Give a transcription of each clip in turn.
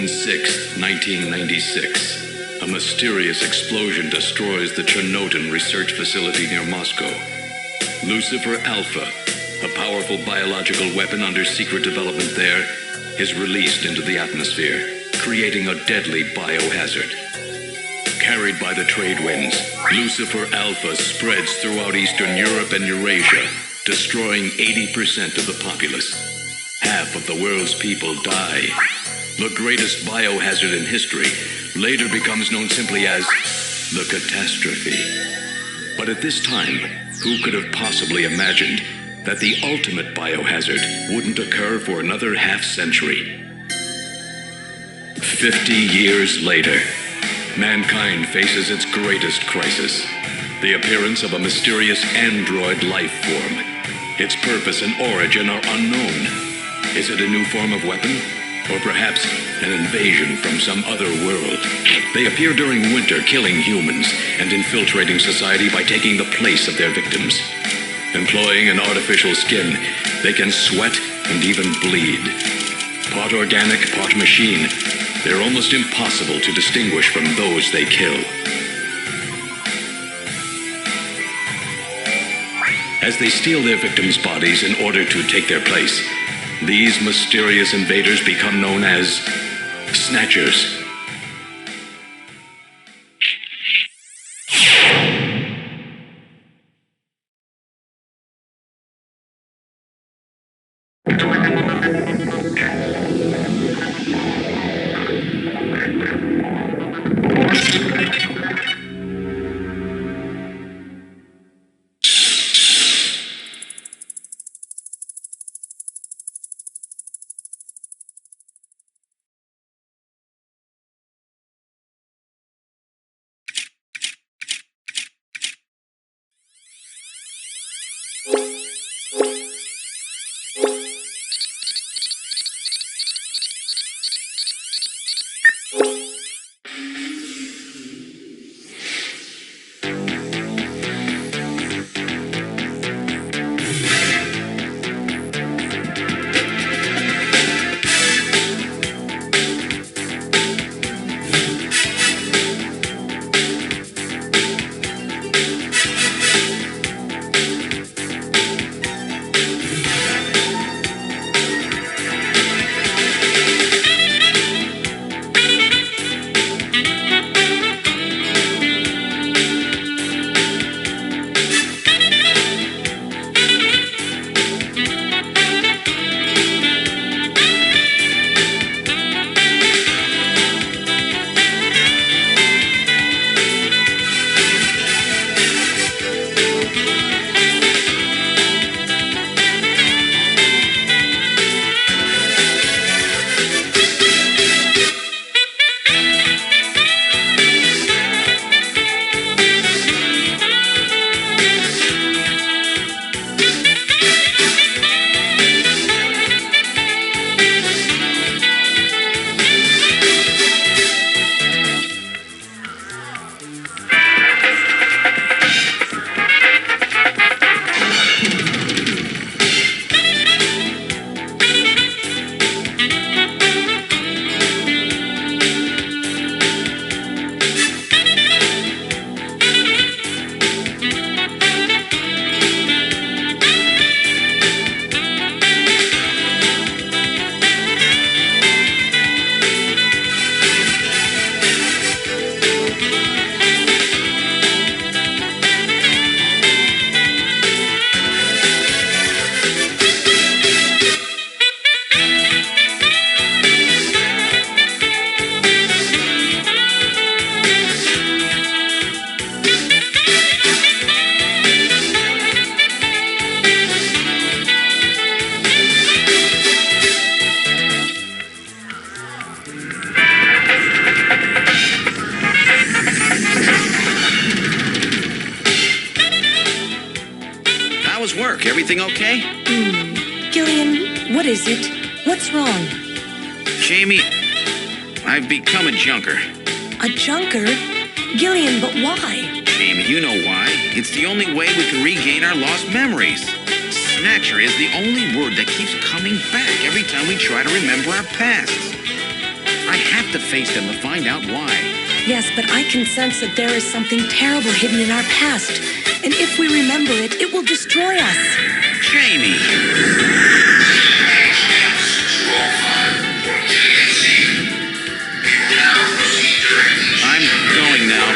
June 6, 1996, a mysterious explosion destroys the Chernobyl research facility near Moscow. Lucifer Alpha, a powerful biological weapon under secret development there, is released into the atmosphere, creating a deadly biohazard. Carried by the trade winds, Lucifer Alpha spreads throughout Eastern Europe and Eurasia, destroying 80% of the populace. Half of the world's people die. The greatest biohazard in history later becomes known simply as the catastrophe. But at this time, who could have possibly imagined that the ultimate biohazard wouldn't occur for another half-century? 50 years later, mankind faces its greatest crisis, the appearance of a mysterious android life form. Its purpose and origin are unknown. Is it a new form of weapon? Or perhaps an invasion from some other world? They appear during winter, killing humans and infiltrating society by taking the place of their victims. Employing an artificial skin, they can sweat and even bleed. Part organic, part machine, they're almost impossible to distinguish from those they kill. As they steal their victims' bodies in order to take their place, these mysterious invaders become known as Snatchers. Everything okay? Gillian, what is it? What's wrong? Jamie, I've become a junker. A junker? Gillian, but why? Jamie, you know why. It's the only way we can regain our lost memories. Snatcher is the only word that keeps coming back every time we try to remember our past. I have to face them to find out why. Yes, but I can sense that there is something terrible hidden in our past. And if we remember it, it will destroy us. Jamie! I'm going now.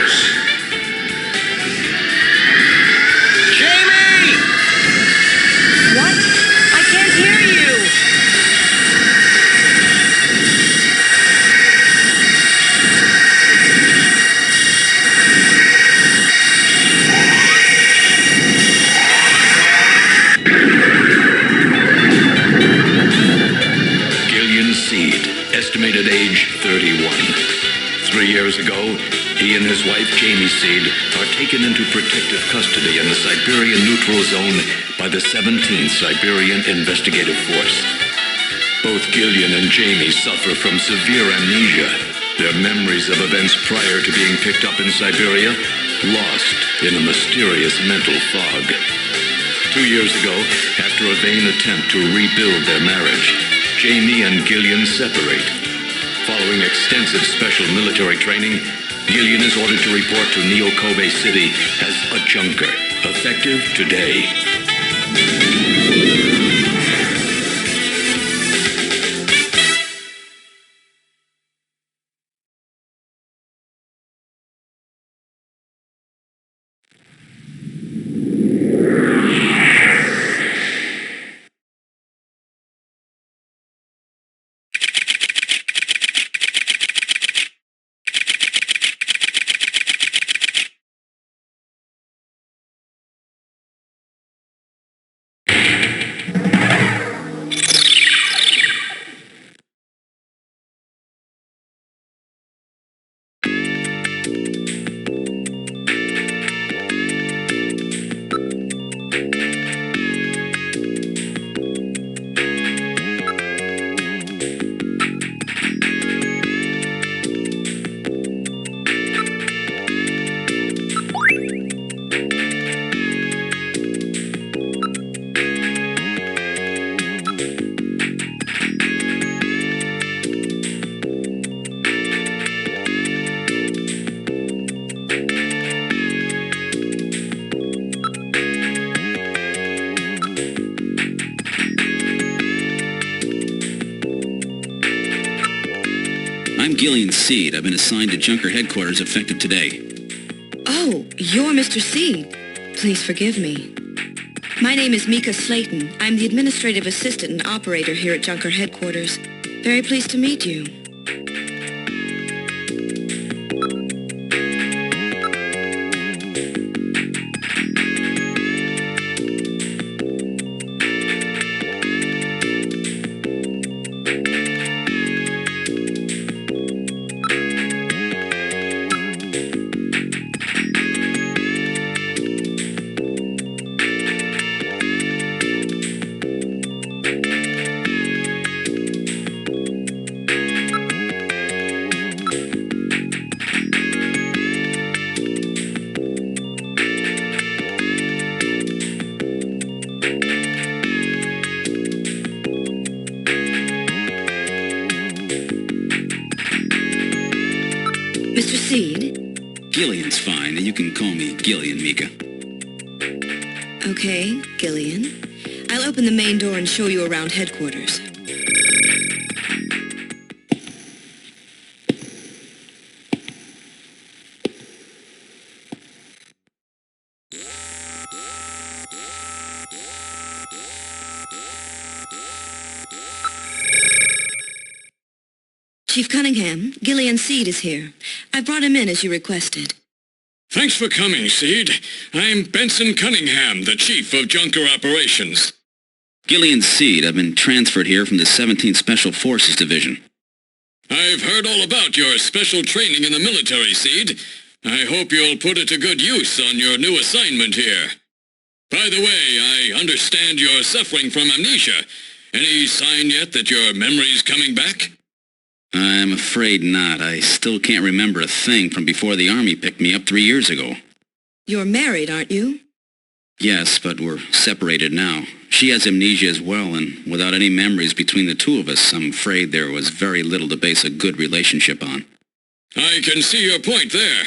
Jamie! What? I can't hear you. Seed, estimated age 31. 3 years ago, he and his wife, Jamie Seed, are taken into protective custody in the Siberian Neutral Zone by the 17th Siberian Investigative Force. Both Gillian and Jamie suffer from severe amnesia, their memories of events prior to being picked up in Siberia lost in a mysterious mental fog. 2 years ago, after a vain attempt to rebuild their marriage, Jamie and Gillian separate. Following extensive special military training, Gillian is ordered to report to Neo-Kobe City as a junker, effective today. I'm Gillian Seed. I've been assigned to Junker headquarters effective today. Oh, you're Mr. Seed. Please forgive me. My name is Mika Slayton. I'm the administrative assistant and operator here at Junker headquarters. Very pleased to meet you. Mr. Seed? Gillian's fine, and you can call me Gillian, Mika. Okay, Gillian. I'll open the main door and show you around headquarters. Chief Cunningham, Gillian Seed is here. I brought him in as you requested. Thanks for coming, Seed. I'm Benson Cunningham, the Chief of Junker Operations. Gillian Seed. I've been transferred here from the 17th Special Forces Division. I've heard all about your special training in the military, Seed. I hope you'll put it to good use on your new assignment here. By the way, I understand you're suffering from amnesia. Any sign yet that your memory's coming back? I'm afraid not. I still can't remember a thing from before the Army picked me up 3 years ago. You're married, aren't you? Yes, but we're separated now. She has amnesia as well, and without any memories between the two of us, I'm afraid there was very little to base a good relationship on. I can see your point there.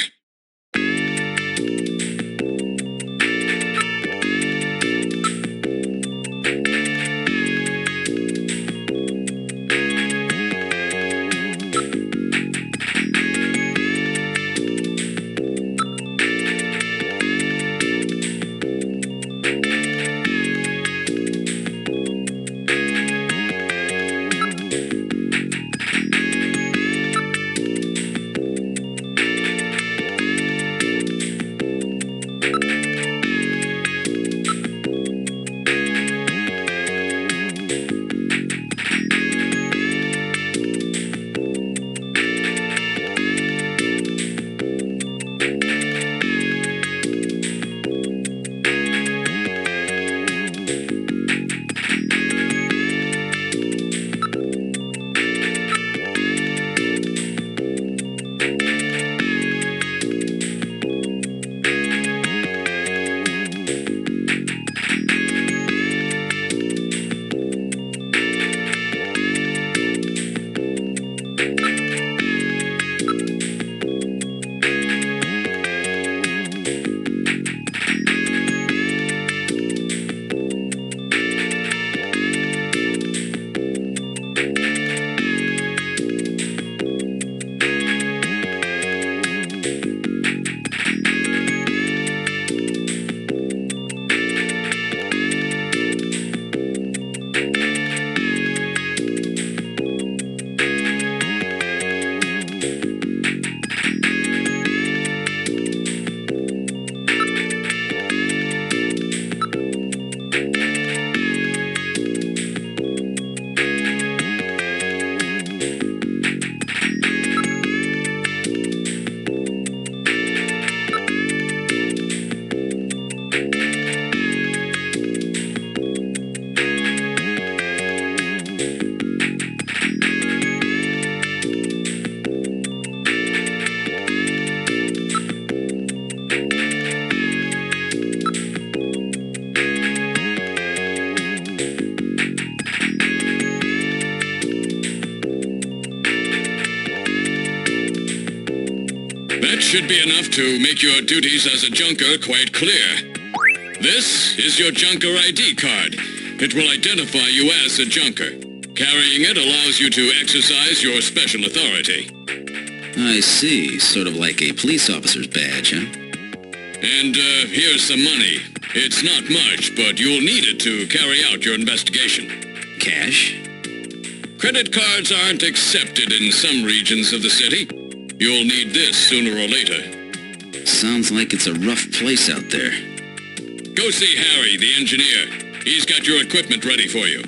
That should be enough to make your duties as a junker quite clear. This is your junker ID card. It will identify you as a junker. Carrying it allows you to exercise your special authority. I see. Sort of like a police officer's badge, huh? And here's some money. It's not much, but you'll need it to carry out your investigation. Cash? Credit cards aren't accepted in some regions of the city. You'll need this sooner or later. Sounds like it's a rough place out there. Go see Harry, the engineer. He's got your equipment ready for you.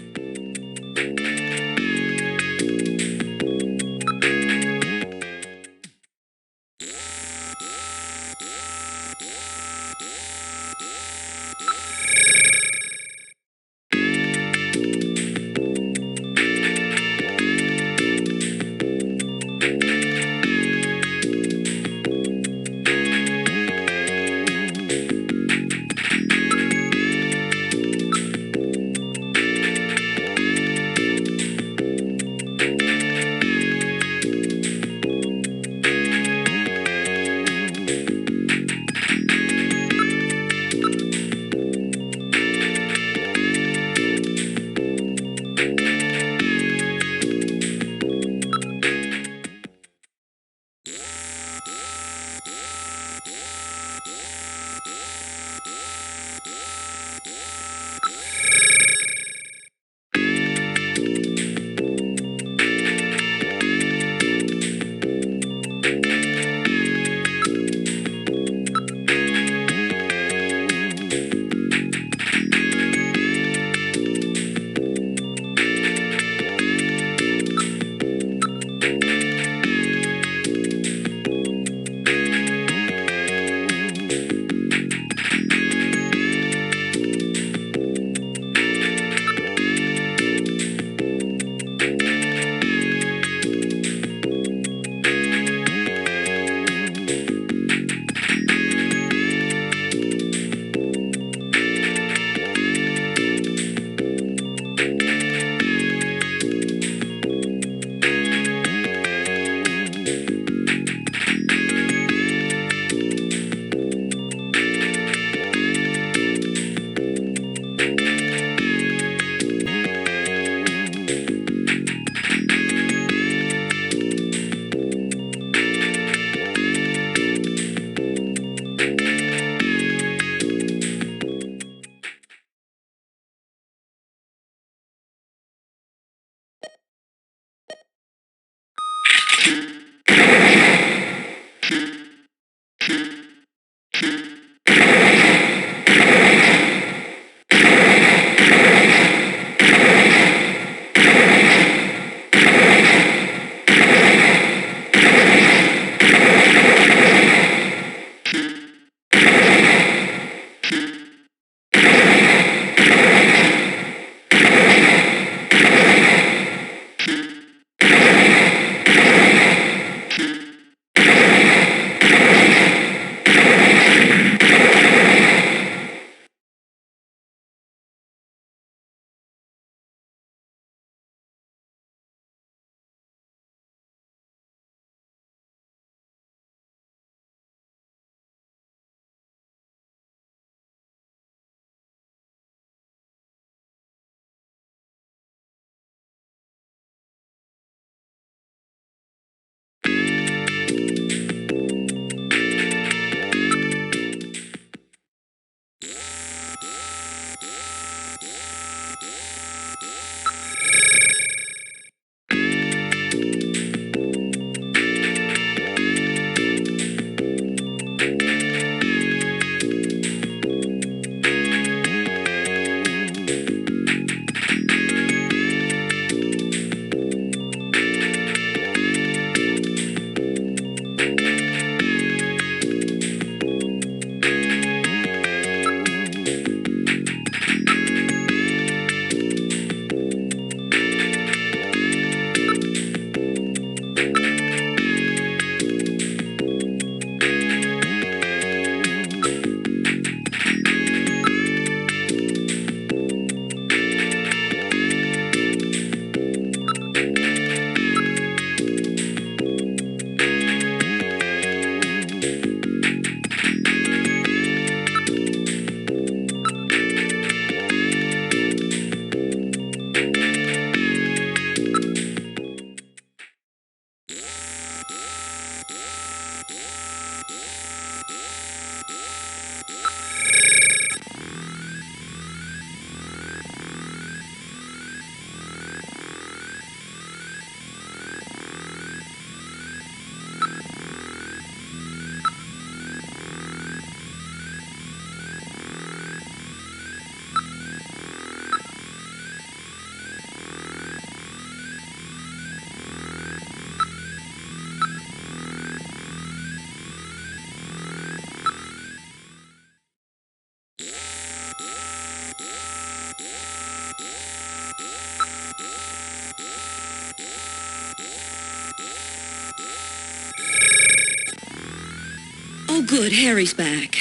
good. Harry's back.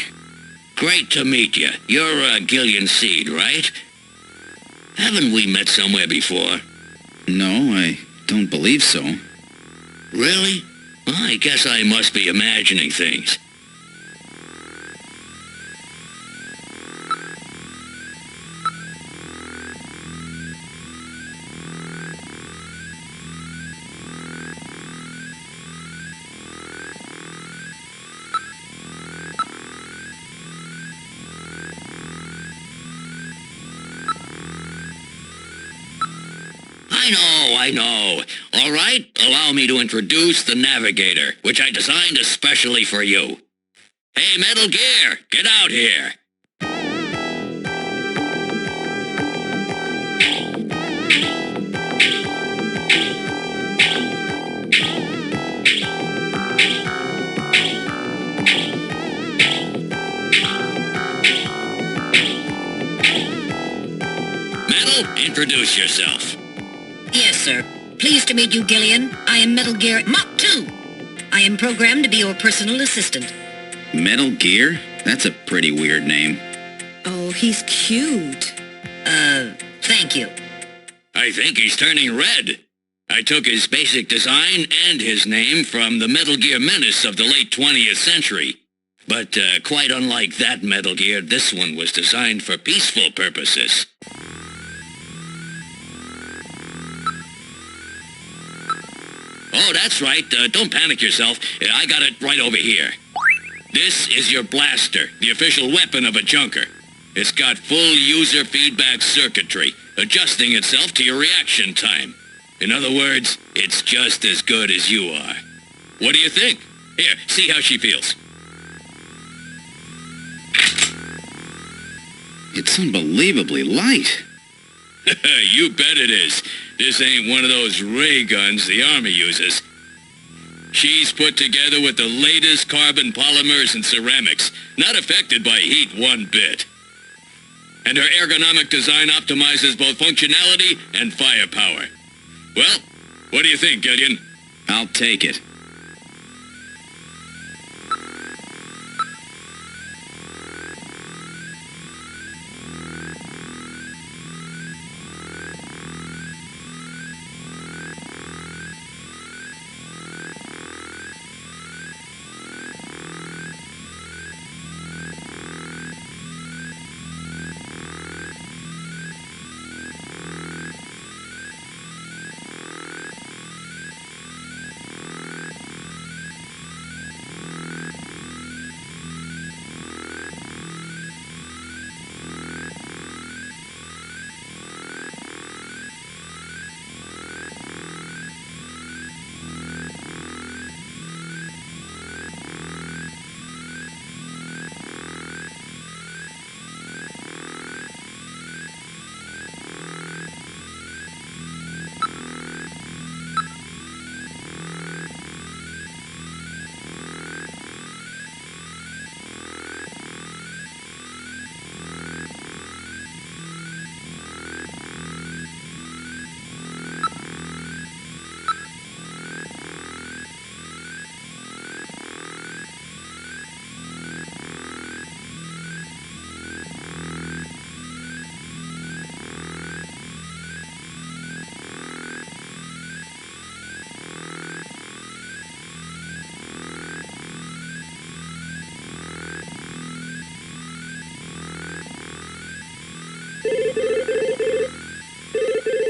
Great to meet you. You're Gillian Seed, right? Haven't we met somewhere before? No, I don't believe so. Really? Well, I guess I must be imagining things. I know. All right, allow me to introduce the Navigator, which I designed especially for you. Hey, Metal Gear, get out here. Metal, introduce yourself. Yes, sir. Pleased to meet you, Gillian. I am Metal Gear Mach 2. I am programmed to be your personal assistant. Metal Gear? That's a pretty weird name. Oh, he's cute. Thank you. I think he's turning red. I took his basic design and his name from the Metal Gear menace of the late 20th century. But quite unlike that Metal Gear, this one was designed for peaceful purposes. Oh, that's right. Don't panic yourself. I got it right over here. This is your blaster, the official weapon of a junker. It's got full user feedback circuitry, adjusting itself to your reaction time. In other words, it's just as good as you are. What do you think? Here, see how she feels. It's unbelievably light. You bet it is. This ain't one of those ray guns the Army uses. She's put together with the latest carbon polymers and ceramics, not affected by heat one bit. And her ergonomic design optimizes both functionality and firepower. Well, what do you think, Gillian? I'll take it.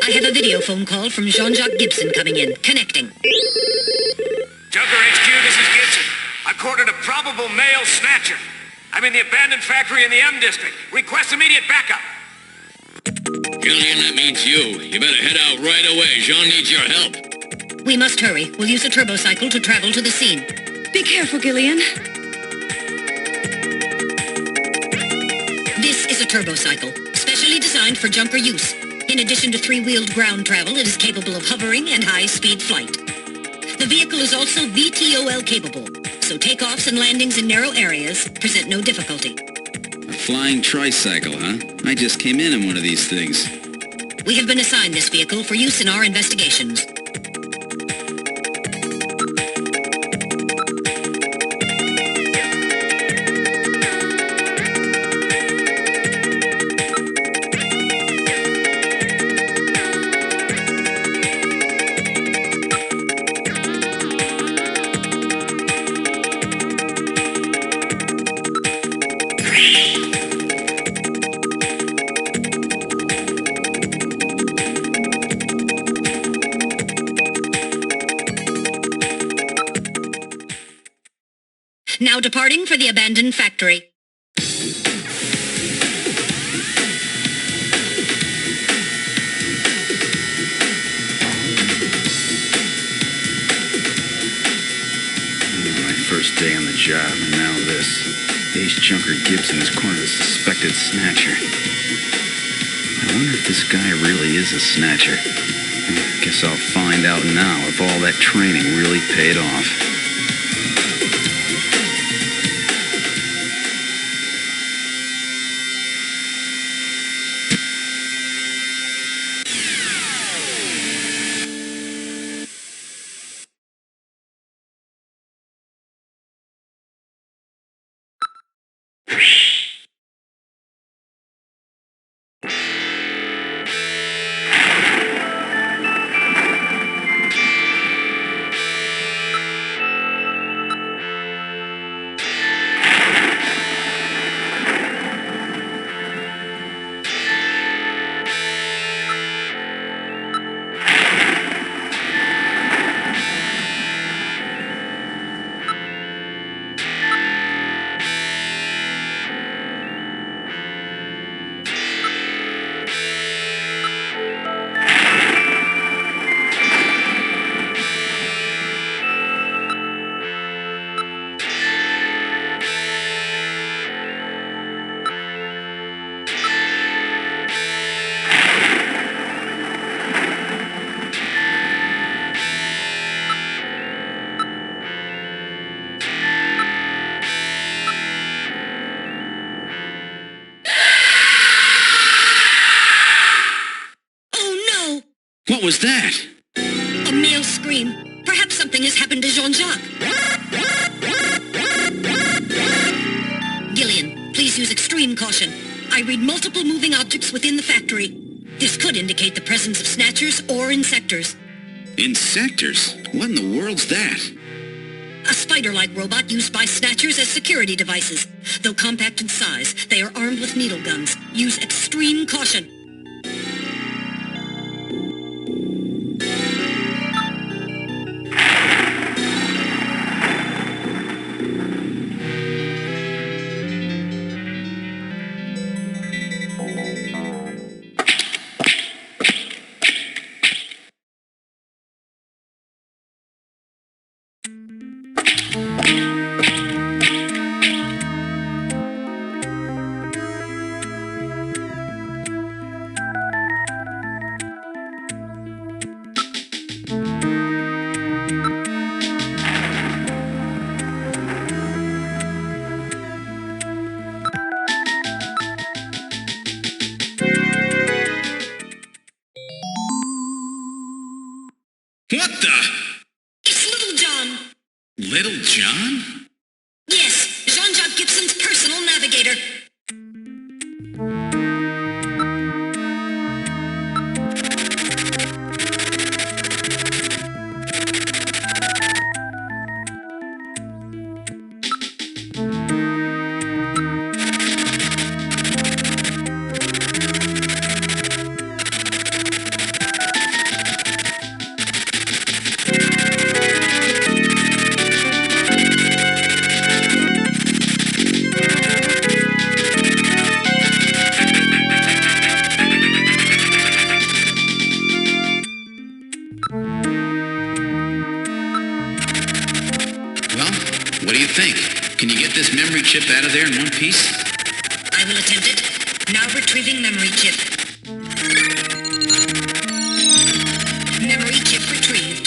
I have a video phone call from Jean-Jacques Gibson coming in. Connecting. Junker HQ, this is Gibson. I've cornered a probable male snatcher. I'm in the abandoned factory in the M District. Request immediate backup. Gillian, that means you. You better head out right away. Jean needs your help. We must hurry. We'll use a turbocycle to travel to the scene. Be careful, Gillian. This is a turbocycle, specially designed for junker use. In addition to three-wheeled ground travel, it is capable of hovering and high-speed flight. The vehicle is also VTOL capable, so takeoffs and landings in narrow areas present no difficulty. A flying tricycle, huh? I just came in one of these things. We have been assigned this vehicle for use in our investigations. Now departing for the abandoned factory. My first day on the job, and now this. Ace Junker Gibson has cornered a suspected snatcher. I wonder if this guy really is a snatcher. Guess I'll find out now if all that training really paid off. What was that? A male scream. Perhaps something has happened to Jean-Jacques. Gillian, please use extreme caution. I read multiple moving objects within the factory. This could indicate the presence of snatchers or insectors. Insectors? What in the world's that? A spider-like robot used by snatchers as security devices. Though compact in size, they are armed with needle guns. Use extreme caution. What the? It's Little John. Little John? Yes, Jean-Jacques Gibson's personal navigator. What do you think? Can you get this memory chip out of there in one piece? I will attempt it. Now retrieving memory chip. Memory chip retrieved.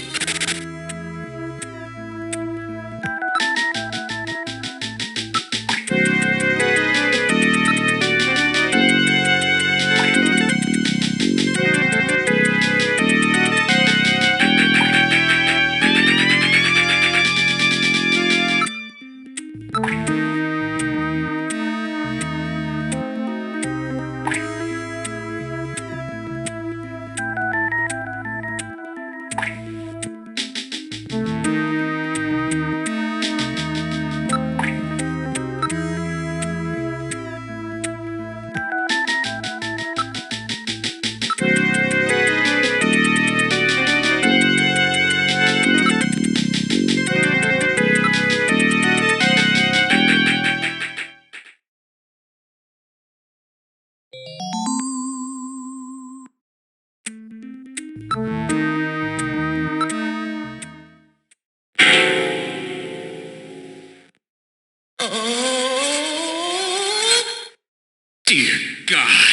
Dear God.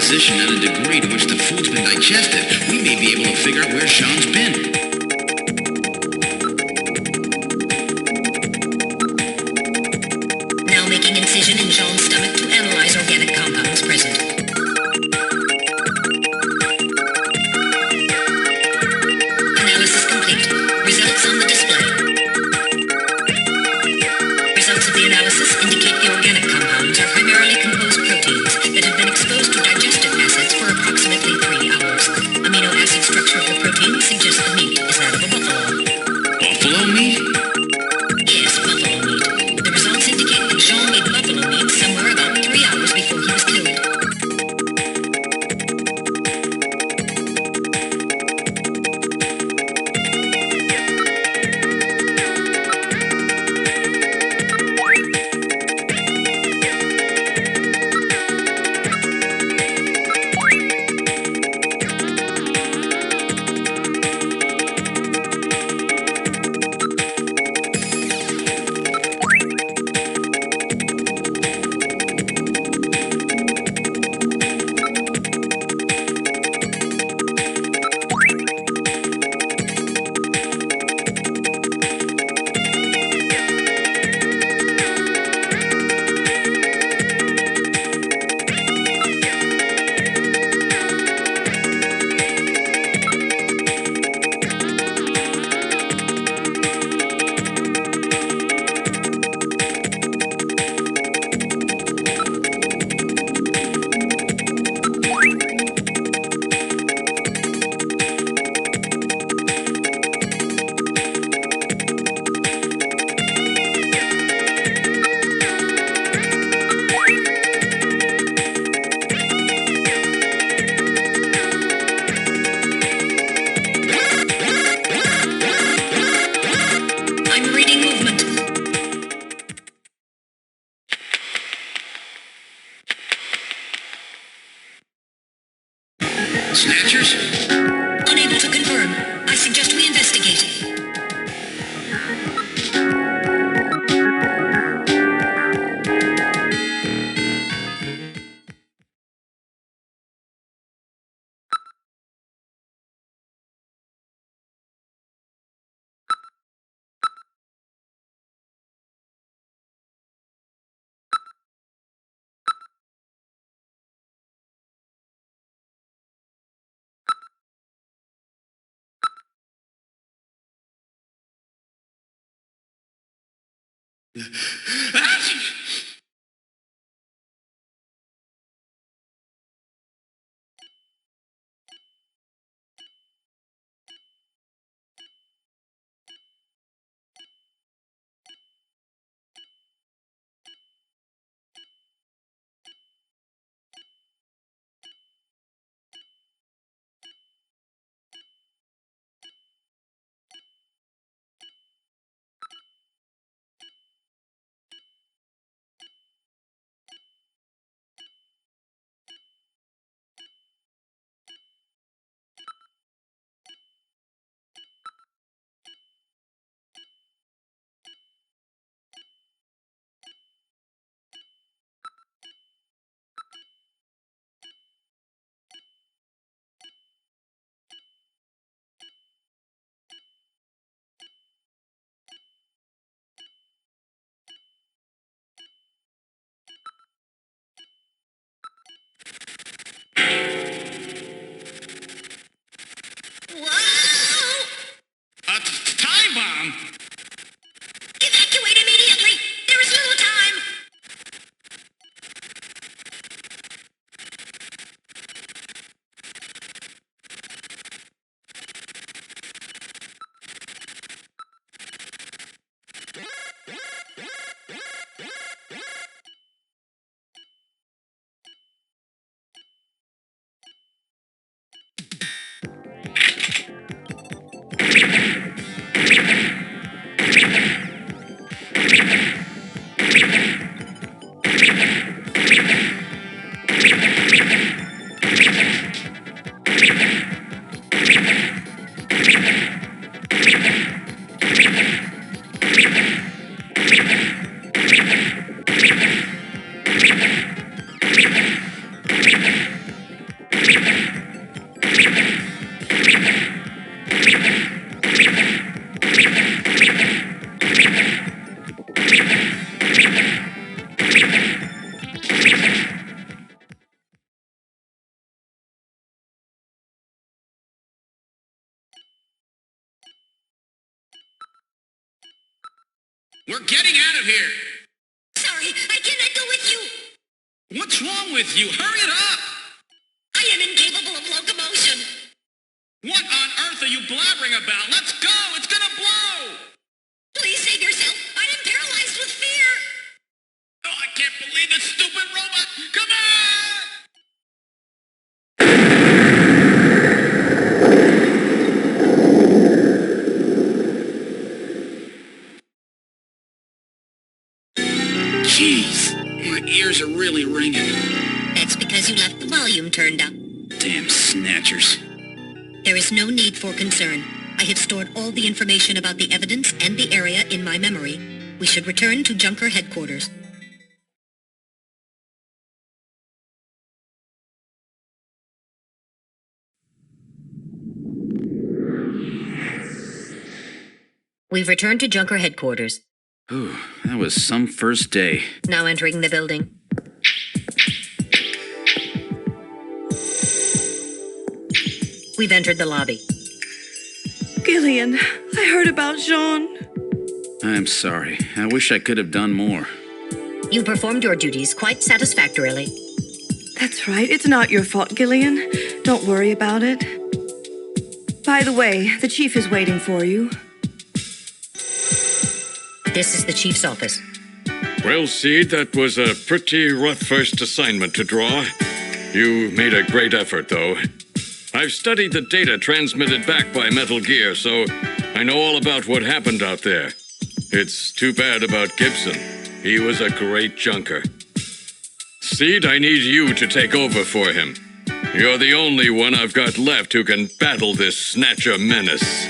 composition and a degree to which the food's been digested, we may be able to figure out where Sean's been. Now making incision in Sean's stomach to analyze organic compounds present. Analysis complete. Results on the display. Results of the analysis indicate the organic compounds are primarily composed proteins that have been exposed to digestive acids for approximately 3 hours. Amino acid structure of the protein suggests the meat. Snatchers? Unable to confirm. I suggest we investigate. Time bomb? Evacuate immediately! There is little time! We're getting out of here. Sorry, I cannot go with you. What's wrong with you? Hurry it up. I am incapable of locomotion. What on earth are you blabbering about? Let's go. It's gonna blow. Please save yourself. I am paralyzed with fear. Oh, I can't believe this stupid robot. Come on. Jeez, my ears are really ringing. That's because you left the volume turned up. Damn Snatchers. There is no need for concern. I have stored all the information about the evidence and the area in my memory. We should return to Junker headquarters. We've returned to Junker headquarters. Ooh, that was some first day. Now entering the building. We've entered the lobby. Gillian, I heard about Jean. I'm sorry. I wish I could have done more. You performed your duties quite satisfactorily. That's right. It's not your fault, Gillian. Don't worry about it. By the way, the chief is waiting for you. This is the chief's office. Well, Seed, that was a pretty rough first assignment to draw. You made a great effort, though. I've studied the data transmitted back by Metal Gear, so I know all about what happened out there. It's too bad about Gibson. He was a great junker. Seed, I need you to take over for him. You're the only one I've got left who can battle this Snatcher menace.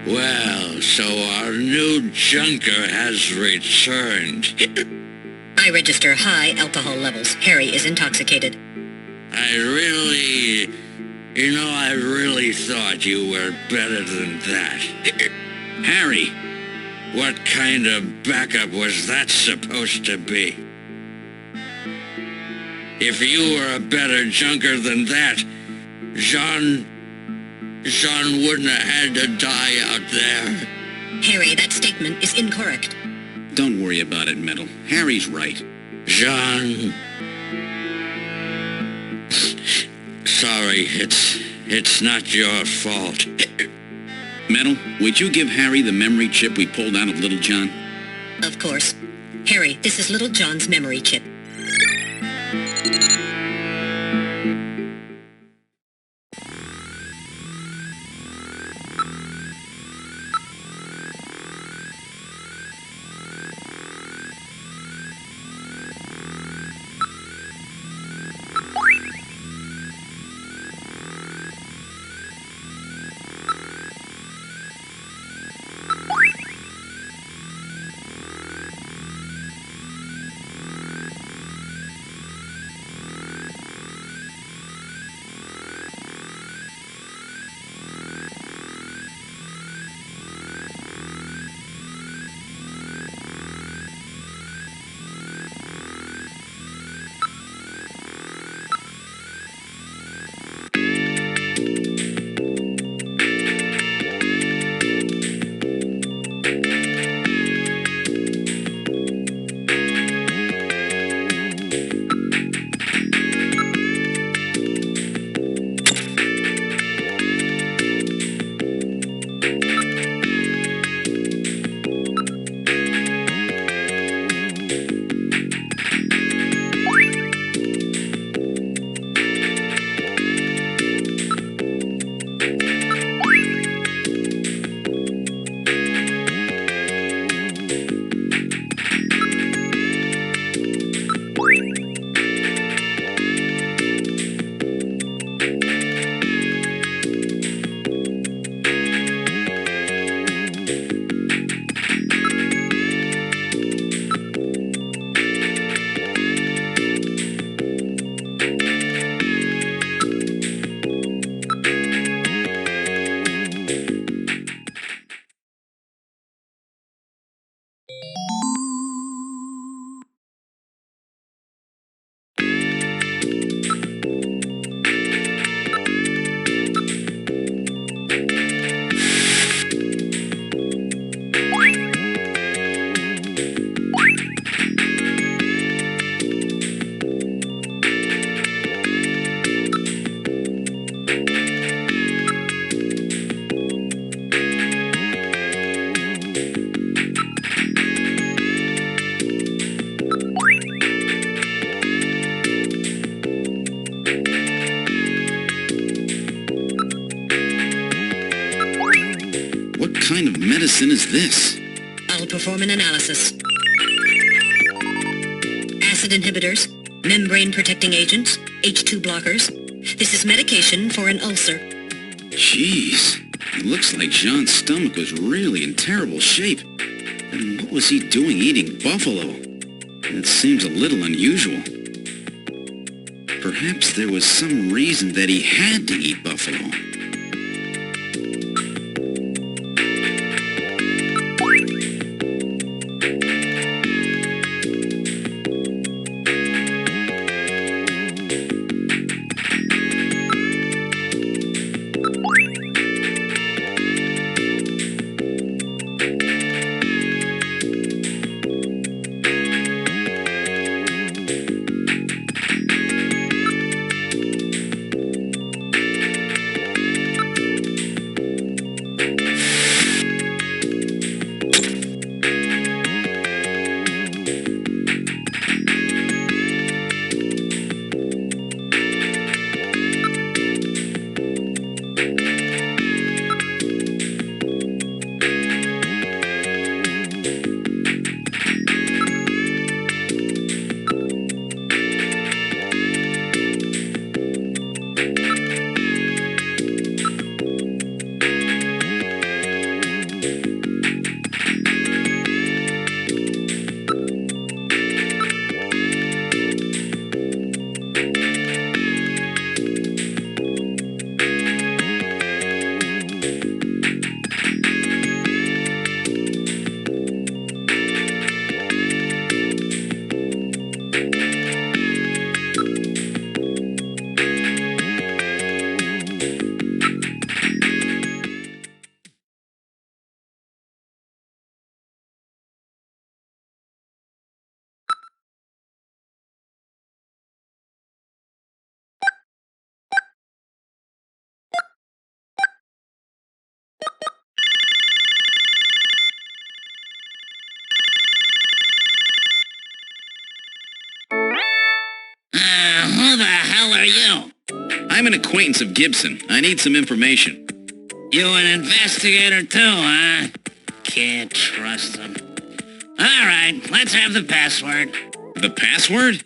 Well, so our new junker has returned. I register high alcohol levels. Harry is intoxicated. I really thought you were better than that. Harry, what kind of backup was that supposed to be? If you were a better junker than that, Jean wouldn't have had to die out there. Harry, that statement is incorrect. Don't worry about it, Metal. Harry's right. Jean... Sorry, it's not your fault. Metal, would you give Harry the memory chip we pulled out of Little John? Of course. Harry, this is Little John's memory chip. kind of medicine is this? I'll perform an analysis. Acid inhibitors, membrane-protecting agents, H2 blockers. This is medication for an ulcer. Jeez, it looks like Jean's stomach was really in terrible shape. And what was he doing eating buffalo? It seems a little unusual. Perhaps there was some reason that he had to eat buffalo. the hell are you? I'm an acquaintance of Gibson. I need some information. You an investigator too, huh? Can't trust him. All right, let's have the password. The password?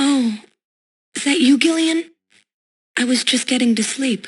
Oh, is that you, Gillian? I was just getting to sleep.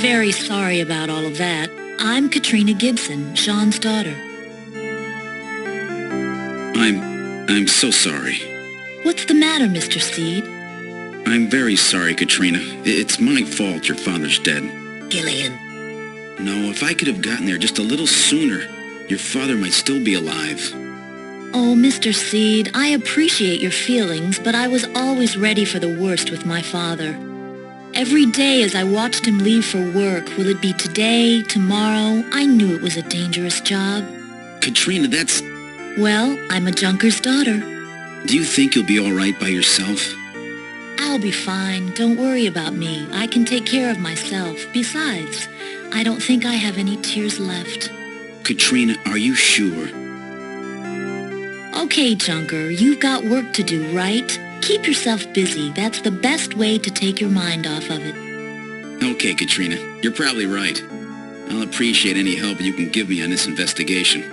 very sorry about all of that. I'm Katrina Gibson, Sean's daughter. I'm so sorry. What's the matter, Mr. Seed? I'm very sorry, Katrina. It's my fault your father's dead. Gillian. No, if I could have gotten there just a little sooner, your father might still be alive. Oh, Mr. Seed, I appreciate your feelings, but I was always ready for the worst with my father. Every day as I watched him leave for work, will it be today, tomorrow? I knew it was a dangerous job. Katrina, that's... Well, I'm a junker's daughter. Do you think you'll be all right by yourself? I'll be fine. Don't worry about me. I can take care of myself. Besides, I don't think I have any tears left. Katrina, are you sure? Okay, Junker, you've got work to do, right? Keep yourself busy. That's the best way to take your mind off of it. Okay, Katrina, you're probably right. I'll appreciate any help you can give me on this investigation.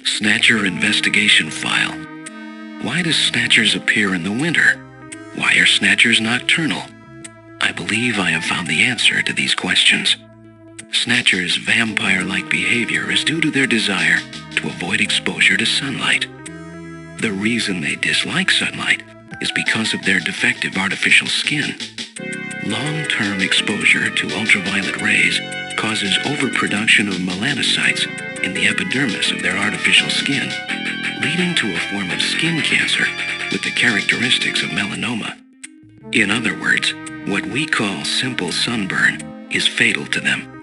Snatcher investigation file. Why does Snatchers appear in the winter? Why are Snatchers nocturnal? I believe I have found the answer to these questions. Snatchers' vampire-like behavior is due to their desire to avoid exposure to sunlight. The reason they dislike sunlight is because of their defective artificial skin. Long-term exposure to ultraviolet rays causes overproduction of melanocytes in the epidermis of their artificial skin, leading to a form of skin cancer with the characteristics of melanoma. In other words, what we call simple sunburn is fatal to them.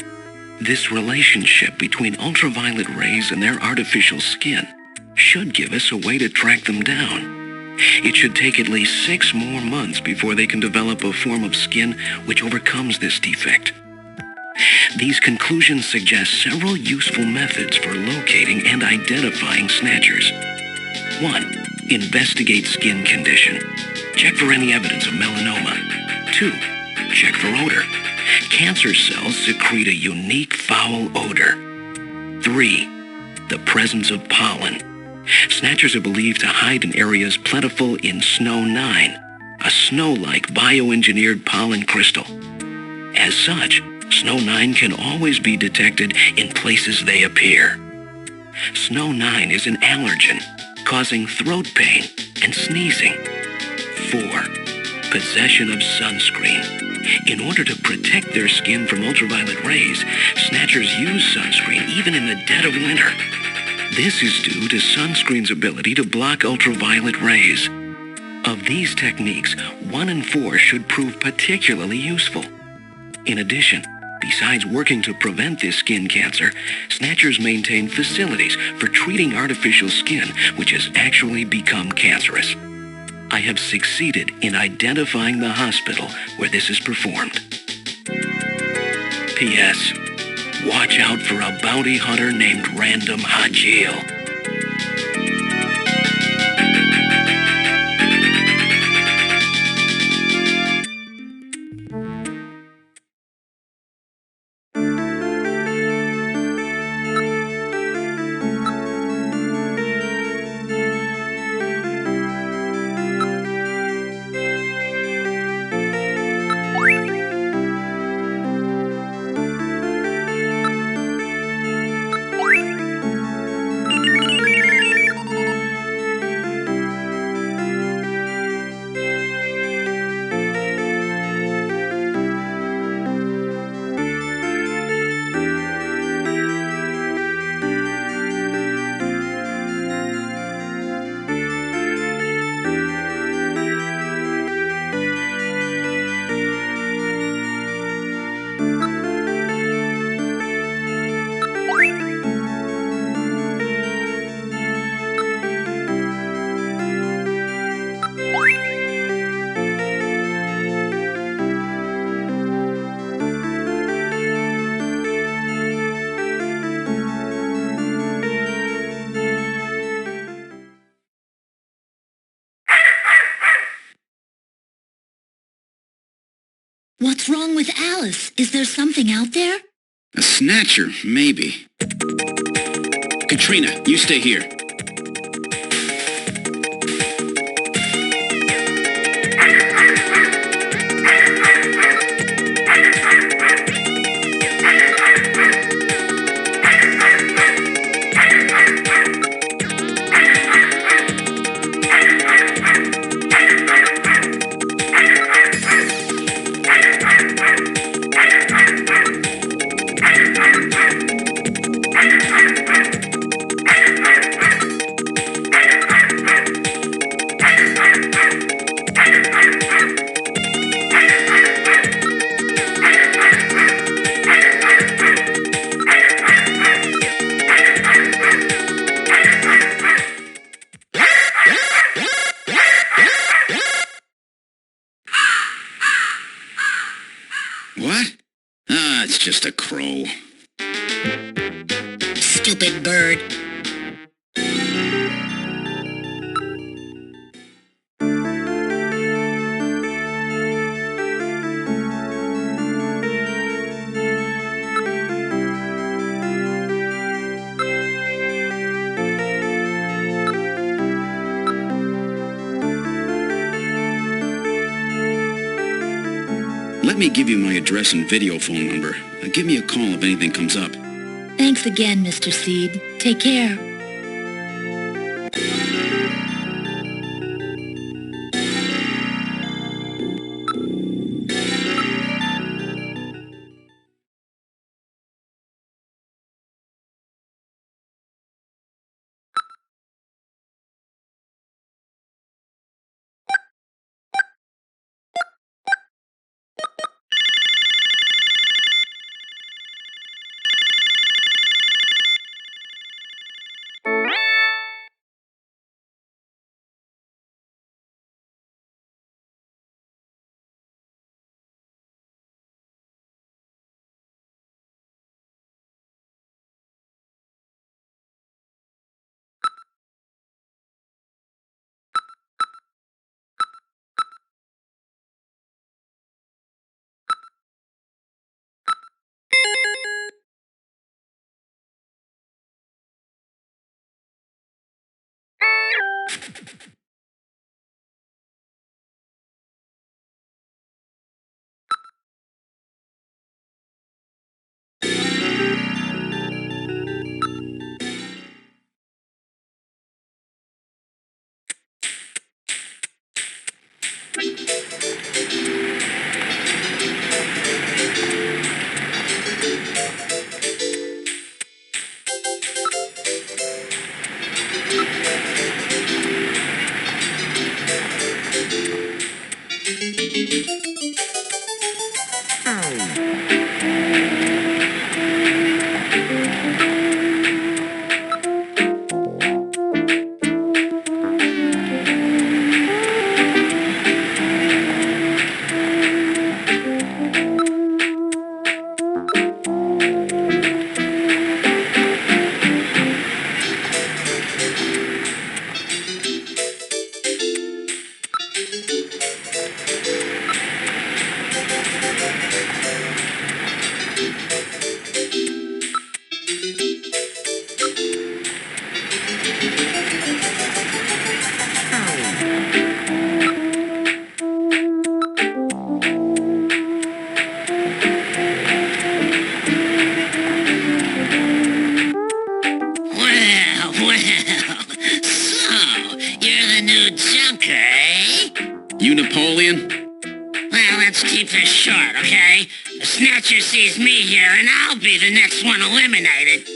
This relationship between ultraviolet rays and their artificial skin should give us a way to track them down. It should take at least 6 more months before they can develop a form of skin which overcomes this defect. These conclusions suggest several useful methods for locating and identifying snatchers. 1. Investigate skin condition. Check for any evidence of melanoma. 2. Check for odor. Cancer cells secrete a unique foul odor. 3. The presence of pollen. Snatchers are believed to hide in areas plentiful in Snow 9, a snow-like bioengineered pollen crystal. As such, Snow 9 can always be detected in places they appear. Snow 9 is an allergen, causing throat pain and sneezing. 4. Possession of sunscreen. In order to protect their skin from ultraviolet rays, snatchers use sunscreen even in the dead of winter. This is due to sunscreen's ability to block ultraviolet rays. Of these techniques, 1 and 4 should prove particularly useful. In addition, besides working to prevent this skin cancer, snatchers maintain facilities for treating artificial skin which has actually become cancerous. I have succeeded in identifying the hospital where this is performed. P.S. Watch out for a bounty hunter named Random Hajil. What's wrong with Alice? Is there something out there? A snatcher, maybe. Katrina, you stay here. What? Ah, it's just a crow. Stupid bird. Let me give you my address and video phone number. Give me a call if anything comes up. Thanks again, Mr. Seed. Take care. You Napoleon? Well, let's keep this short, okay? The Snatcher sees me here, and I'll be the next one eliminated.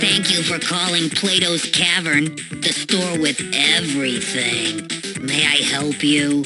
Thank you for calling Plato's Cavern, the store with everything. May I help you?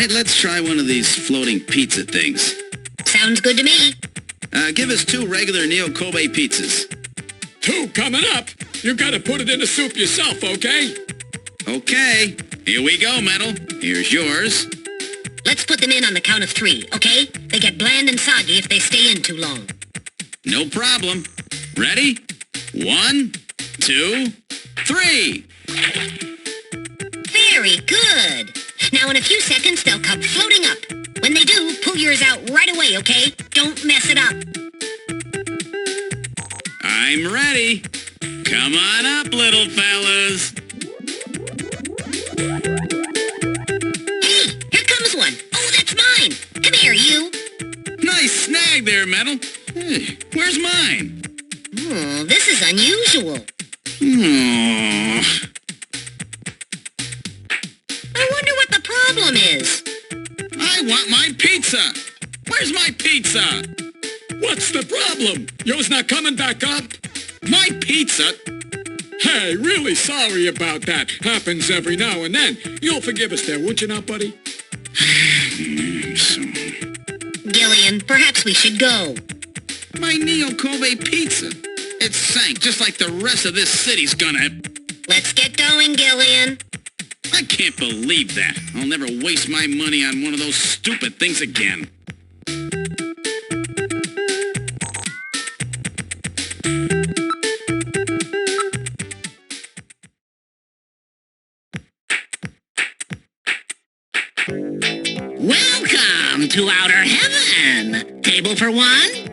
right, let's try one of these floating pizza things. Sounds good to me. Give us 2 regular Neo Kobe pizzas. 2 coming up. You gotta put it in the soup yourself, okay? Okay. Here we go, Metal. Here's yours. Let's put them in on the count of 3, okay? They get bland and soggy if they stay in too long. No problem. Ready? 1, 2, 3. Very good. Now in a few seconds, they'll come floating up. When they do, pull yours out right away, okay? Don't mess it up. I'm ready. Come on up, little fellas. Hey, here comes one. Oh, that's mine. Come here, you. Nice snag there, Metal. Hey, where's mine? Oh, this is unusual. Oh. I wonder what the problem is. I want my pizza. Where's my pizza? What's the problem? Yours not coming back up? My pizza? Hey, really sorry about that. Happens every now and then. You'll forgive us there, won't you now, buddy? Gillian, perhaps we should go. My Neo Kobe pizza. It sank just like the rest of this city's gonna. Let's get going, Gillian. I can't believe that. I'll never waste my money on one of those stupid things again. Welcome to Outer Heaven. Table for one?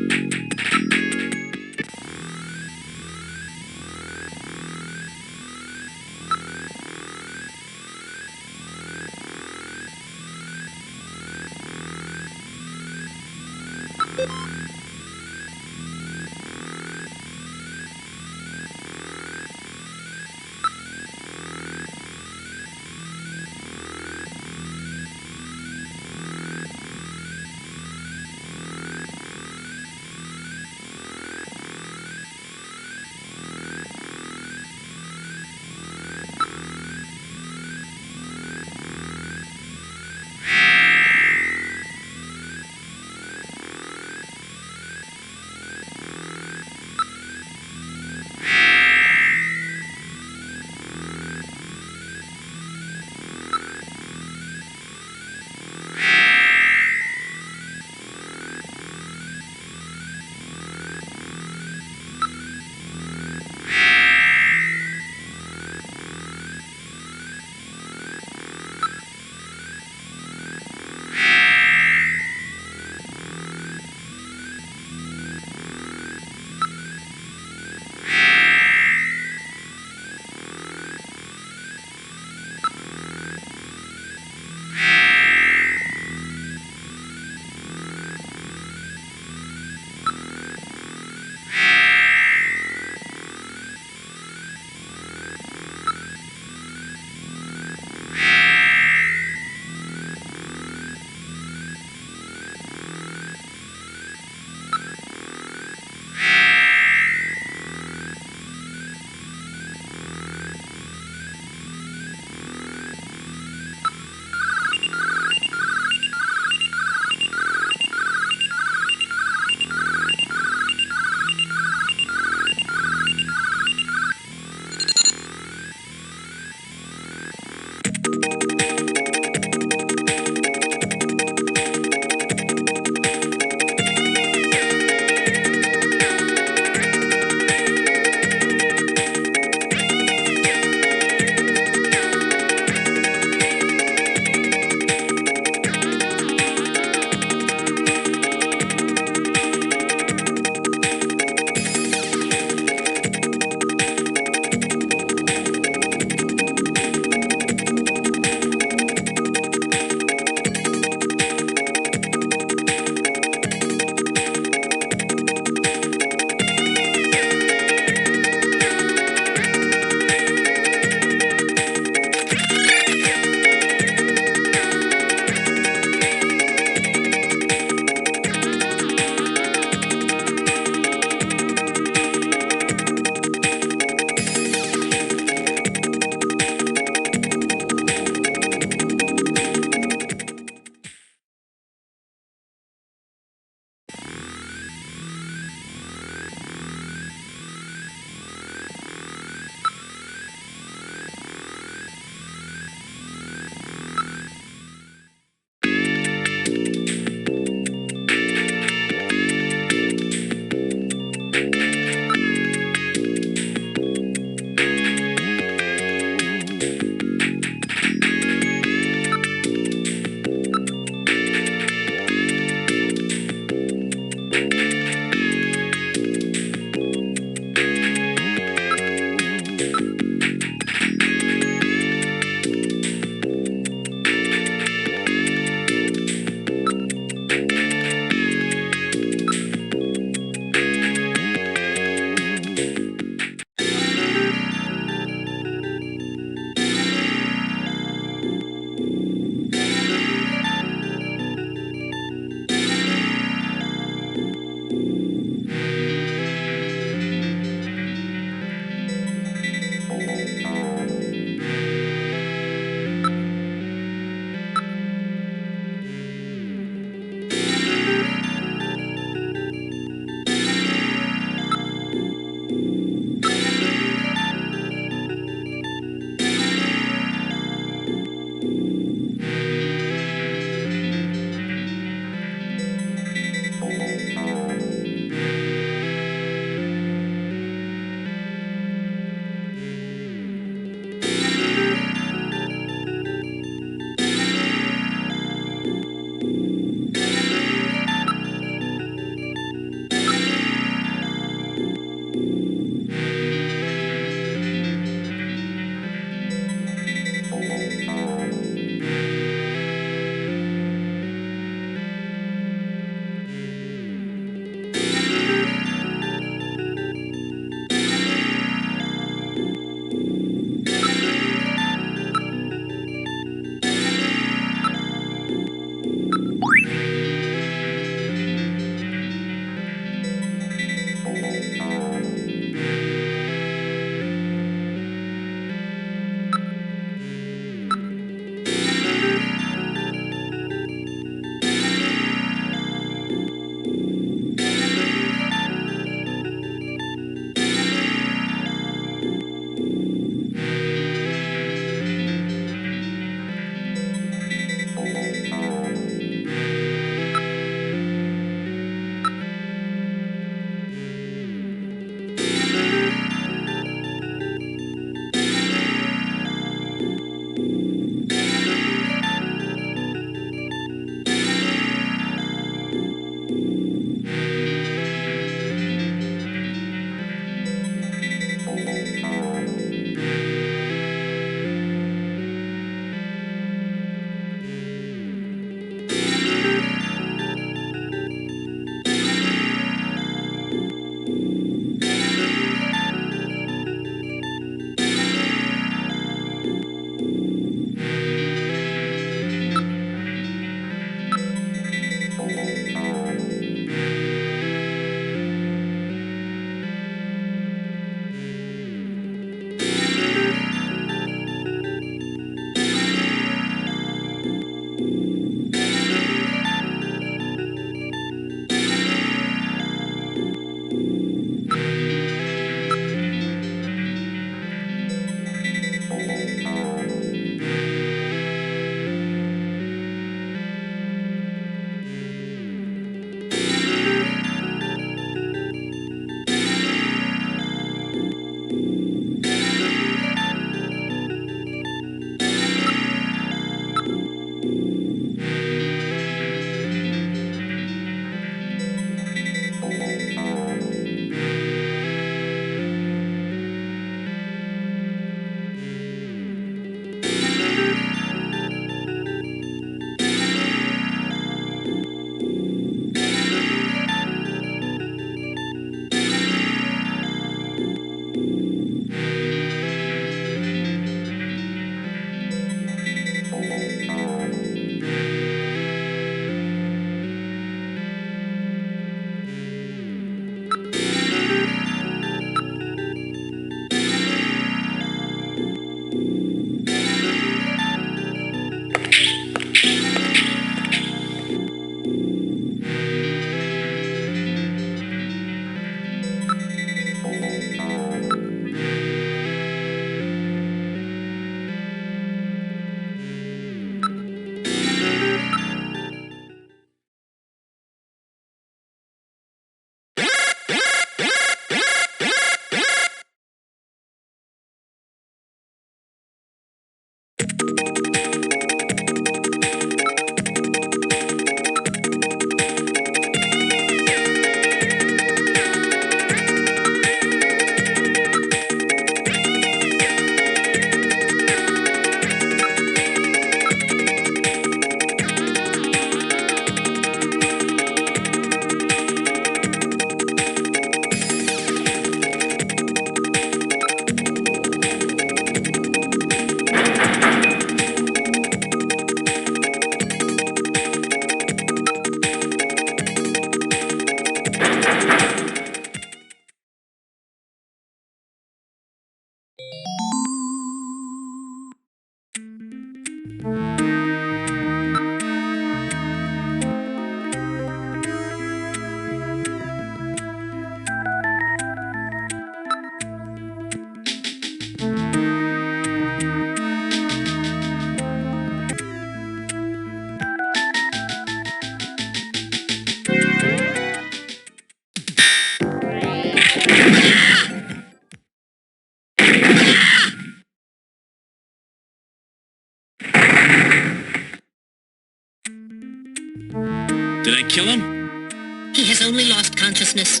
Did I kill him? He has only lost consciousness.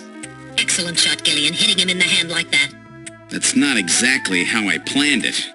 Excellent shot, Gillian, hitting him in the hand like that. That's not exactly how I planned it.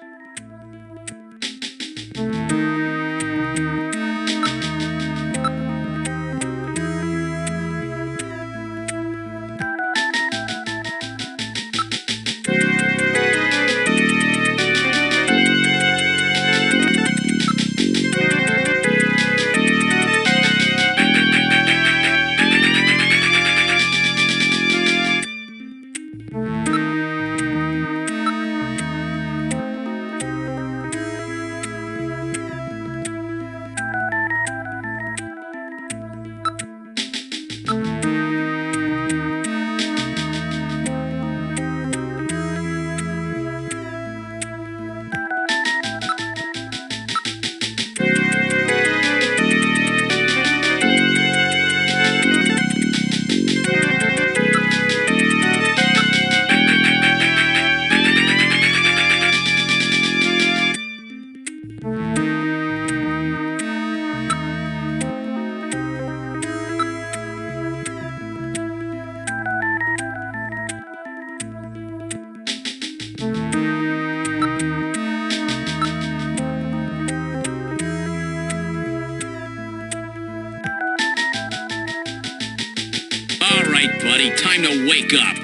Buddy, time to wake up.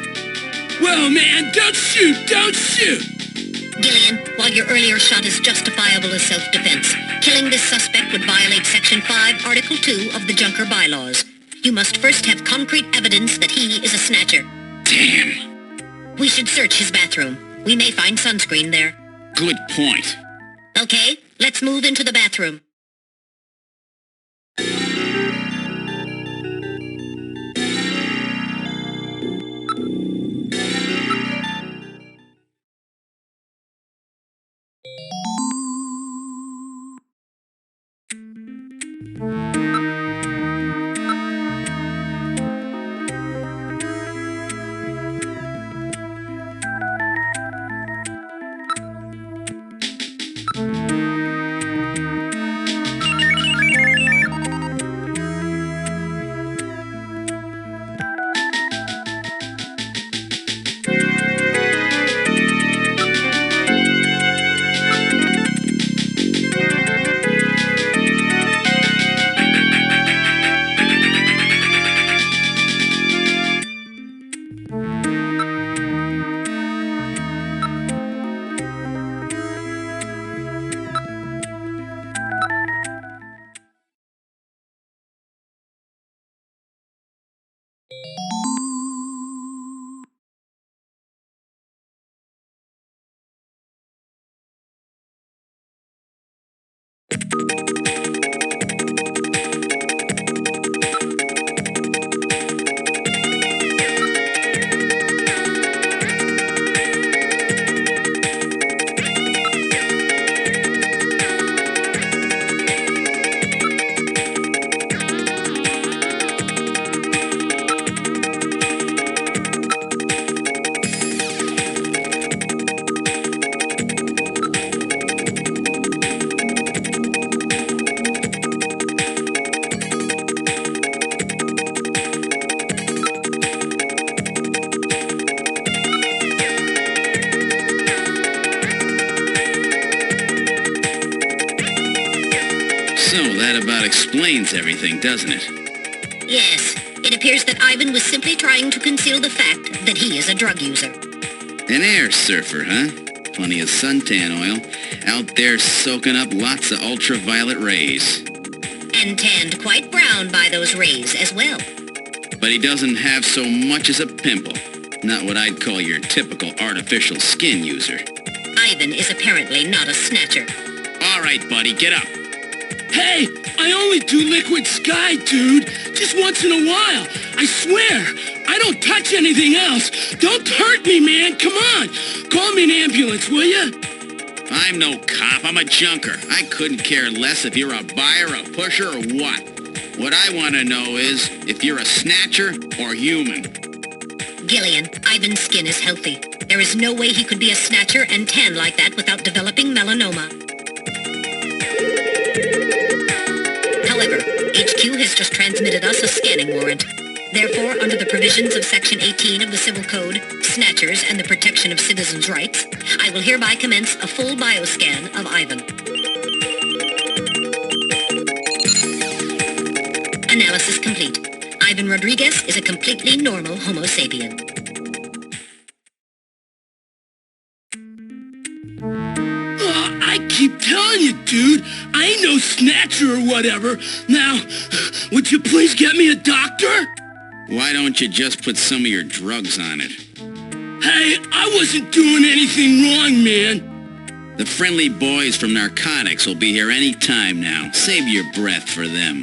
Whoa, man, don't shoot, don't shoot! Gillian, while your earlier shot is justifiable as self-defense, killing this suspect would violate Section 5, Article 2 of the Junker Bylaws. You must first have concrete evidence that he is a snatcher. Damn. We should search his bathroom. We may find sunscreen there. Good point. Okay, let's move into the bathroom. Explains everything, doesn't it? Yes. It appears that Ivan was simply trying to conceal the fact that he is a drug user. An air surfer, huh? Plenty of suntan oil. Out there soaking up lots of ultraviolet rays. And tanned quite brown by those rays as well. But he doesn't have so much as a pimple. Not what I'd call your typical artificial skin user. Ivan is apparently not a snatcher. All right, buddy, get up. Hey, I only do liquid sky, dude. Just once in a while. I swear. I don't touch anything else. Don't hurt me, man. Come on. Call me an ambulance, will you? I'm no cop. I'm a junker. I couldn't care less if you're a buyer, a pusher, or what. What I want to know is if you're a snatcher or human. Gillian, Ivan's skin is healthy. There is no way he could be a snatcher and tan like that without developing melanoma. However, HQ has just transmitted us a scanning warrant. Therefore, under the provisions of Section 18 of the Civil Code, Snatchers, and the Protection of Citizens' Rights, I will hereby commence a full bioscan of Ivan. Analysis complete. Ivan Rodriguez is a completely normal Homo sapien. I keep telling you, dude, I ain't no snatcher or whatever. Now, would you please get me a doctor? Why don't you just put some of your drugs on it? Hey, I wasn't doing anything wrong, man. The friendly boys from narcotics will be here any time now. Save your breath for them.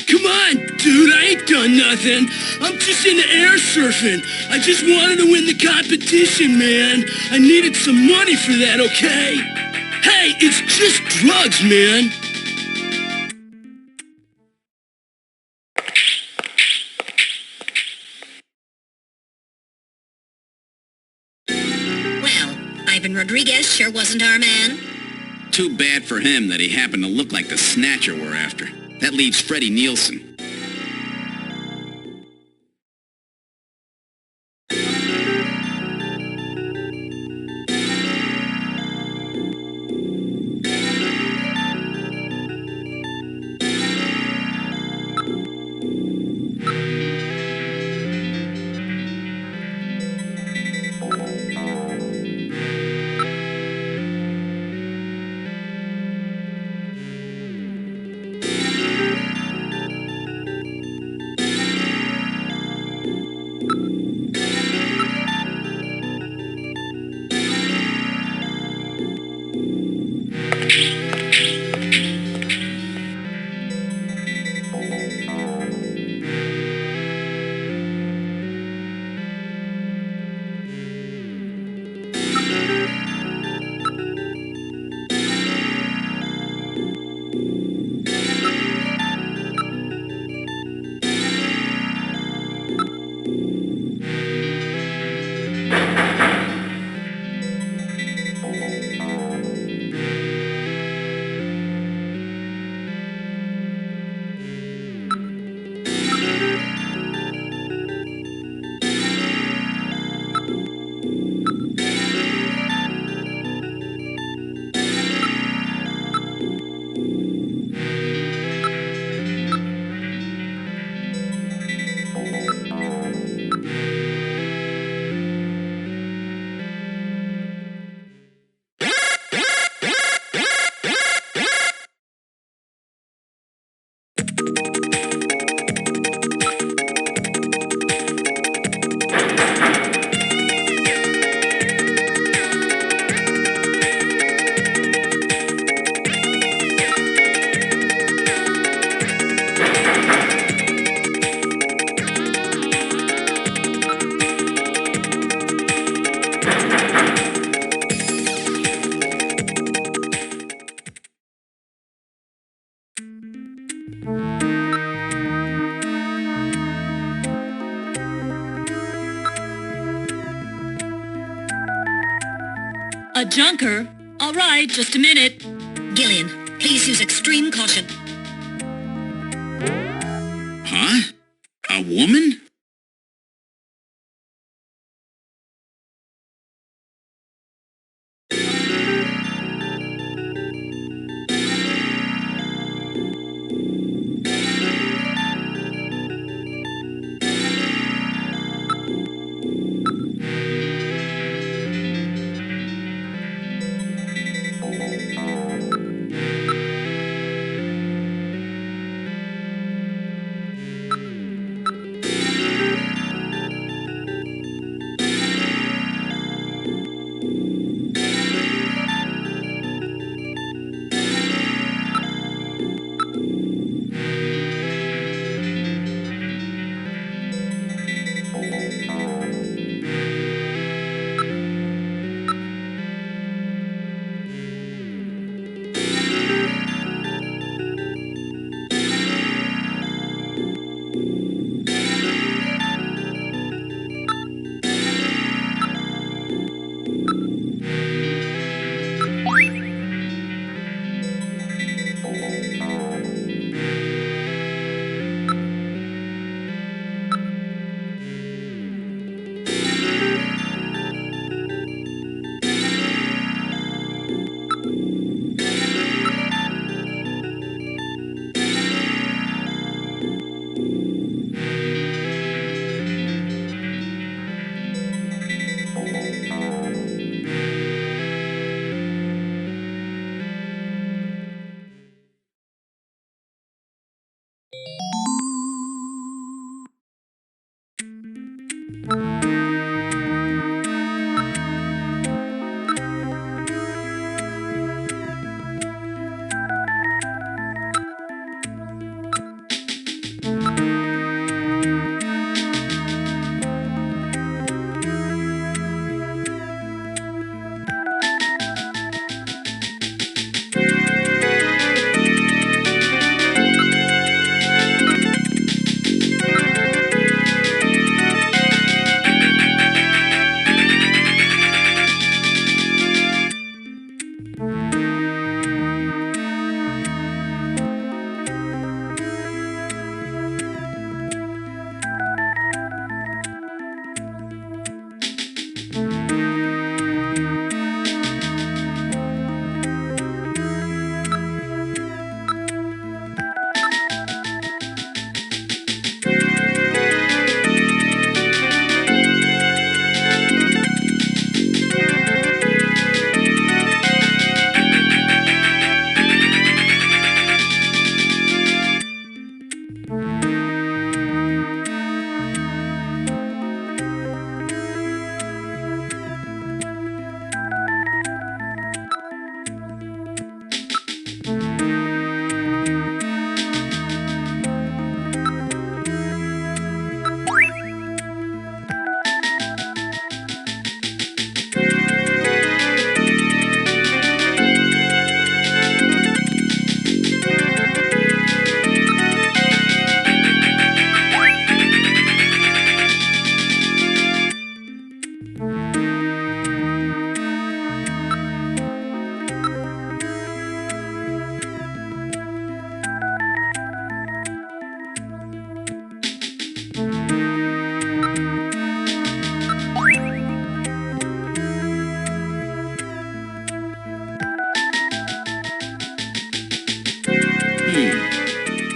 Come on, dude, I ain't done nothing. I'm just into air surfing. I just wanted to win the competition, man. I needed some money for that, okay? Hey, it's just drugs, man. Well, Ivan Rodriguez sure wasn't our man. Too bad for him that he happened to look like the Snatcher we're after. That leaves Freddie Nielsen. A junker? All right, just a minute. Gillian, please use extreme caution. Huh? A woman?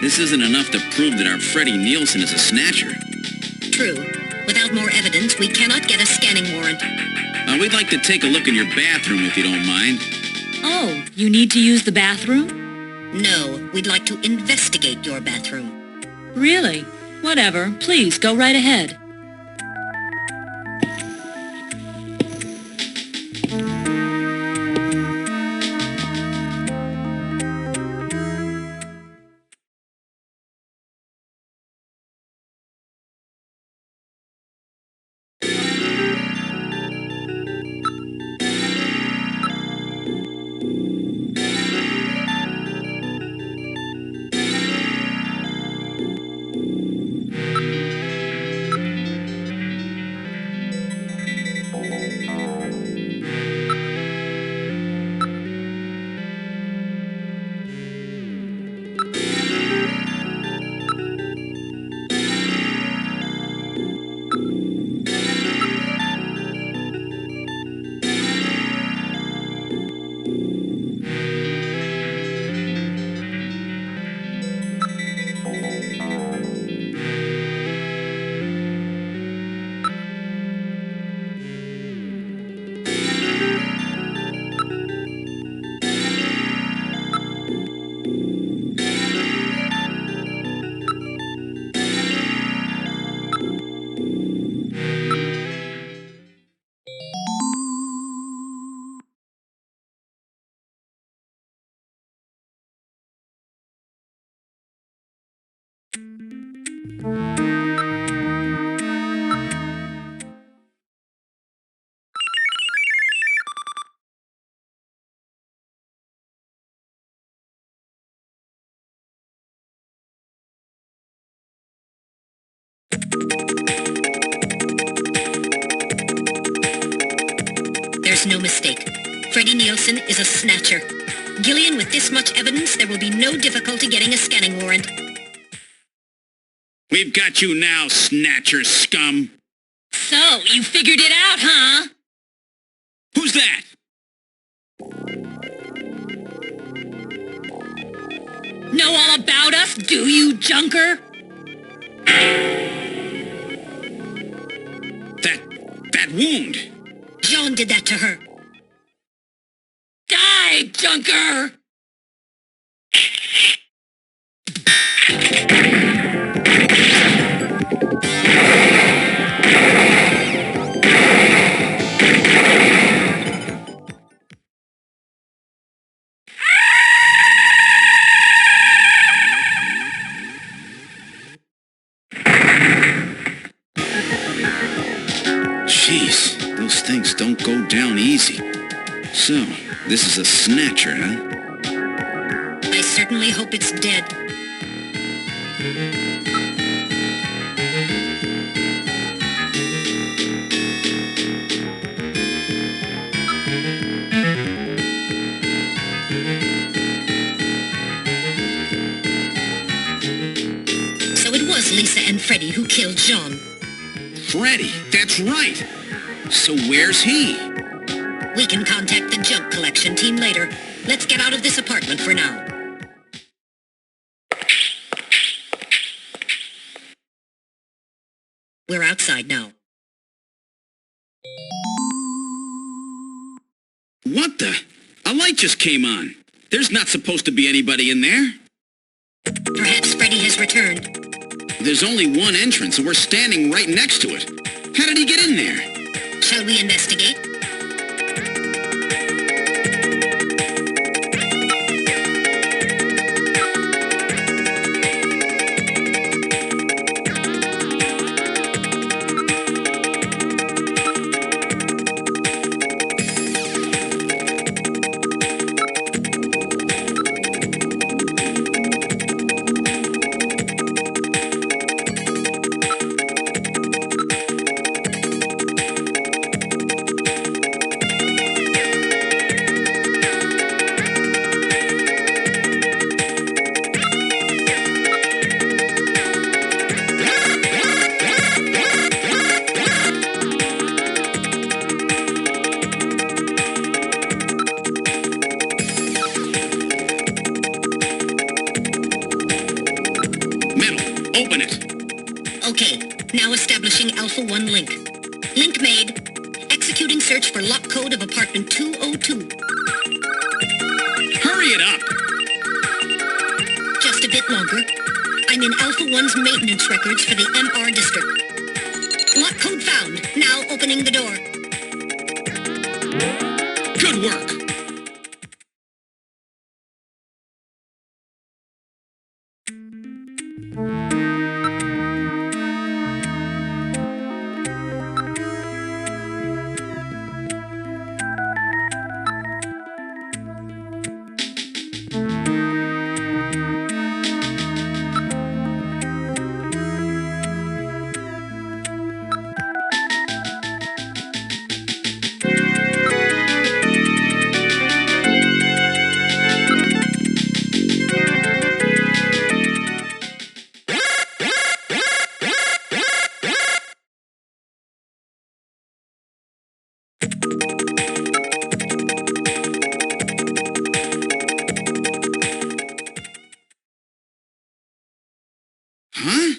This isn't enough to prove that our Freddie Nielsen is a snatcher. True. Without more evidence, we cannot get a scanning warrant. We'd like to take a look in your bathroom if you don't mind. Oh, you need to use the bathroom? No, we'd like to investigate your bathroom. Really? Whatever. Please, go right ahead. There's no mistake. Freddie Nielsen is a snatcher. Gillian, with this much evidence, there will be no difficulty getting a scanning warrant. We've got you now, snatcher scum. So, you figured it out, huh? Who's that? Know all about us, do you, junker? That wound. Jean did that to her. Die, junker! easy. So, this is a snatcher, huh? I certainly hope it's dead. So it was Lisa and Freddie who killed Jean. Freddie, that's right. So where's he? We can contact the junk collection team later. Let's get out of this apartment for now. We're outside now. What the? A light just came on. There's not supposed to be anybody in there. Perhaps Freddie has returned. There's only one entrance, and we're standing right next to it. How did he get in there? Shall we investigate? Open it. Okay, now establishing Alpha 1 link. Link made. Executing search for lock code of apartment 202. Hurry it up. Just a bit longer. I'm in Alpha 1's maintenance records for the MR district. Lock code found. Now opening the door. Good work. Huh?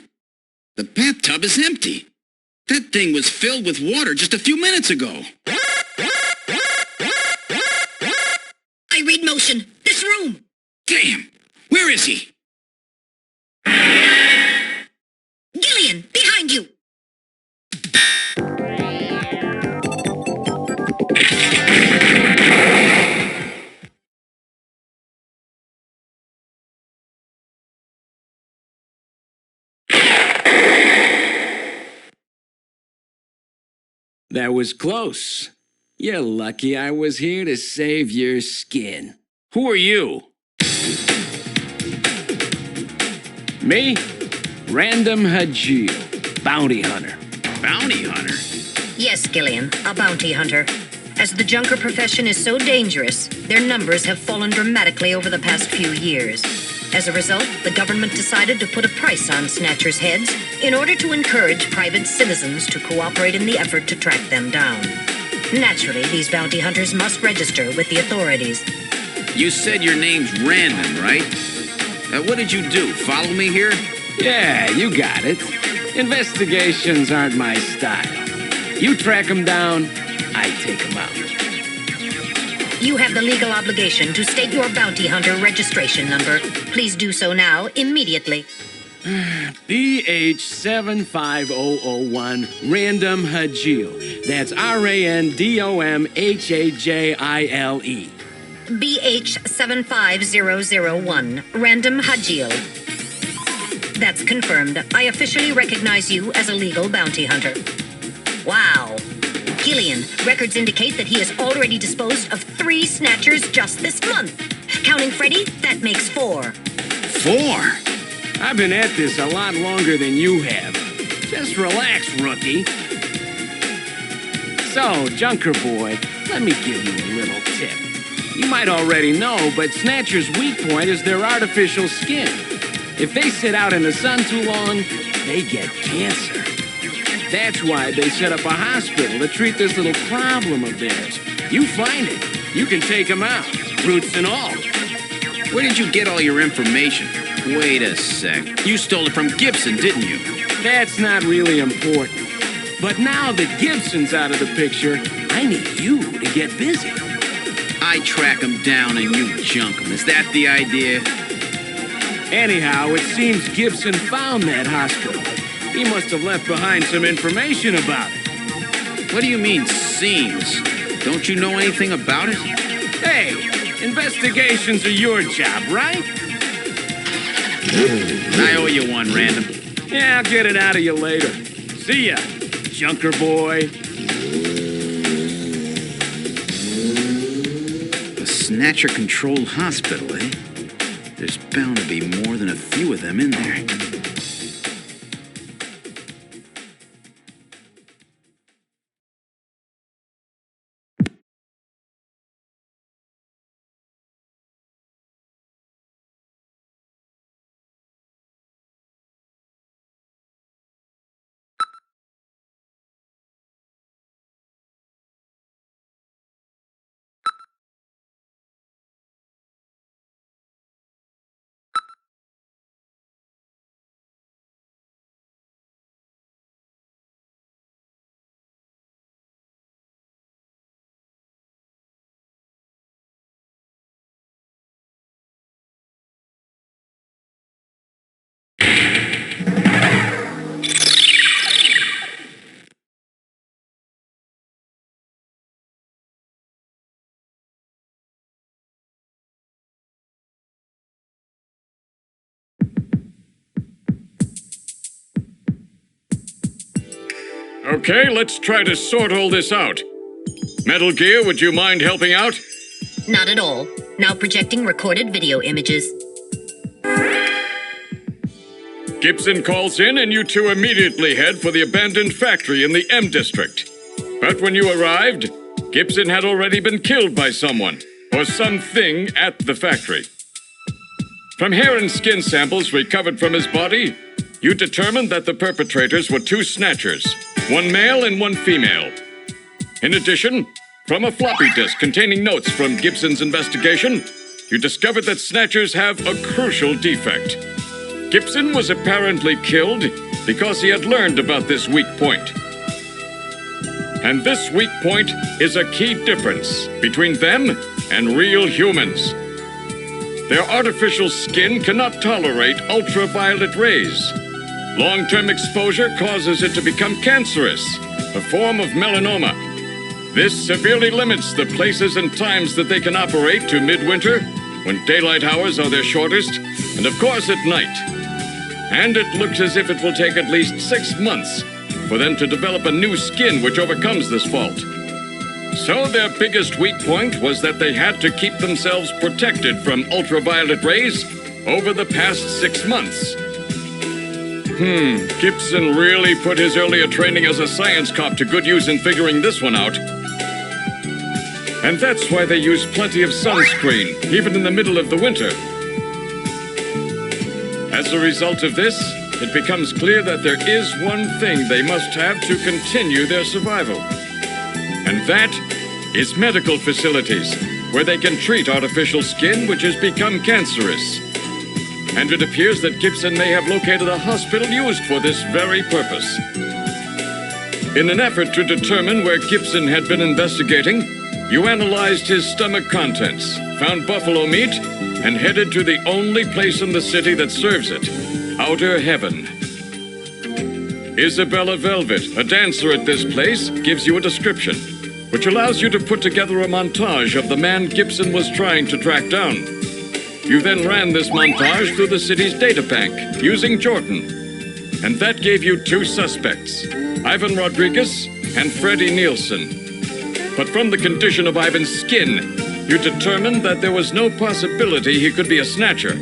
The bathtub is empty. That thing was filled with water just a few minutes ago. I read motion. This room. Damn! Where is he? Gillian, behind you. That was close. You're lucky I was here to save your skin. Who are you? Me? Random Hajil, bounty hunter. Bounty hunter? Yes, Gillian, a bounty hunter. As the junker profession is so dangerous, their numbers have fallen dramatically over the past few years. As a result, the government decided to put a price on snatchers' heads in order to encourage private citizens to cooperate in the effort to track them down. Naturally, these bounty hunters must register with the authorities. You said your name's Random, right? What did you do? Follow me here? Yeah, you got it. Investigations aren't my style. You track them down, I take them out. You have the legal obligation to state your bounty hunter registration number. Please do so now, immediately. BH75001, Random Hajil. That's RANDOMHAJILE. BH75001, Random Hajil. That's confirmed. I officially recognize you as a legal bounty hunter. Wow. Killian. Records indicate that he has already disposed of 3 snatchers just this month. Counting Freddy, that makes 4. 4? I've been at this a lot longer than you have. Just relax, rookie. So, Junker Boy, let me give you a little tip. You might already know, but Snatcher's weak point is their artificial skin. If they sit out in the sun too long, they get cancer. That's why they set up a hospital to treat this little problem of theirs. You find it, you can take them out, roots and all. Where did you get all your information? Wait a sec. You stole it from Gibson, didn't you? That's not really important. But now that Gibson's out of the picture, I need you to get busy. I track him down and you junk him. Is that the idea? Anyhow, it seems Gibson found that hospital. He must have left behind some information about it. What do you mean, seems? Don't you know anything about it? Hey, investigations are your job, right? I owe you one, Random. Yeah, I'll get it out of you later. See ya, Junker Boy. A Snatcher-controlled hospital, eh? There's bound to be more than a few of them in there. Okay, let's try to sort all this out. Metal Gear, would you mind helping out? Not at all. Now projecting recorded video images. Gibson calls in and you two immediately head for the abandoned factory in the M District. But when you arrived, Gibson had already been killed by someone, or something at the factory. From hair and skin samples recovered from his body, you determined that the perpetrators were 2 snatchers, 1 male and 1 female. In addition, from a floppy disk containing notes from Gibson's investigation, you discovered that snatchers have a crucial defect. Gibson was apparently killed because he had learned about this weak point. And this weak point is a key difference between them and real humans. Their artificial skin cannot tolerate ultraviolet rays. Long-term exposure causes it to become cancerous, a form of melanoma. This severely limits the places and times that they can operate to midwinter, when daylight hours are their shortest, and of course at night. And it looks as if it will take at least 6 months for them to develop a new skin which overcomes this fault. So their biggest weak point was that they had to keep themselves protected from ultraviolet rays over the past 6 months. Gibson really put his earlier training as a science cop to good use in figuring this one out. And that's why they use plenty of sunscreen, even in the middle of the winter. As a result of this, it becomes clear that there is one thing they must have to continue their survival. And that is medical facilities, where they can treat artificial skin which has become cancerous. And it appears that Gibson may have located a hospital used for this very purpose. In an effort to determine where Gibson had been investigating, you analyzed his stomach contents, found buffalo meat, and headed to the only place in the city that serves it, Outer Heaven. Isabella Velvet, a dancer at this place, gives you a description, which allows you to put together a montage of the man Gibson was trying to track down. You then ran this montage through the city's data bank, using Jordan. And that gave you 2 suspects, Ivan Rodriguez and Freddie Nielsen. But from the condition of Ivan's skin, you determined that there was no possibility he could be a snatcher.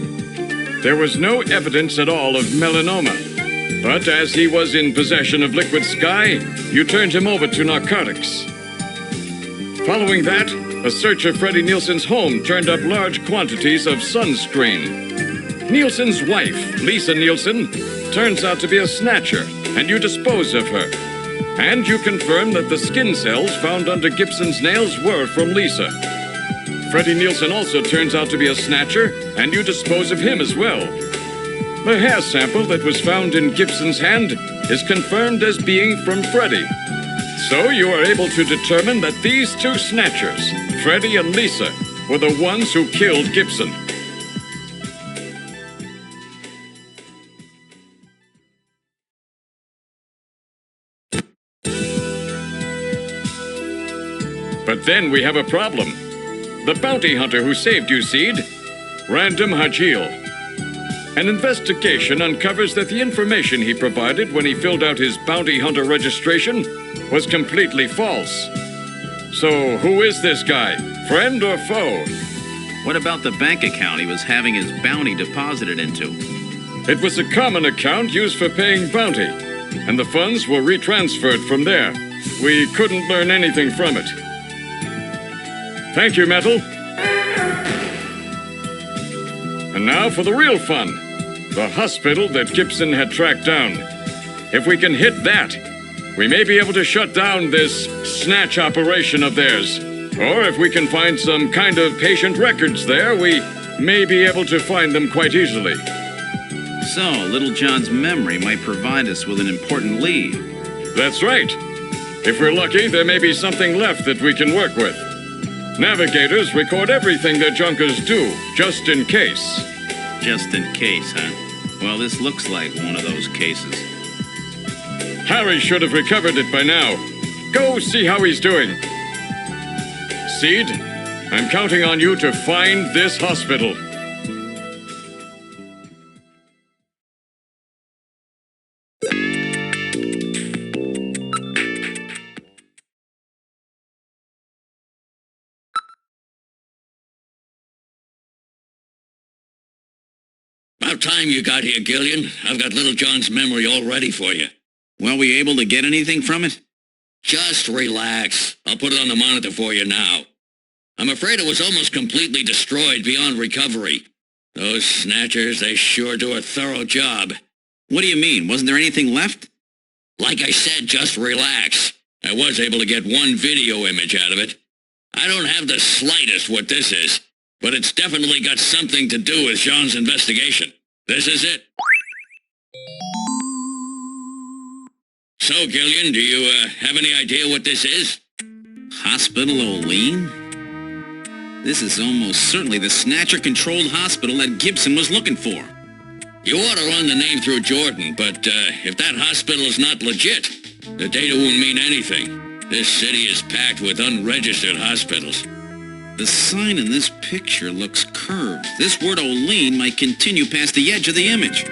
There was no evidence at all of melanoma. But as he was in possession of liquid sky, you turned him over to narcotics. Following that, a search of Freddie Nielsen's home turned up large quantities of sunscreen. Nielsen's wife, Lisa Nielsen, turns out to be a snatcher, and you dispose of her. And you confirm that the skin cells found under Gibson's nails were from Lisa. Freddie Nielsen also turns out to be a snatcher, and you dispose of him as well. The hair sample that was found in Gibson's hand is confirmed as being from Freddie. So you are able to determine that these two snatchers, Freddie and Lisa, were the ones who killed Gibson. But then we have a problem. The bounty hunter who saved you, Seed, Random Hajil. An investigation uncovers that the information he provided when he filled out his bounty hunter registration was completely false. So who is this guy? Friend or foe? What about the bank account he was having his bounty deposited into? It was a common account used for paying bounty, and the funds were retransferred from there. We couldn't learn anything from it. Thank you, Metal. And now for the real fun. The hospital that Gibson had tracked down. If we can hit that, we may be able to shut down this snatch operation of theirs. Or if we can find some kind of patient records there, we may be able to find them quite easily. So, Little John's memory might provide us with an important lead. That's right. If we're lucky, there may be something left that we can work with. Navigators record everything their junkers do, just in case. Just in case, huh? Well, this looks like one of those cases. Harry should have recovered it by now. Go see how he's doing. Seed, I'm counting on you to find this hospital. About time you got here, Gillian. I've got Little John's memory all ready for you. Were we able to get anything from it? Just relax. I'll put it on the monitor for you now. I'm afraid it was almost completely destroyed beyond recovery. Those snatchers, they sure do a thorough job. What do you mean? Wasn't there anything left? Like I said, just relax. I was able to get one video image out of it. I don't have the slightest what this is, but it's definitely got something to do with Jean's investigation. This is it. So, Gillian, do you have any idea what this is? Hospital O'Lean? This is almost certainly the Snatcher-controlled hospital that Gibson was looking for. You ought to run the name through Jordan, but if that hospital is not legit, the data won't mean anything. This city is packed with unregistered hospitals. The sign in this picture looks curved. This word O'Lean might continue past the edge of the image.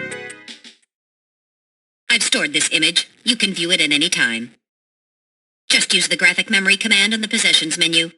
I've stored this image. You can view it at any time. Just use the graphic memory command on the possessions menu.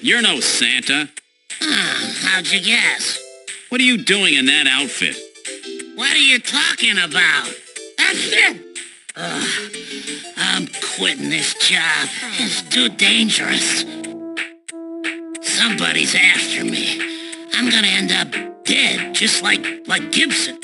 You're no Santa. How'd you guess? What are you doing in that outfit? What are you talking about? That's it! I'm quitting this job. It's too dangerous. Somebody's after me. I'm gonna end up dead, just like Gibson.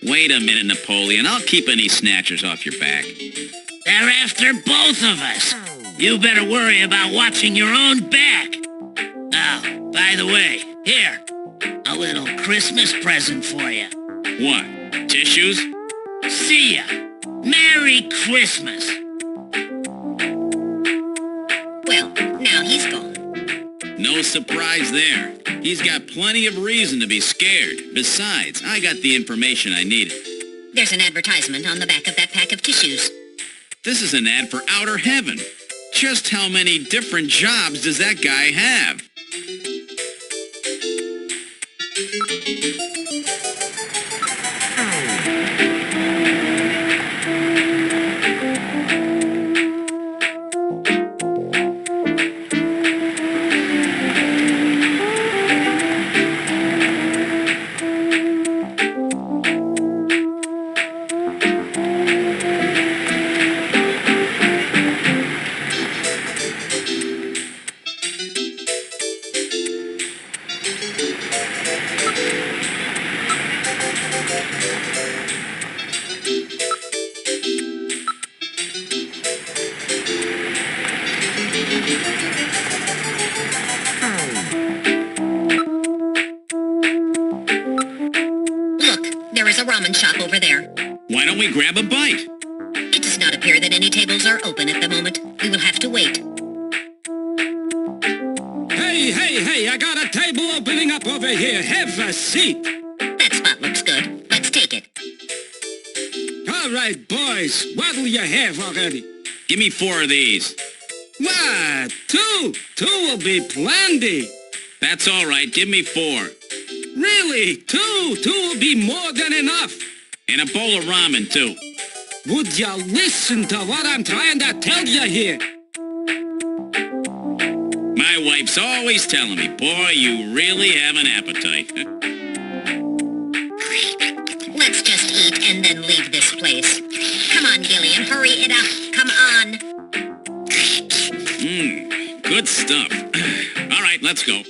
Wait a minute, Napoleon. I'll keep any snatchers off your back. They're after both of us. You better worry about watching your own back. Oh, by the way, here, a little Christmas present for you. What? Tissues? See ya. Merry Christmas. Well, now he's gone. No surprise there. He's got plenty of reason to be scared. Besides, I got the information I needed. There's an advertisement on the back of that pack of tissues. This is an ad for outer heaven. Just how many different jobs does that guy have? ramen shop over there. Why don't we grab a bite? It does not appear that any tables are open at the moment. We will have to wait. Hey, I got a table opening up over here. Have a seat. That spot looks good. Let's take it. All right, boys. What'll you have already? Give me 4 of these. What? 2? 2 will be plenty. That's all right. Give me 4. Really? 2? 2 will be more than enough. And a bowl of ramen, too. Would you listen to what I'm trying to tell you here? My wife's always telling me, boy, you really have an appetite. Let's just eat and then leave this place. Come on, Gillian, hurry it up. Come on. Good stuff. All right, let's go.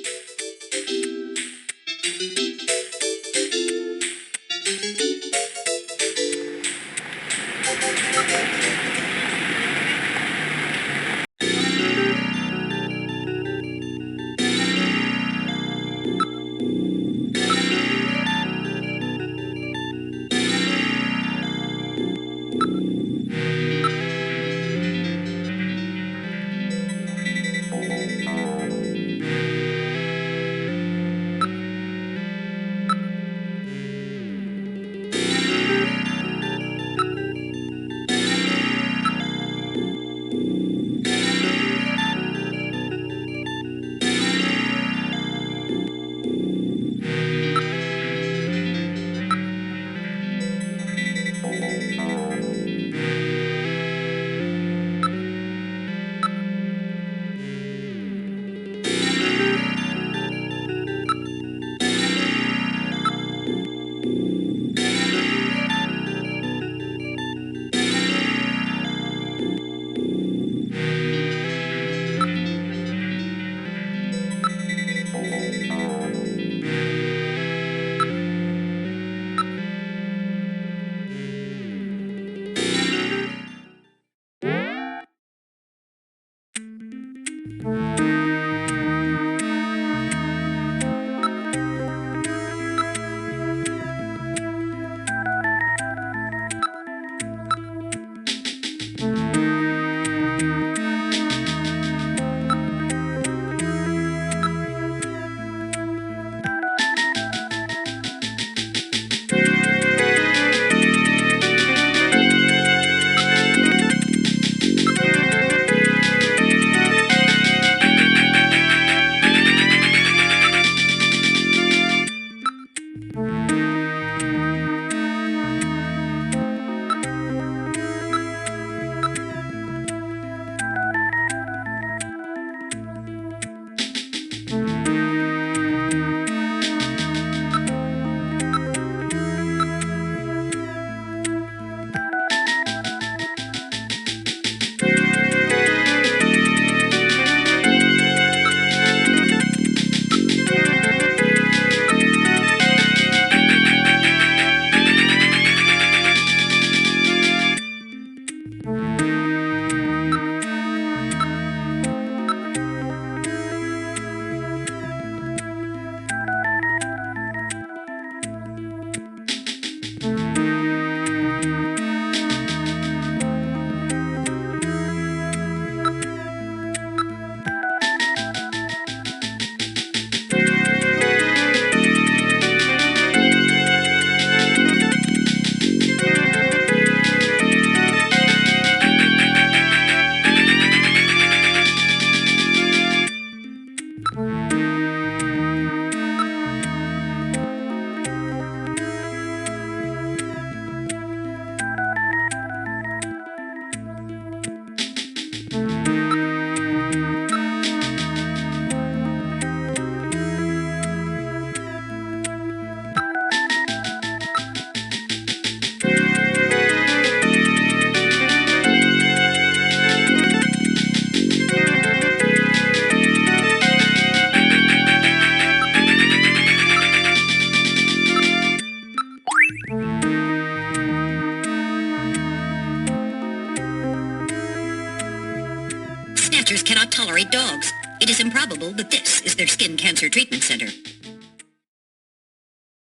Snatchers cannot tolerate dogs. It is improbable that this is their skin cancer treatment center.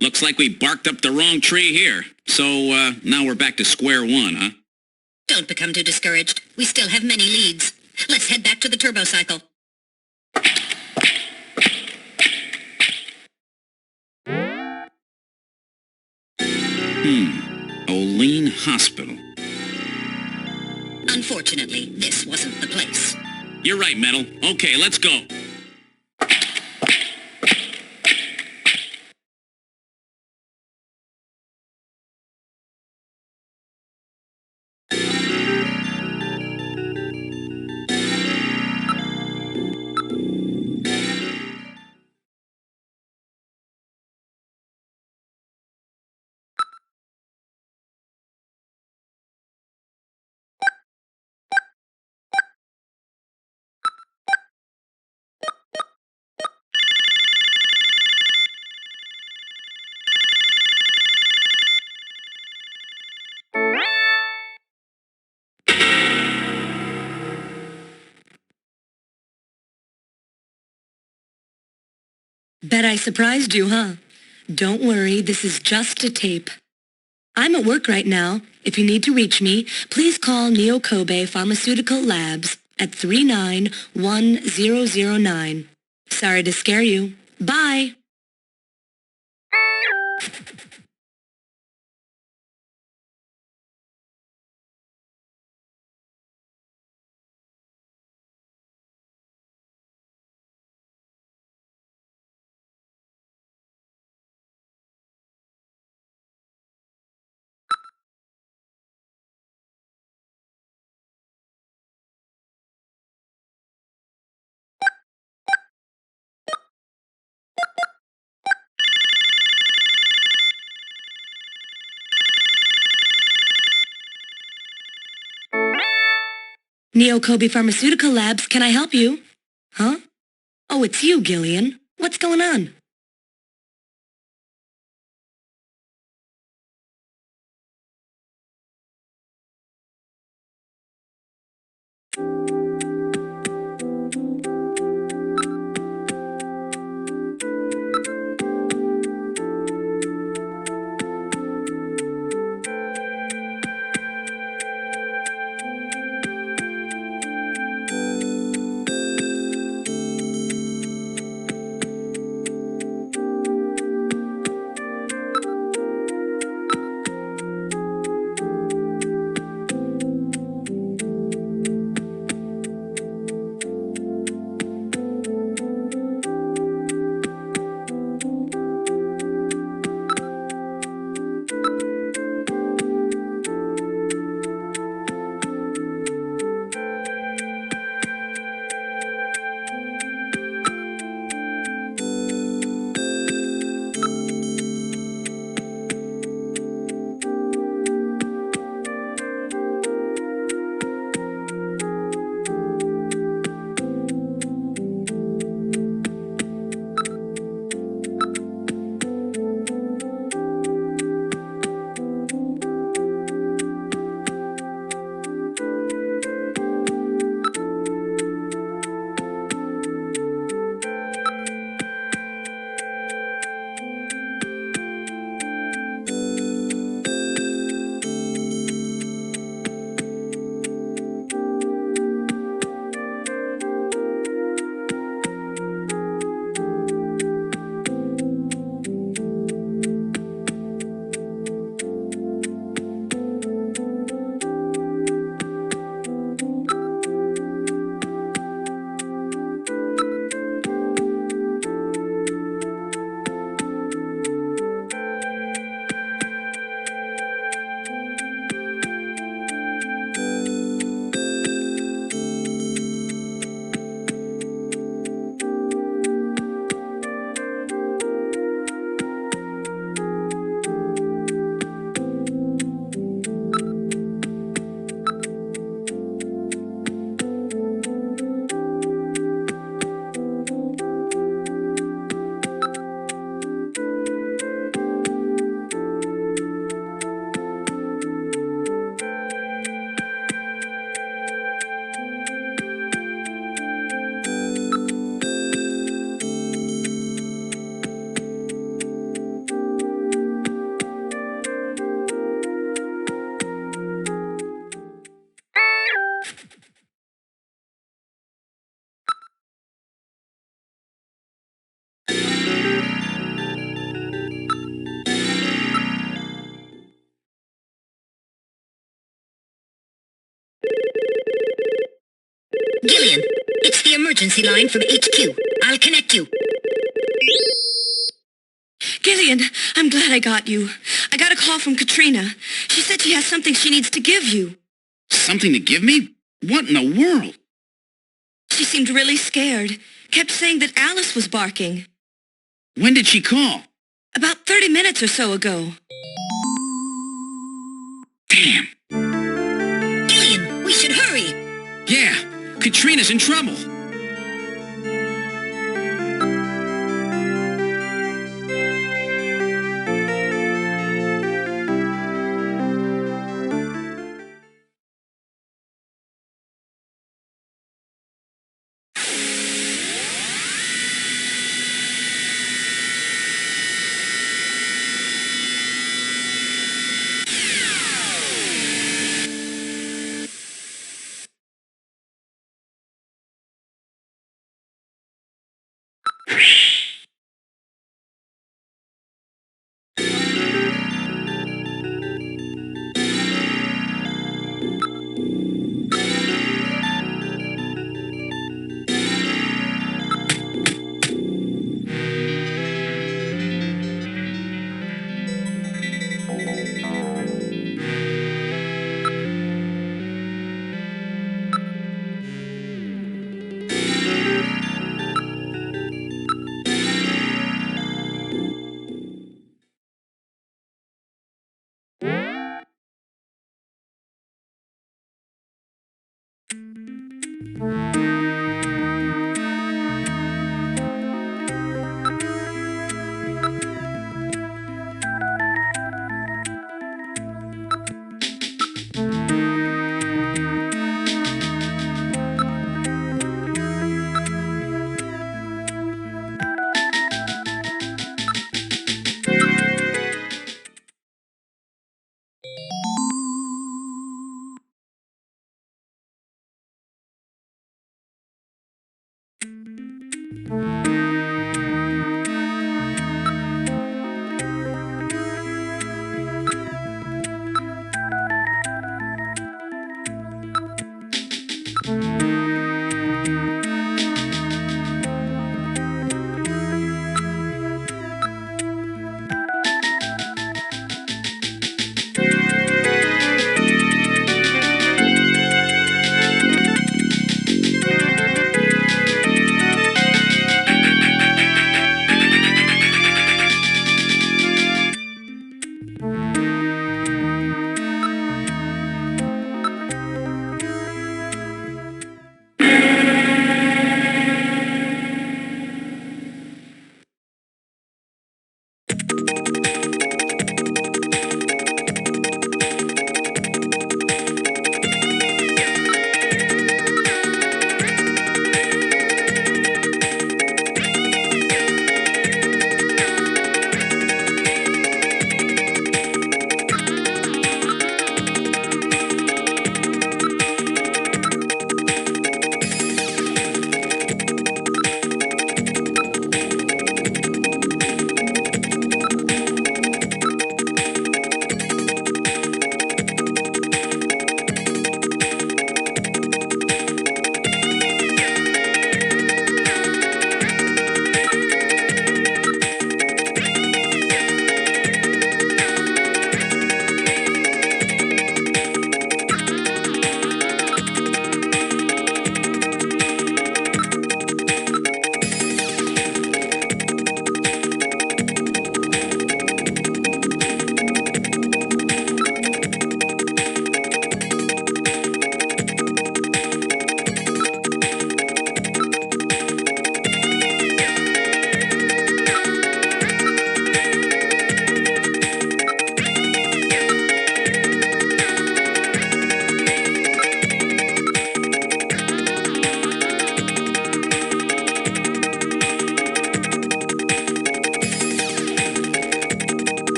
Looks like we barked up the wrong tree here. So, now we're back to square one, huh? Don't become too discouraged. We still have many leads. Let's head back to the turbo cycle. Olean Hospital. Unfortunately, this wasn't the place. You're right, Metal. Okay, let's go. Bet I surprised you, huh? Don't worry, this is just a tape. I'm at work right now. If you need to reach me, please call Neo Kobe Pharmaceutical Labs at 391009. Sorry to scare you. Bye! Neo Kobe Pharmaceutical Labs, can I help you? Huh? Oh, it's you, Gillian. What's going on? Gillian, it's the emergency line from HQ. I'll connect you. Gillian, I'm glad I got you. I got a call from Katrina. She said she has something she needs to give you. Something to give me? What in the world? She seemed really scared. Kept saying that Alice was barking. When did she call? About 30 minutes or so ago. Damn. Gillian, we should hurry. Yeah, Katrina's in trouble.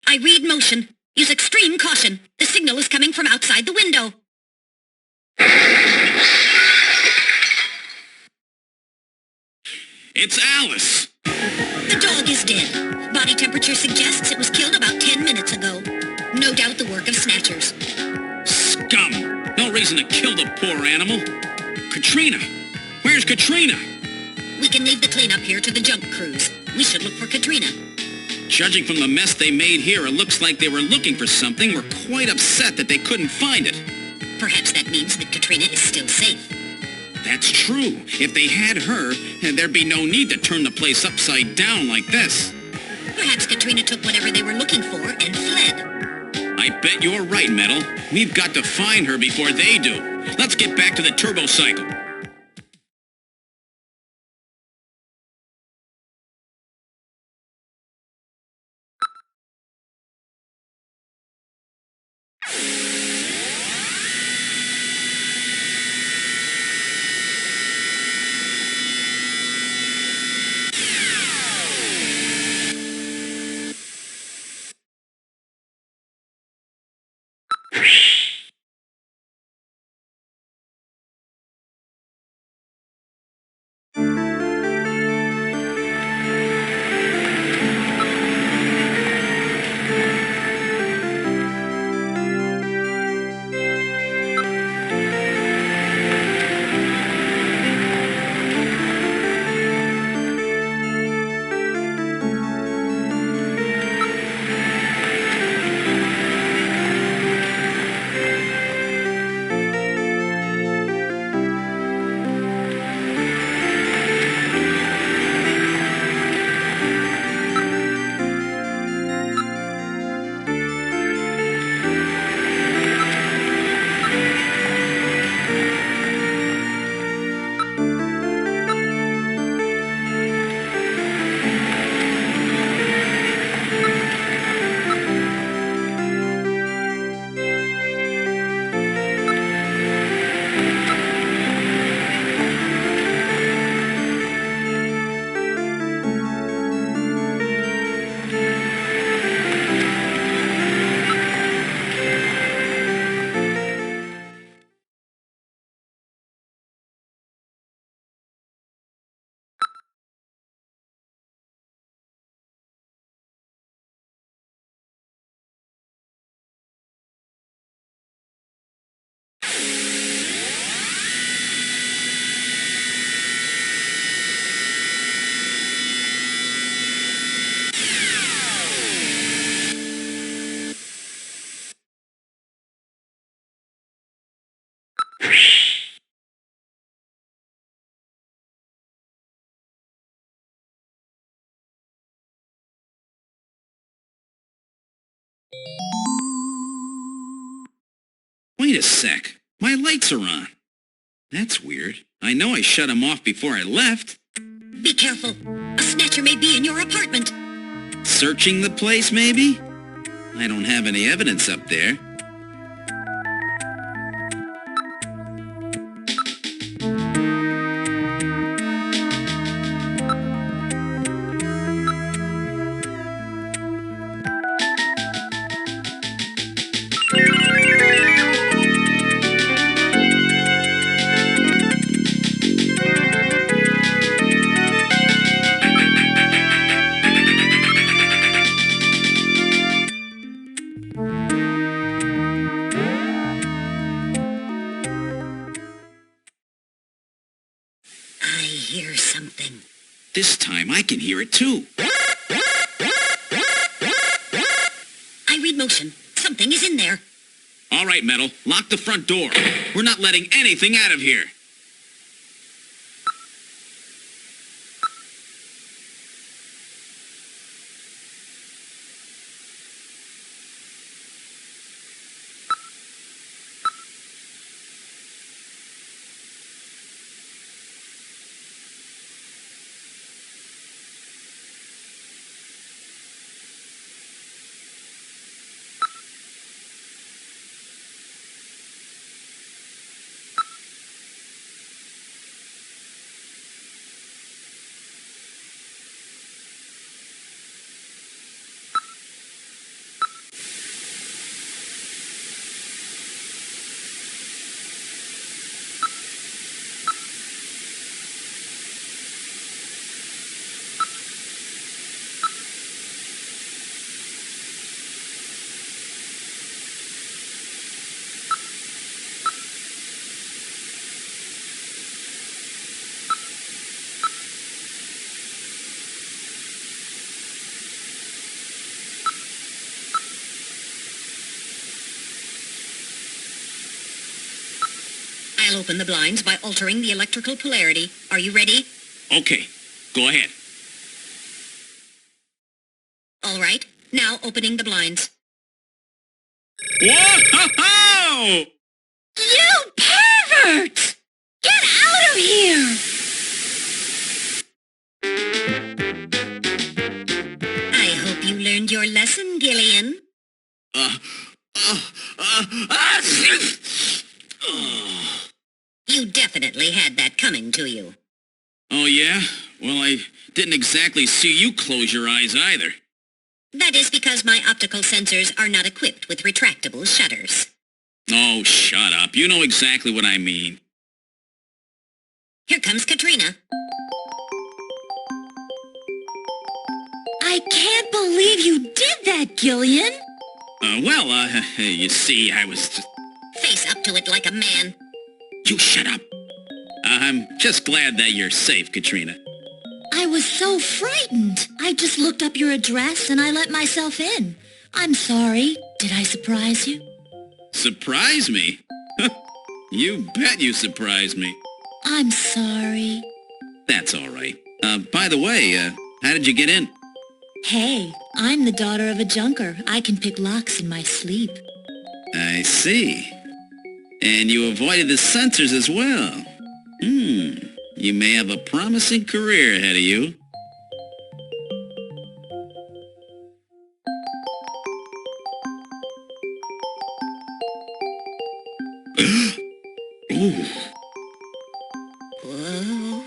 I read motion. Use extreme caution. The signal is coming from outside the window. It's Alice. The dog is dead. Body temperature suggests it was killed about 10 minutes ago. No doubt the work of Snatchers. Scum. No reason to kill the poor animal. Katrina. Where's Katrina? We can leave the cleanup here to the junk crews. We should look for Katrina. Judging from the mess they made here, it looks like they were looking for something. We're quite upset that they couldn't find it. Perhaps that means that Katrina is still safe. That's true. If they had her, there'd be no need to turn the place upside down like this. Perhaps Katrina took whatever they were looking for and fled. I bet you're right, Metal. We've got to find her before they do. Let's get back to the turbo cycle. Wait a sec. My lights are on. That's weird. I know I shut them off before I left. Be careful. A Snatcher may be in your apartment. Searching the place, maybe? I don't have any evidence up there. This time I can hear it too. I read motion. Something is in there. All right, Metal. Lock the front door. We're not letting anything out of here. I'll open the blinds by altering the electrical polarity. Are you ready? Okay, go ahead. All right. Now opening the blinds. Whoa! You pervert! Get out of here! I hope you learned your lesson, Gillian. You definitely had that coming to you. Oh, yeah? Well, I didn't exactly see you close your eyes either. That is because my optical sensors are not equipped with retractable shutters. Oh, shut up. You know exactly what I mean. Here comes Katrina. I can't believe you did that, Gillian. You see, I was just... Face up to it like a man. You shut up. I'm just glad that you're safe, Katrina. I was so frightened. I just looked up your address and I let myself in. I'm sorry. Did I surprise you? Surprise me? You bet you surprised me. I'm sorry. That's all right. By the way, how did you get in? Hey, I'm the daughter of a junker. I can pick locks in my sleep. I see. And you avoided the sensors as well. You may have a promising career ahead of you. Ooh. Whoa.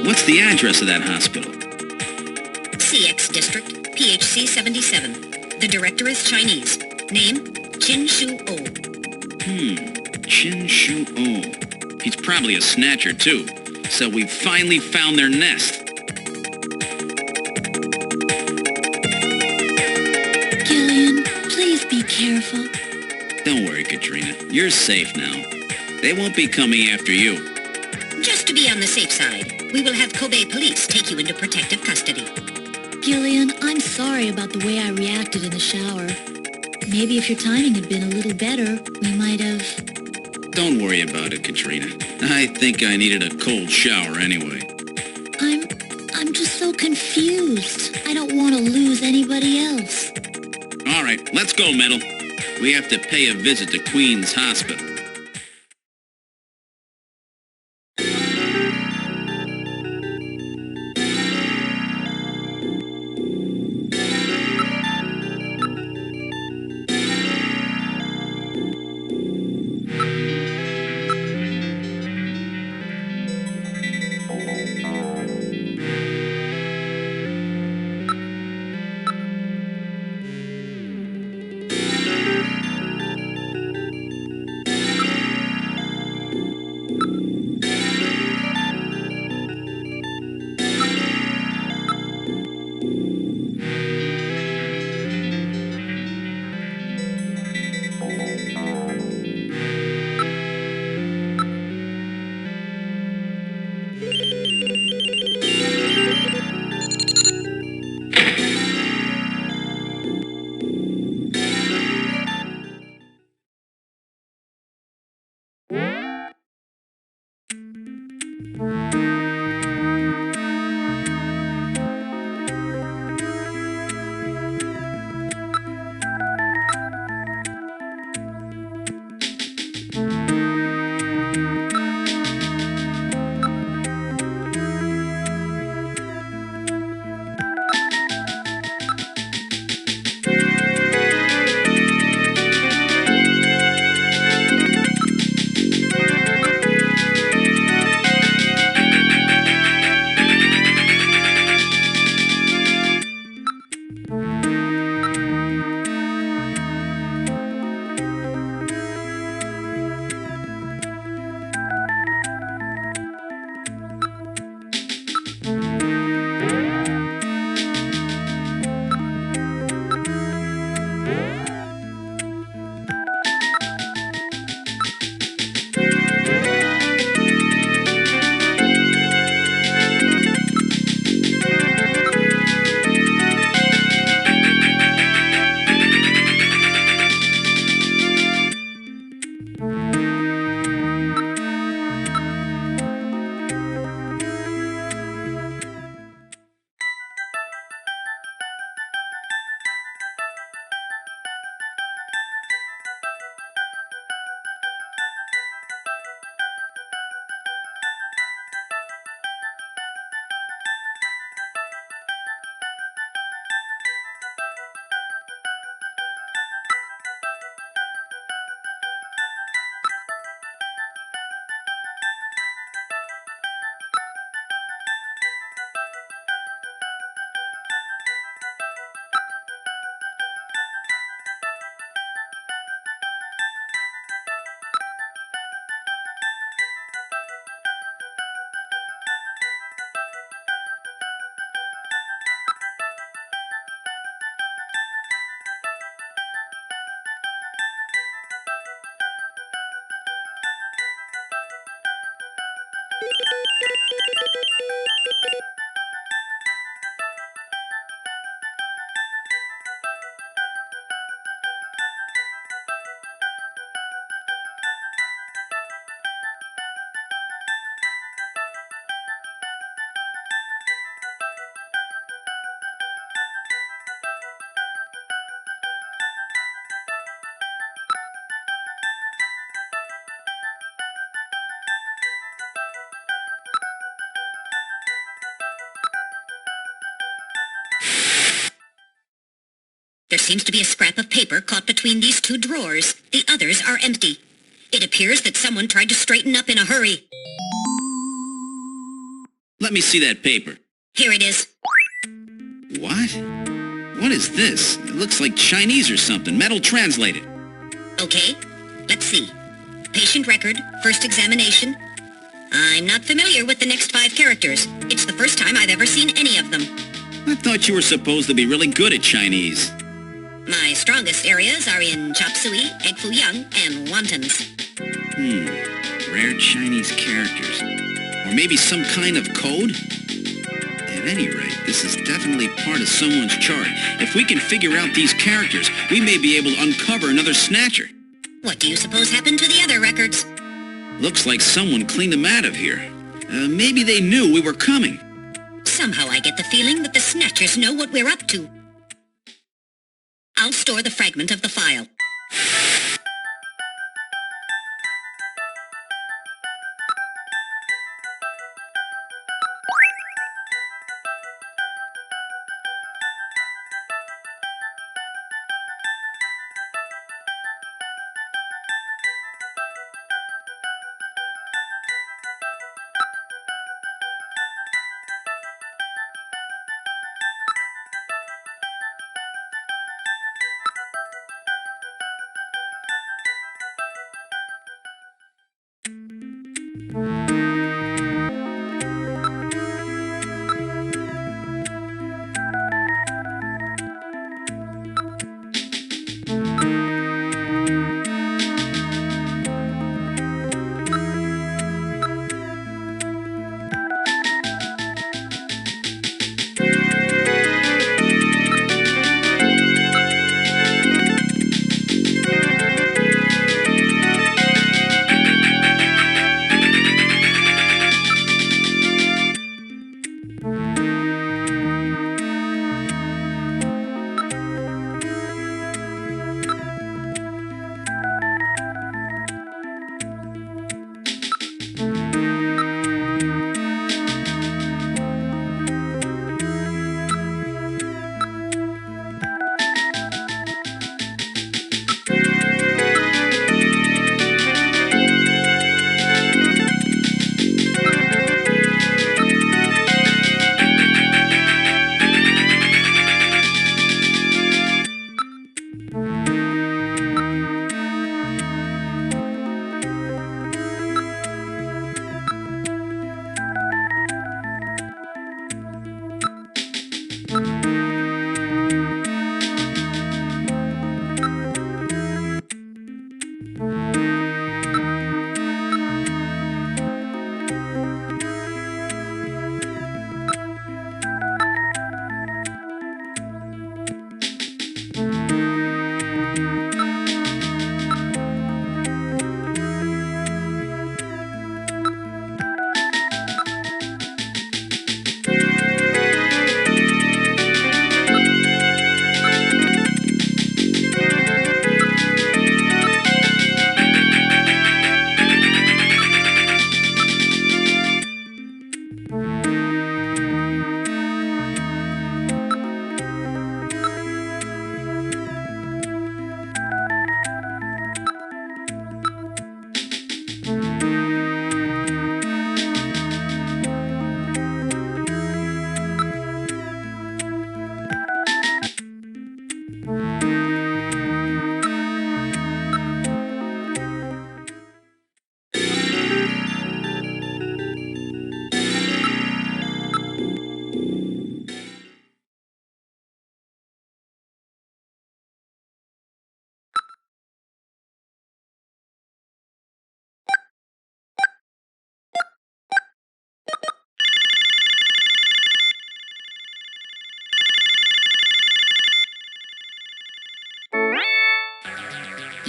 What's the address of that hospital? CX District, PHC 77. The director is Chinese. Name, Chin Shu Oh. Chin Shu Oh. He's probably a snatcher, too. So we finally found their nest. Gillian, please be careful. Don't worry, Katrina. You're safe now. They won't be coming after you. Just to be on the safe side, we will have Kobe police take you into protective custody. Gillian, I'm sorry about the way I reacted in the shower. Maybe if your timing had been a little better, we might have... Don't worry about it, Katrina. I think I needed a cold shower anyway. I'm just so confused. I don't want to lose anybody else. All right, let's go, Metal. We have to pay a visit to Queen's Hospital. There seems to be a scrap of paper caught between these two drawers. The others are empty. It appears that someone tried to straighten up in a hurry. Let me see that paper. Here it is. What? What is this? It looks like Chinese or something. Metal translated. Okay, let's see. Patient record, first examination. I'm not familiar with the next 5 characters. It's the first time I've ever seen any of them. I thought you were supposed to be really good at Chinese. My strongest areas are in chop suey, egg foo young, and wontons. Rare Chinese characters. Or maybe some kind of code? At any rate, this is definitely part of someone's chart. If we can figure out these characters, we may be able to uncover another Snatcher. What do you suppose happened to the other records? Looks like someone cleaned them out of here. Maybe they knew we were coming. Somehow I get the feeling that the Snatchers know what we're up to. I'll store the fragment of the file.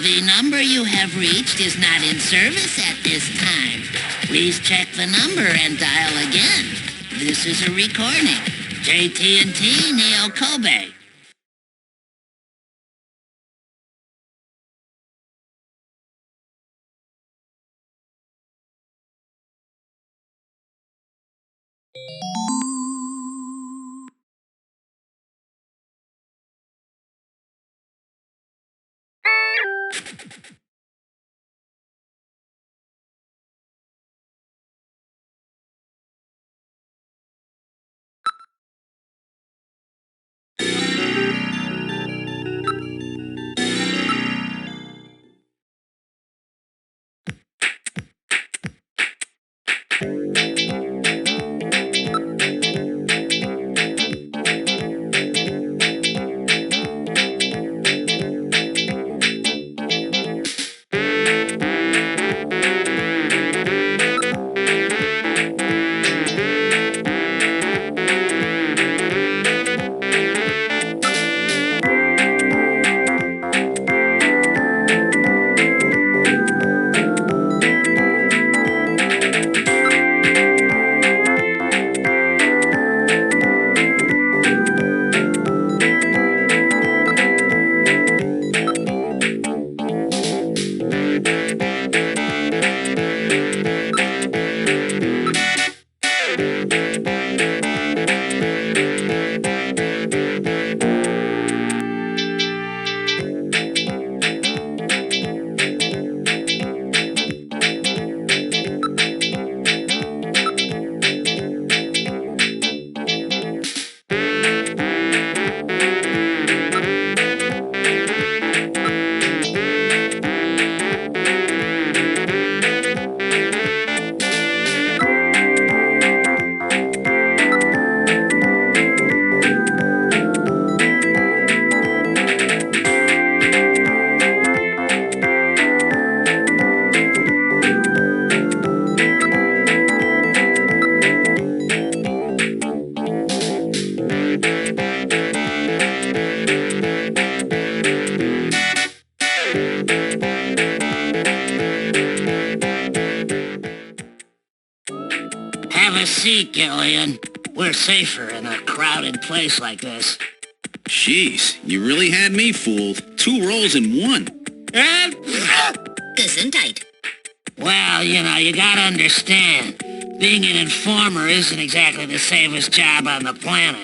The number you have reached is not in service at this time. Please check the number and dial again. This is a recording. JT&T Neo Kobe. Have a seat, Gillian. We're safer in a crowded place like this. Jeez, you really had me fooled. 2 rolls in 1. Gesundheit. Well, you gotta understand. Being an informer isn't exactly the safest job on the planet.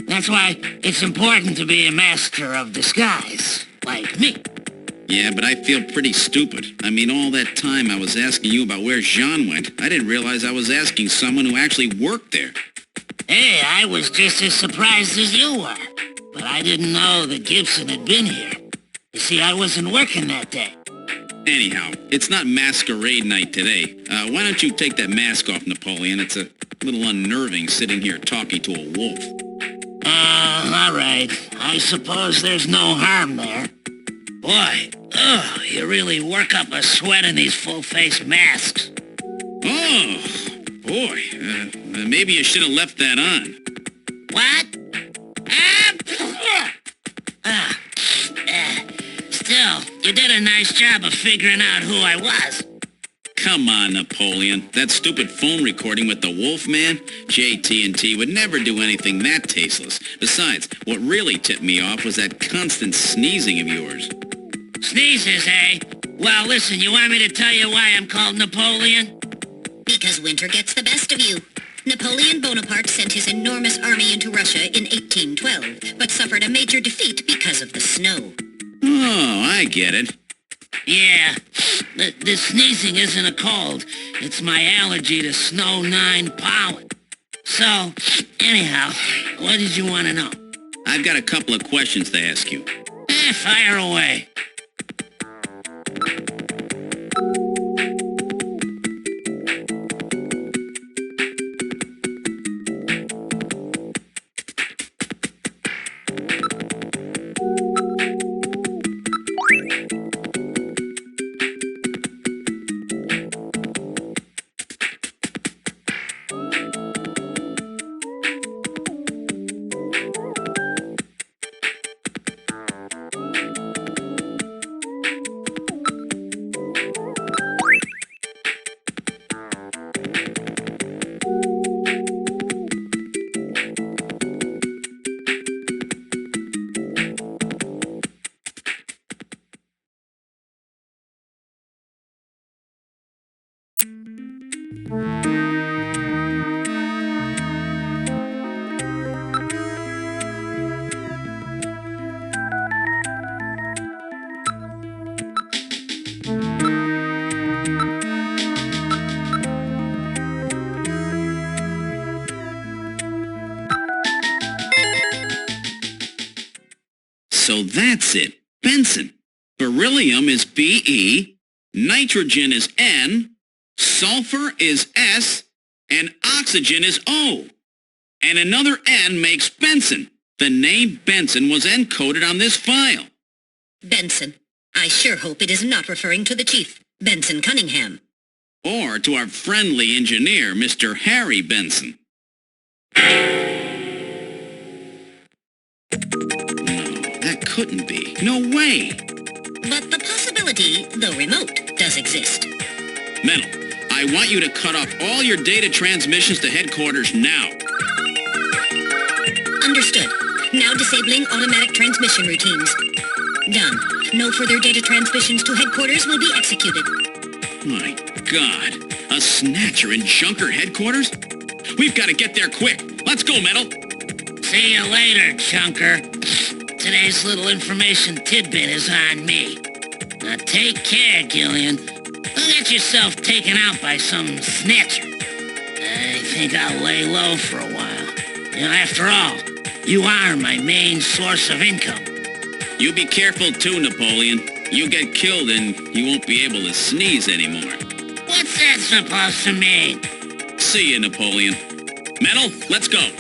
That's why it's important to be a master of disguise, like me. Yeah, but I feel pretty stupid. I mean, all that time I was asking you about where Jean went, I didn't realize I was asking someone who actually worked there. Hey, I was just as surprised as you were. But I didn't know that Gibson had been here. You see, I wasn't working that day. Anyhow, it's not masquerade night today. Why don't you take that mask off, Napoleon? It's a little unnerving sitting here talking to a wolf. All right. I suppose there's no harm there. Boy, you really work up a sweat in these full-face masks. Oh, boy. Maybe you should have left that on. What? Still, you did a nice job of figuring out who I was. Come on, Napoleon. That stupid phone recording with the Wolfman? JT&T would never do anything that tasteless. Besides, what really tipped me off was that constant sneezing of yours. Sneezes, eh? Well, listen, you want me to tell you why I'm called Napoleon? Because winter gets the best of you. Napoleon Bonaparte sent his enormous army into Russia in 1812, but suffered a major defeat because of the snow. Oh, I get it. Yeah, the sneezing isn't a cold. It's my allergy to Snow 9 pollen. So, anyhow, what did you want to know? I've got a couple of questions to ask you. Fire away. So that's it. Benson. Beryllium is Be, nitrogen is N, sulfur is S, and oxygen is O. And another N makes Benson. The name Benson was encoded on this file. Benson. I sure hope it is not referring to the chief, Benson Cunningham. Or to our friendly engineer, Mr. Harry Benson. That couldn't be. No way. But the possibility, though remote, does exist. Metal, I want you to cut off all your data transmissions to headquarters now. Understood. Now disabling automatic transmission routines. Done. No further data transmissions to headquarters will be executed. My God. A Snatcher in Junker headquarters? We've got to get there quick. Let's go, Metal. See you later, Junker. Today's little information tidbit is on me. Now take care, Gillian. Don't get yourself taken out by some snatcher. I think I'll lay low for a while. You know, after all, you are my main source of income. You be careful too, Napoleon. You get killed and you won't be able to sneeze anymore. What's that supposed to mean? See you, Napoleon. Metal, let's go.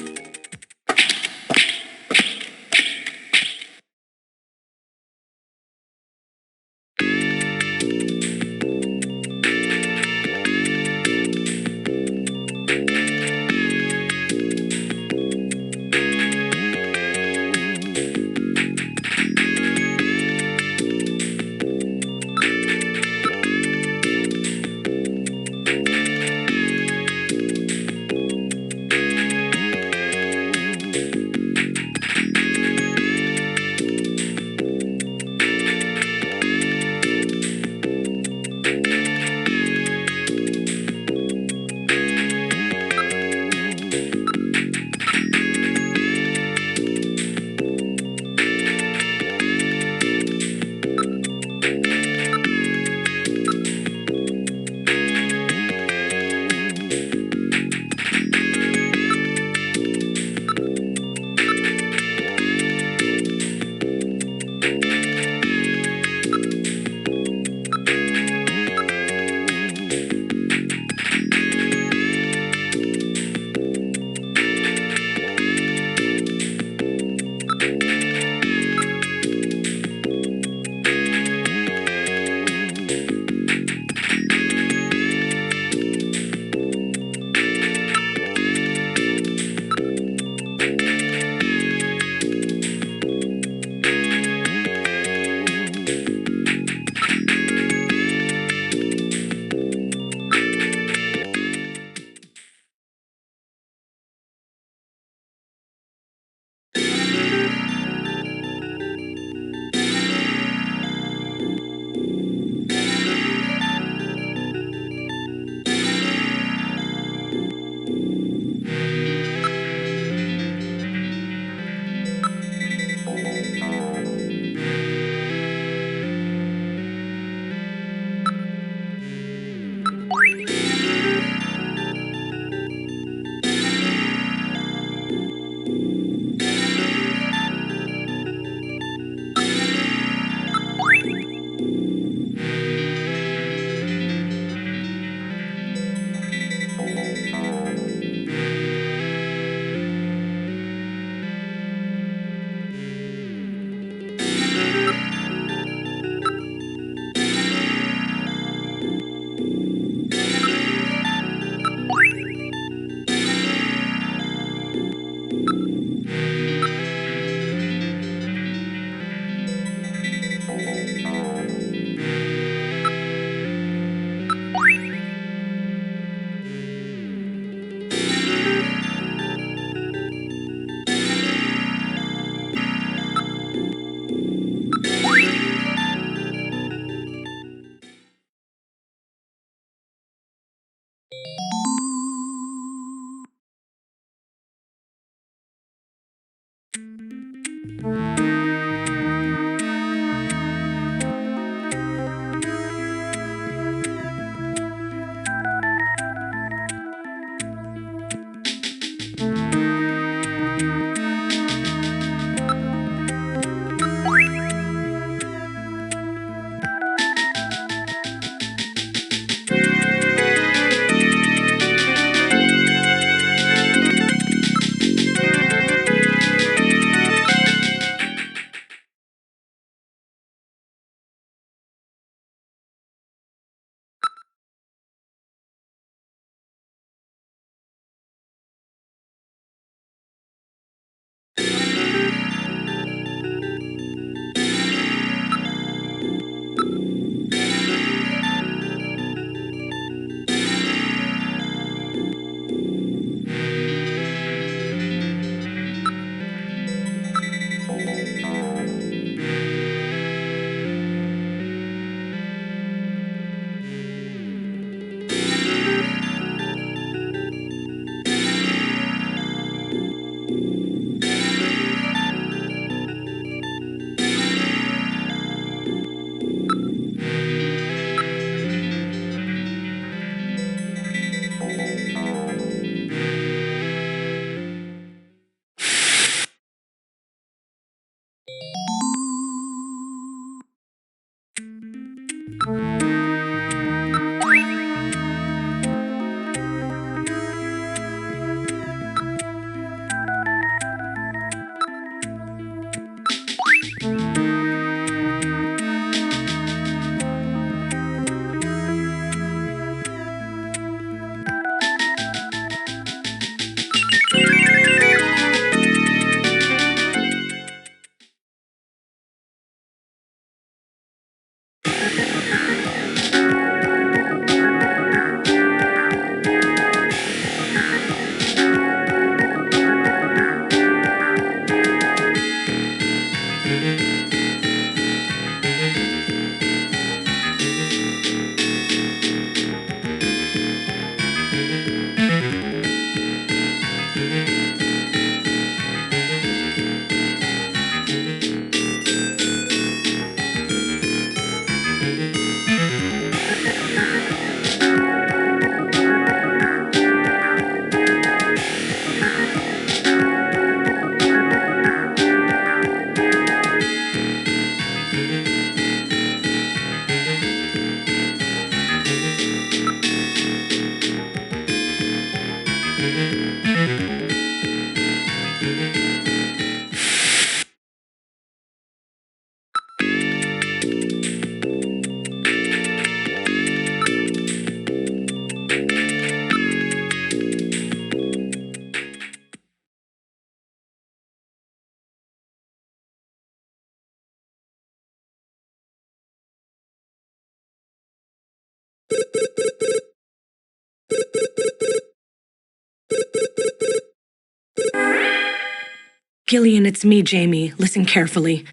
Gillian, it's me, Jamie. Listen carefully.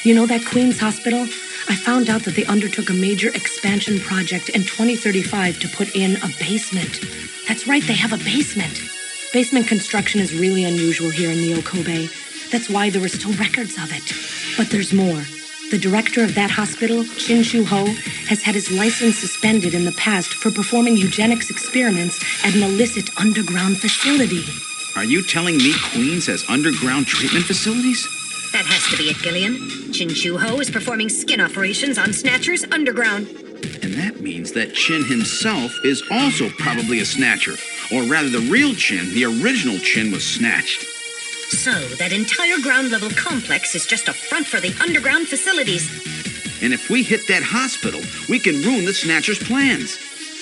You know that Queen's Hospital? I found out that they undertook a major expansion project in 2035 to put in a basement. That's right, they have a basement. Basement construction is really unusual here in Neo Kobe. That's why there are still records of it. But there's more. The director of that hospital, Shin Shu-ho, has had his license suspended in the past for performing eugenics experiments at an illicit underground facility. Are you telling me Queens has underground treatment facilities? That has to be it, Gillian. Shin Shu-ho is performing skin operations on Snatchers underground. And that means that Chin himself is also probably a Snatcher. Or rather, the real Chin, the original Chin, was snatched. So, that entire ground-level complex is just a front for the underground facilities. And if we hit that hospital, we can ruin the Snatcher's plans.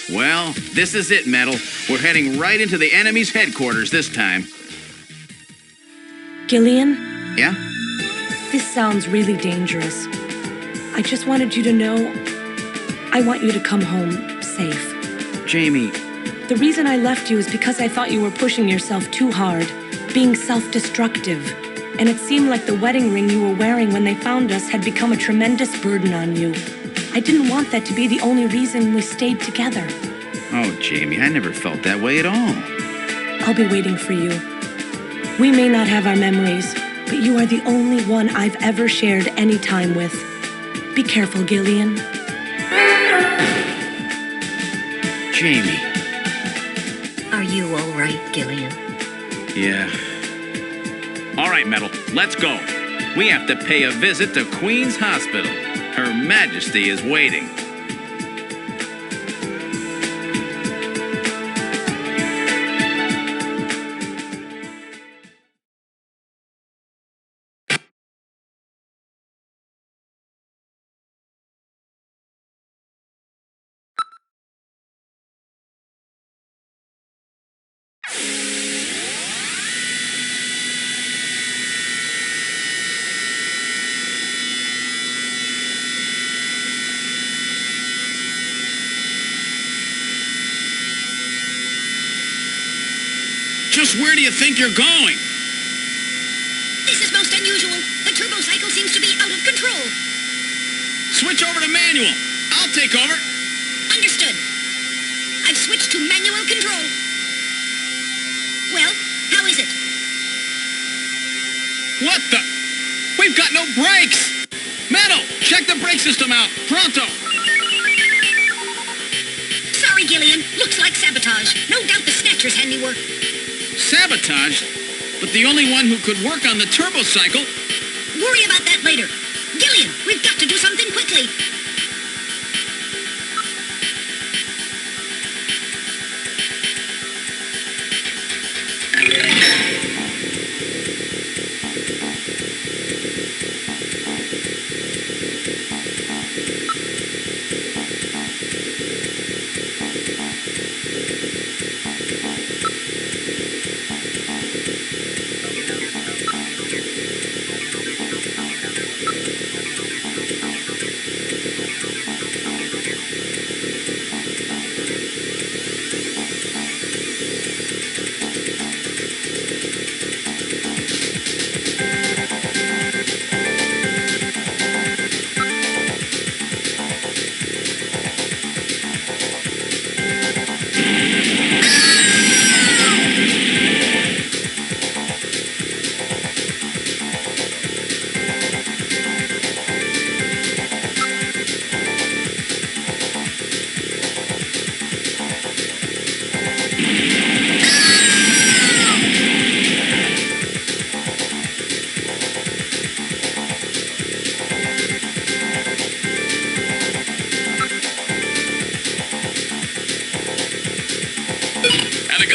Well, this is it, Metal. We're heading right into the enemy's headquarters this time. Gillian? Yeah? This sounds really dangerous. I just wanted you to know I want you to come home safe. Jamie. The reason I left you is because I thought you were pushing yourself too hard, being self-destructive. And it seemed like the wedding ring you were wearing when they found us had become a tremendous burden on you. I didn't want that to be the only reason we stayed together. Oh, Jamie, I never felt that way at all. I'll be waiting for you. We may not have our memories, but you are the only one I've ever shared any time with. Be careful, Gillian. Jamie. Are you all right, Gillian? Yeah. All right, Metal, let's go. We have to pay a visit to Queen's Hospital. Her Majesty is waiting. Just where do you think you're going? This is most unusual. The turbo cycle seems to be out of control. Switch over to manual. I'll take over. Understood. I've switched to manual control. Well, how is it? What the? We've got no brakes! Metal, check the brake system out. Pronto! Sorry, Gillian. Looks like sabotage. No doubt the Snatcher's handiwork. Sabotage? But the only one who could work on the turbo cycle... Worry about that later. Gillian, we've got to do something quickly.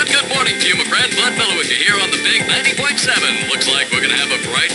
Good morning to you, my friend. Bud Miller with you here on the big 90.7. Looks like we're going to have a bright...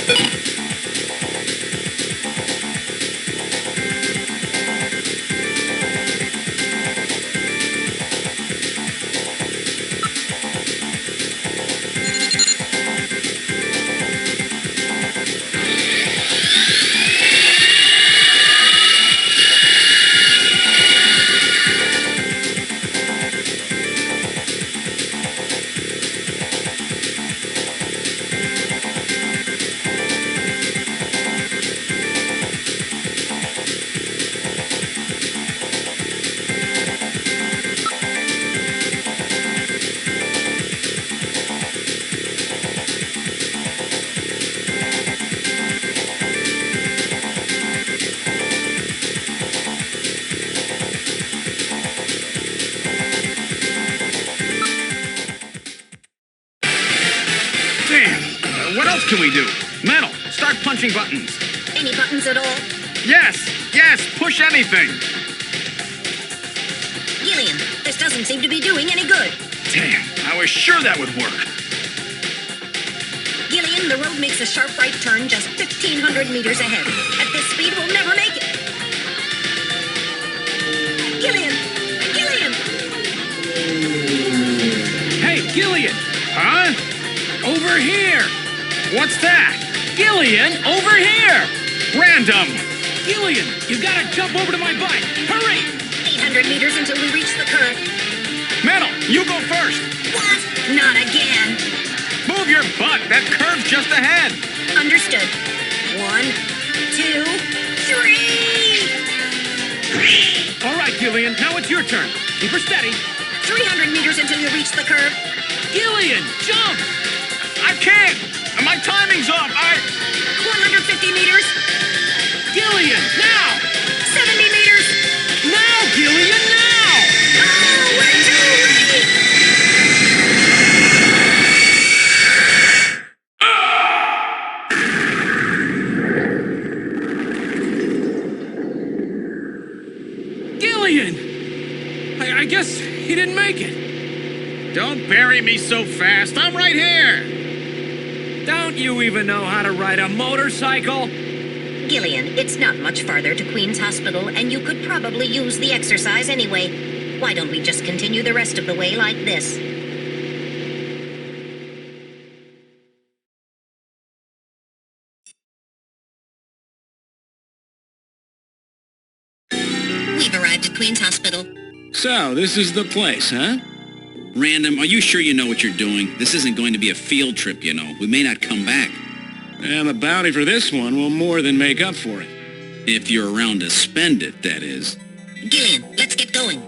can we do? Metal, start punching buttons. Any buttons at all? Yes, push anything. Gillian, this doesn't seem to be doing any good. Damn, I was sure that would work. Gillian, the road makes a sharp right turn just 1,500 meters ahead. At this speed, we'll never make it. Gillian! Gillian! Hey, Gillian! Huh? Over here! What's that? Gillian, over here! Random! Gillian, you gotta jump over to my bike! Hurry! 800 meters until we reach the curve. Metal, you go first. What? Not again. Move your butt. That curve's just ahead. Understood. 1, 2, 3! All right, Gillian, now it's your turn. Keep her steady. 300 meters until you reach the curve. Gillian, jump! I can't. My timing's off. 150 meters. Gillian, now! 70 meters. Now, Gillian, now! Oh, we're too late! Gillian! I guess he didn't make it. Don't bury me so fast. I'm right here. Don't you even know how to ride a motorcycle? Gillian, it's not much farther to Queen's Hospital, and you could probably use the exercise anyway. Why don't we just continue the rest of the way like this? We've arrived at Queen's Hospital. So, this is the place, huh? Random, are you sure you know what you're doing? This isn't going to be a field trip, you know. We may not come back. And the bounty for this one will more than make up for it. If you're around to spend it, that is. Gillian, let's get going.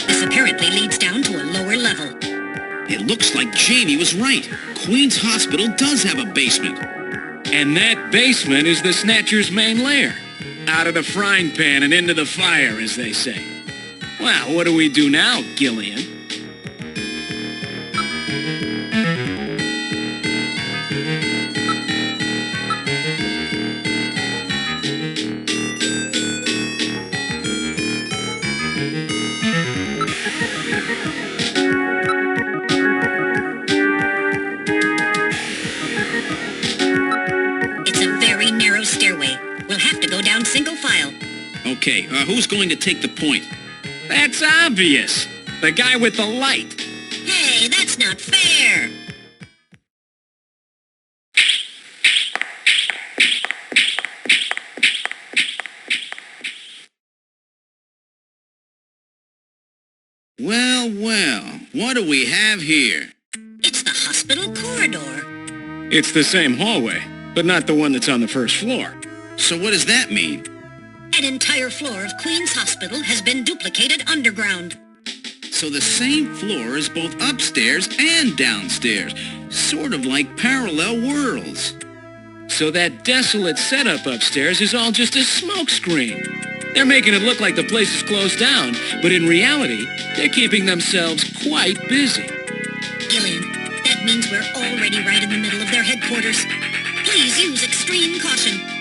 This apparently leads down to a lower level. It looks like Jamie was right. Queen's Hospital does have a basement. And that basement is the Snatcher's main lair. Out of the frying pan and into the fire, as they say. Well, what do we do now, Gillian? Stairway. We'll have to go down single file. Okay, who's going to take the point? That's obvious. The guy with the light. Hey, that's not fair. Well, well, what do we have here? It's the hospital corridor. It's the same hallway. but not the one that's on the first floor. So what does that mean? An entire floor of Queen's Hospital has been duplicated underground. So the same floor is both upstairs and downstairs, sort of like parallel worlds. So that desolate setup upstairs is all just a smokescreen. They're making it look like the place is closed down, but in reality, they're keeping themselves quite busy. Gillian, that means we're already right in the middle of their headquarters. Please use extreme caution.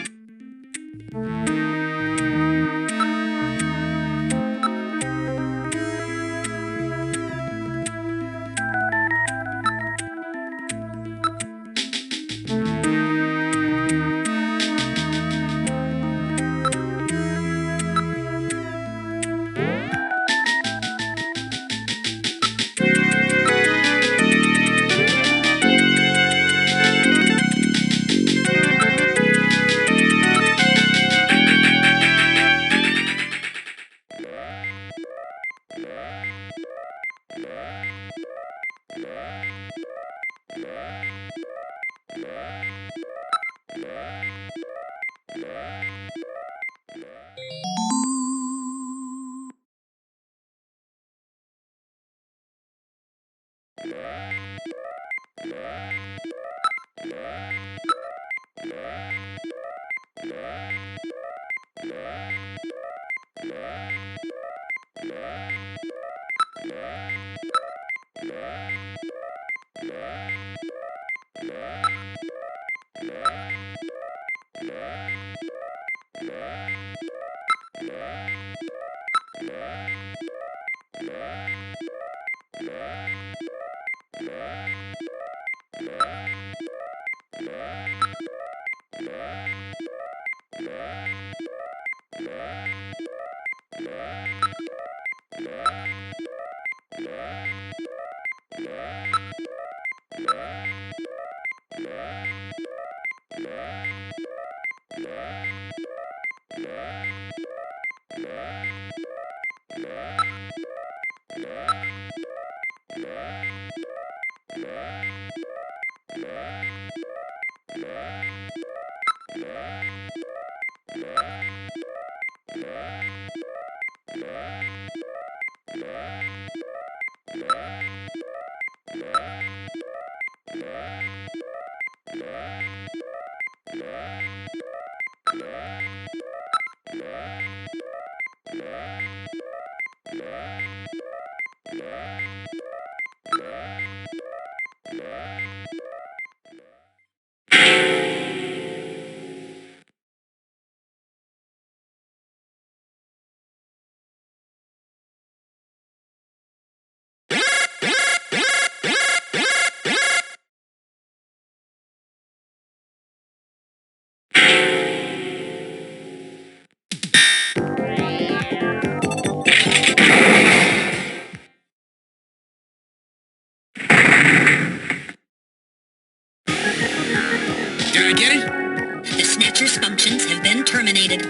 Snatcher's functions have been terminated.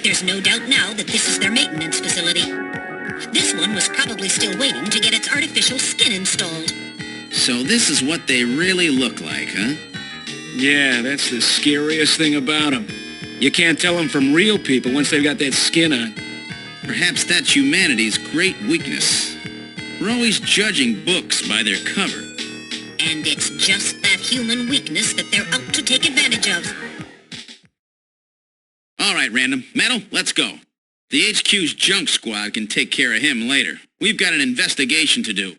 There's no doubt now that this is their maintenance facility. This one was probably still waiting to get its artificial skin installed. So this is what they really look like, huh? Yeah, that's the scariest thing about them. You can't tell them from real people once they've got that skin on. Perhaps that's humanity's great weakness. We're always judging books by their cover. And it's just that human weakness that they're out to take advantage of. All right, Random. Metal, let's go. The HQ's junk squad can take care of him later. We've got an investigation to do.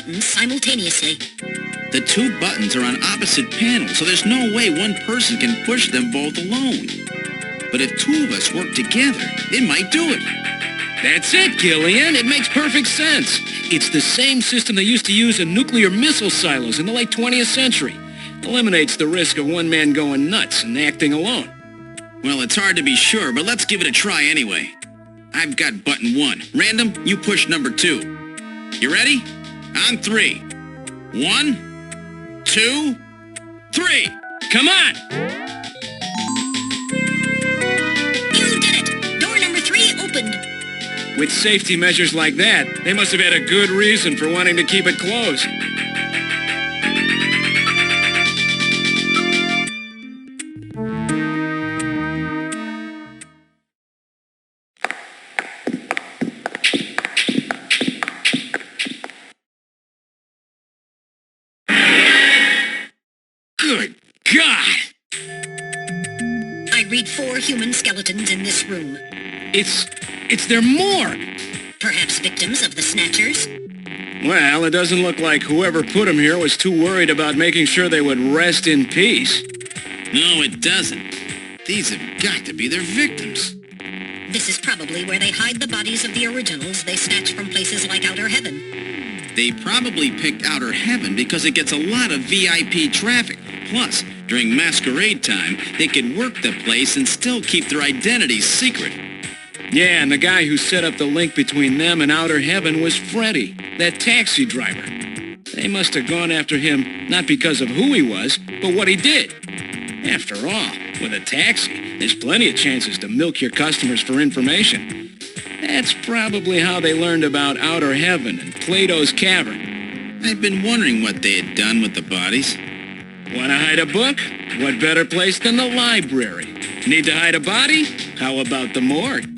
buttons simultaneously. The 2 buttons are on opposite panels, so there's no way one person can push them both alone. But if 2 of us work together, it might do it. That's it, Gillian. It makes perfect sense. It's the same system they used to use in nuclear missile silos in the late 20th century. Eliminates the risk of one man going nuts and acting alone. Well, it's hard to be sure, but let's give it a try anyway. I've got button 1. Random, you push number 2. You ready? On 3. 1, 2, 3. Come on! You did it! Door number 3 opened. With safety measures like that, they must have had a good reason for wanting to keep it closed. Good God! I read 4 human skeletons in this room. It's their morgue. Perhaps victims of the Snatchers? Well, it doesn't look like whoever put them here was too worried about making sure they would rest in peace. No, it doesn't. These have got to be their victims. This is probably where they hide the bodies of the originals they snatch from places like Outer Heaven. They probably picked Outer Heaven because it gets a lot of VIP traffic. Plus, during masquerade time, they could work the place and still keep their identities secret. Yeah, and the guy who set up the link between them and Outer Heaven was Freddy, that taxi driver. They must have gone after him not because of who he was, but what he did. After all, with a taxi, there's plenty of chances to milk your customers for information. That's probably how they learned about Outer Heaven and Plato's Cavern. I've been wondering what they had done with the bodies. Want to hide a book? What better place than the library? Need to hide a body? How about the morgue?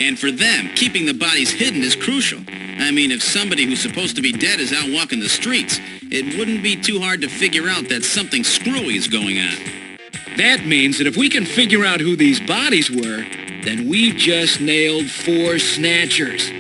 And for them, keeping the bodies hidden is crucial. I mean, if somebody who's supposed to be dead is out walking the streets, it wouldn't be too hard to figure out that something screwy is going on. That means that if we can figure out who these bodies were, then we've just nailed 4 Snatchers.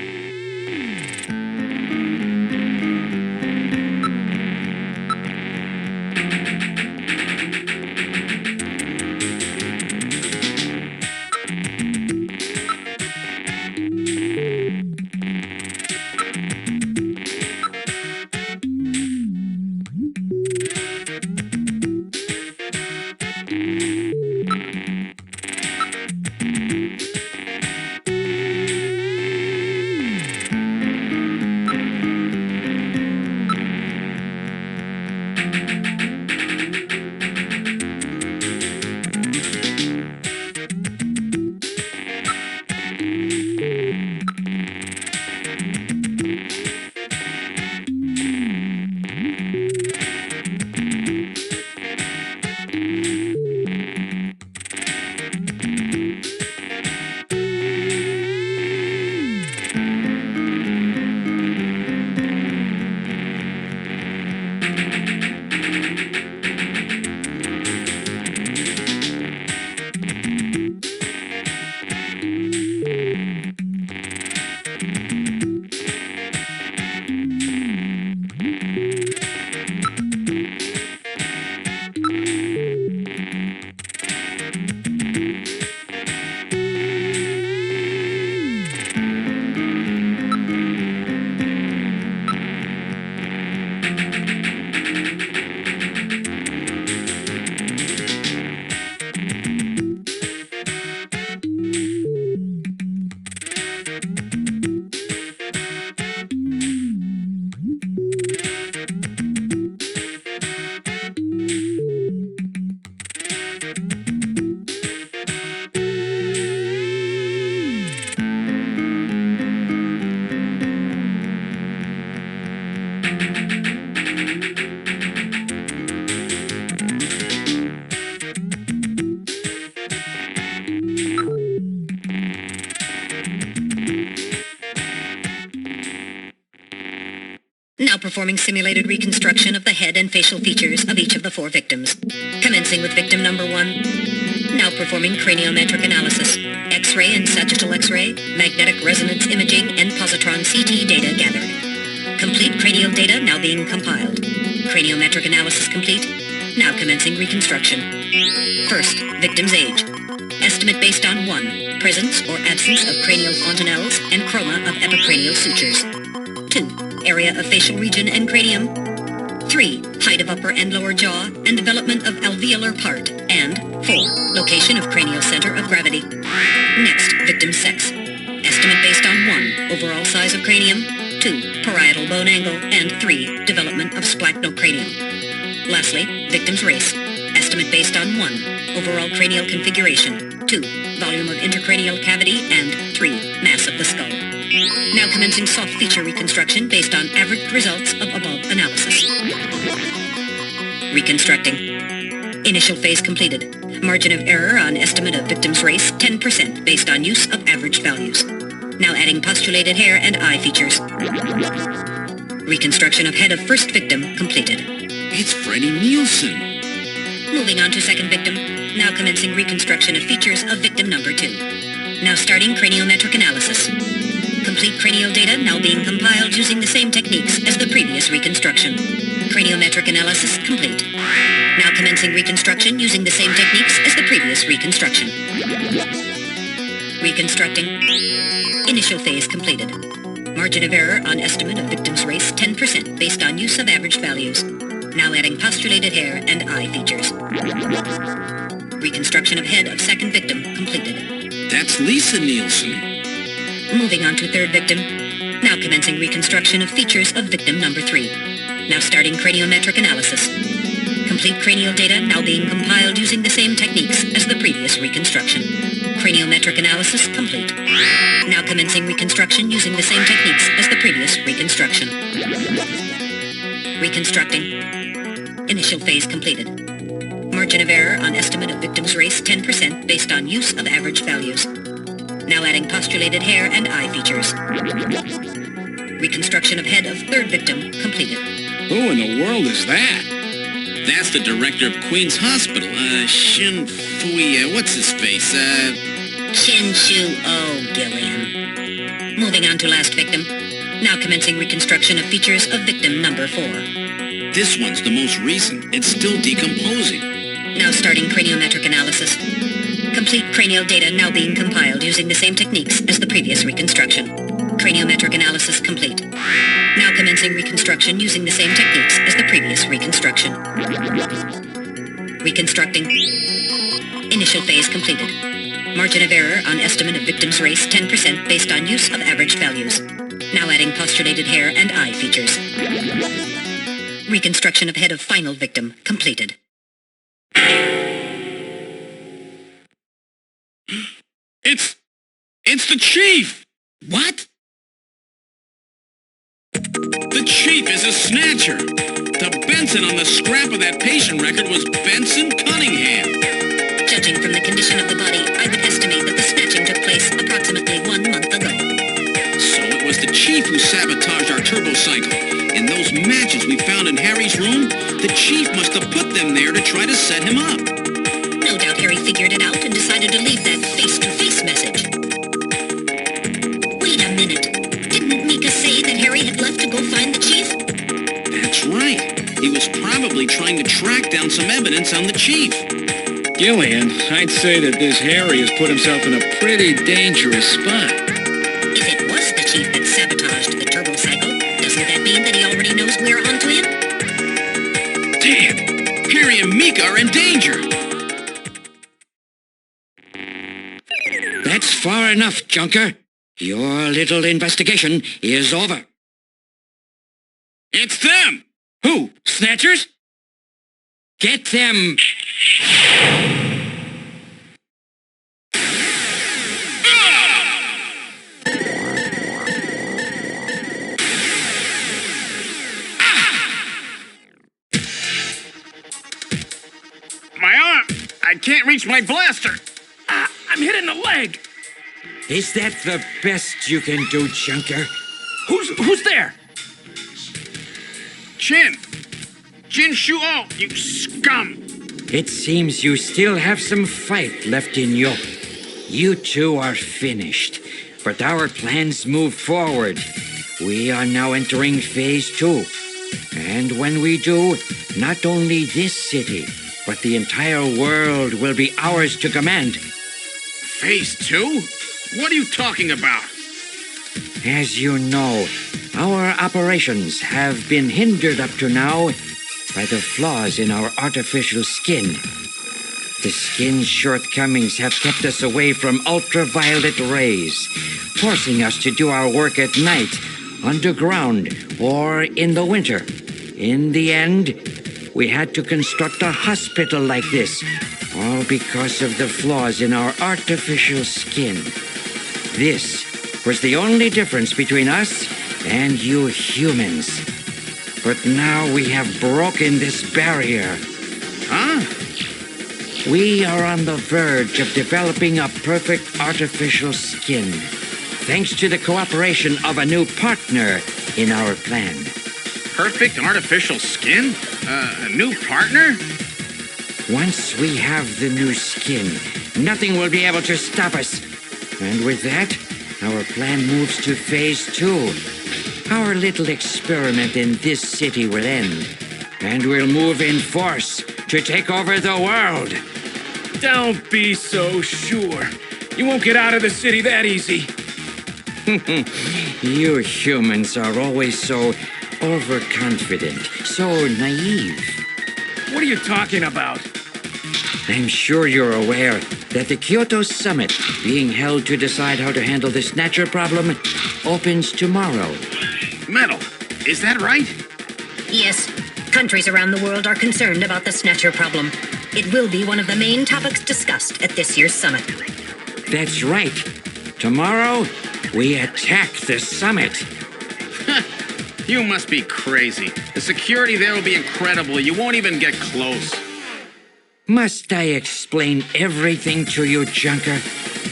Now performing simulated reconstruction of the head and facial features of each of the 4 victims. Commencing with victim number 1. Now performing craniometric analysis, X-ray and sagittal X-ray, magnetic resonance imaging, and positron CT data gathering. Complete cranial data now being compiled. Craniometric analysis complete. Now commencing reconstruction. First, victim's age. Estimate based on 1. Presence or absence of cranial fontanelles and chroma of epicranial sutures. 2. Area of facial region and cranium. 3. Height of upper and lower jaw and development of alveolar part. And 4. Location of cranial center of gravity. Next, victim's sex. Estimate based on 1. Overall size of cranium. 2. Parietal bone angle. And 3. Development of splachno-cranium. Lastly, victim's race. Estimate based on 1. Overall cranial configuration. 2. Volume of intercranial cavity. And 3. Mass of the skull. Now commencing soft feature reconstruction based on averaged results of above analysis. Reconstructing. Initial phase completed. Margin of error on estimate of victim's race 10% based on use of averaged values. Now adding postulated hair and eye features. Reconstruction of head of first victim completed. It's Freddie Nielsen. Moving on to second victim. Now commencing reconstruction of features of victim number 2. Now starting craniometric analysis. Complete cranial data now being compiled using the same techniques as the previous reconstruction. Craniometric analysis complete. Now commencing reconstruction using the same techniques as the previous reconstruction. Reconstructing. Initial phase completed. Margin of error on estimate of victim's race 10% based on use of averaged values. Now adding postulated hair and eye features. Reconstruction of head of second victim completed. That's Lisa Nielsen. Moving on to third victim. Now commencing reconstruction of features of victim number 3. Now starting craniometric analysis. Complete cranial data now being compiled using the same techniques as the previous reconstruction. Craniometric analysis complete. Now commencing reconstruction using the same techniques as the previous reconstruction. Reconstructing. Initial phase completed. Margin of error on estimate of victim's race 10% based on use of averaged values. Now adding postulated hair and eye features. Reconstruction of head of third victim completed. Who in the world is that? That's the director of Queen's Hospital, Shin Fui, what's his face, Chin Shu O, Gillian. Moving on to last victim. Now commencing reconstruction of features of victim number 4. This one's the most recent. It's still decomposing. Now starting craniometric analysis. Complete cranial data now being compiled using the same techniques as the previous reconstruction. Craniometric analysis complete. Now commencing reconstruction using the same techniques as the previous reconstruction. Reconstructing. Initial phase completed. Margin of error on estimate of victim's race 10% based on use of averaged values. Now adding postulated hair and eye features. Reconstruction of head of final victim completed. It's the chief! What? The chief is a snatcher. The Benson on the scrap of that patient record was Benson Cunningham. Judging from the condition of the body, I would estimate that the snatching took place approximately 1 month ago. So it was the chief who sabotaged our turbo cycle. And those matches we found in Harry's room, the chief must have put them there to try to set him up. No doubt Harry figured it out and decided to leave that face-to-face message. Wait a minute. Didn't Mika say that Harry had left to go find the chief? That's right. He was probably trying to track down some evidence on the chief. Gillian, I'd say that this Harry has put himself in a pretty dangerous spot. If it was the chief that sabotaged the turbo cycle, doesn't that mean that he already knows we're onto him? Damn! Harry and Mika are in danger! That's far enough, Junker. Your little investigation is over. It's them! Who? Snatchers? Get them! My arm! I can't reach my blaster! I'm hit in the leg. Is that the best you can do, Junker? Who's there? Jin Shuo, you scum! It seems you still have some fight left in you. You two are finished, but our plans move forward. we are now entering Phase 2. And when we do, not only this city, but the entire world will be ours to command. Phase 2? What are you talking about? As you know, our operations have been hindered up to now by the flaws in our artificial skin. The skin's shortcomings have kept us away from ultraviolet rays, forcing us to do our work at night, underground, or in the winter. In the end, we had to construct a hospital like this, all because of the flaws in our artificial skin. This was the only difference between us and you humans. But now we have broken this barrier. Huh? We are on the verge of developing a perfect artificial skin, thanks to the cooperation of a new partner in our plan. Perfect artificial skin? A new partner? Once we have the new skin, nothing will be able to stop us. And with that, our plan moves to Phase 2. Our little experiment in this city will end, and we'll move in force to take over the world. Don't be so sure. You won't get out of the city that easy. You humans are always so overconfident, so naive. What are you talking about? I'm sure you're aware that the Kyoto Summit, being held to decide how to handle the Snatcher problem, opens tomorrow. Metal, is that right? Yes. Countries around the world are concerned about the Snatcher problem. It will be one of the main topics discussed at this year's summit. That's right. Tomorrow, we attack the summit. You must be crazy. The security there will be incredible. You won't even get close. Must I explain everything to you, Junker?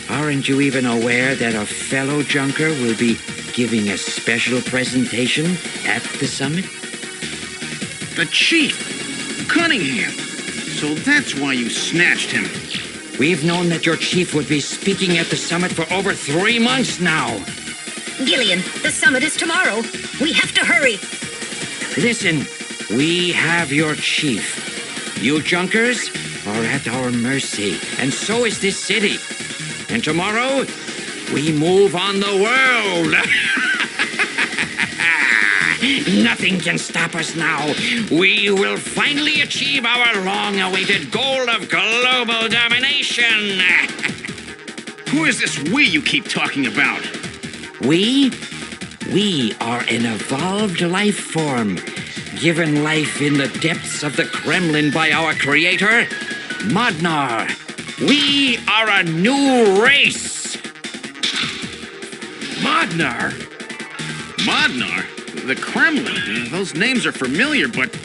Aren't you even aware that a fellow Junker will be giving a special presentation at the summit? The chief, Cunningham. So that's why you snatched him. We've known that your chief would be speaking at the summit for over 3 months now. Gillian, the summit is tomorrow. We have to hurry. Listen, we have your chief. You Junkers are at our mercy, and so is this city. And tomorrow, we move on the world. Nothing can stop us now. We will finally achieve our long-awaited goal of global domination. Who is this we you keep talking about? We are an evolved life form, given life in the depths of the Kremlin by our creator, Modnar. We are a new race. Modnar? Modnar? The Kremlin? Those names are familiar, but...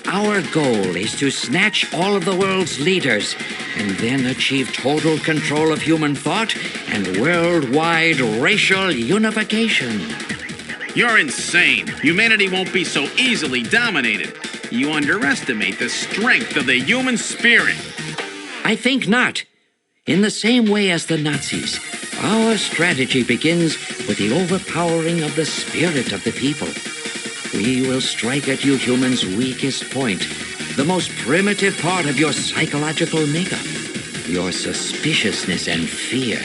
Our goal is to snatch all of the world's leaders and then achieve total control of human thought and worldwide racial unification. You're insane. Humanity won't be so easily dominated. You underestimate the strength of the human spirit. I think not. In the same way as the Nazis, our strategy begins with the overpowering of the spirit of the people. We will strike at you humans' weakest point, the most primitive part of your psychological makeup, your suspiciousness and fear.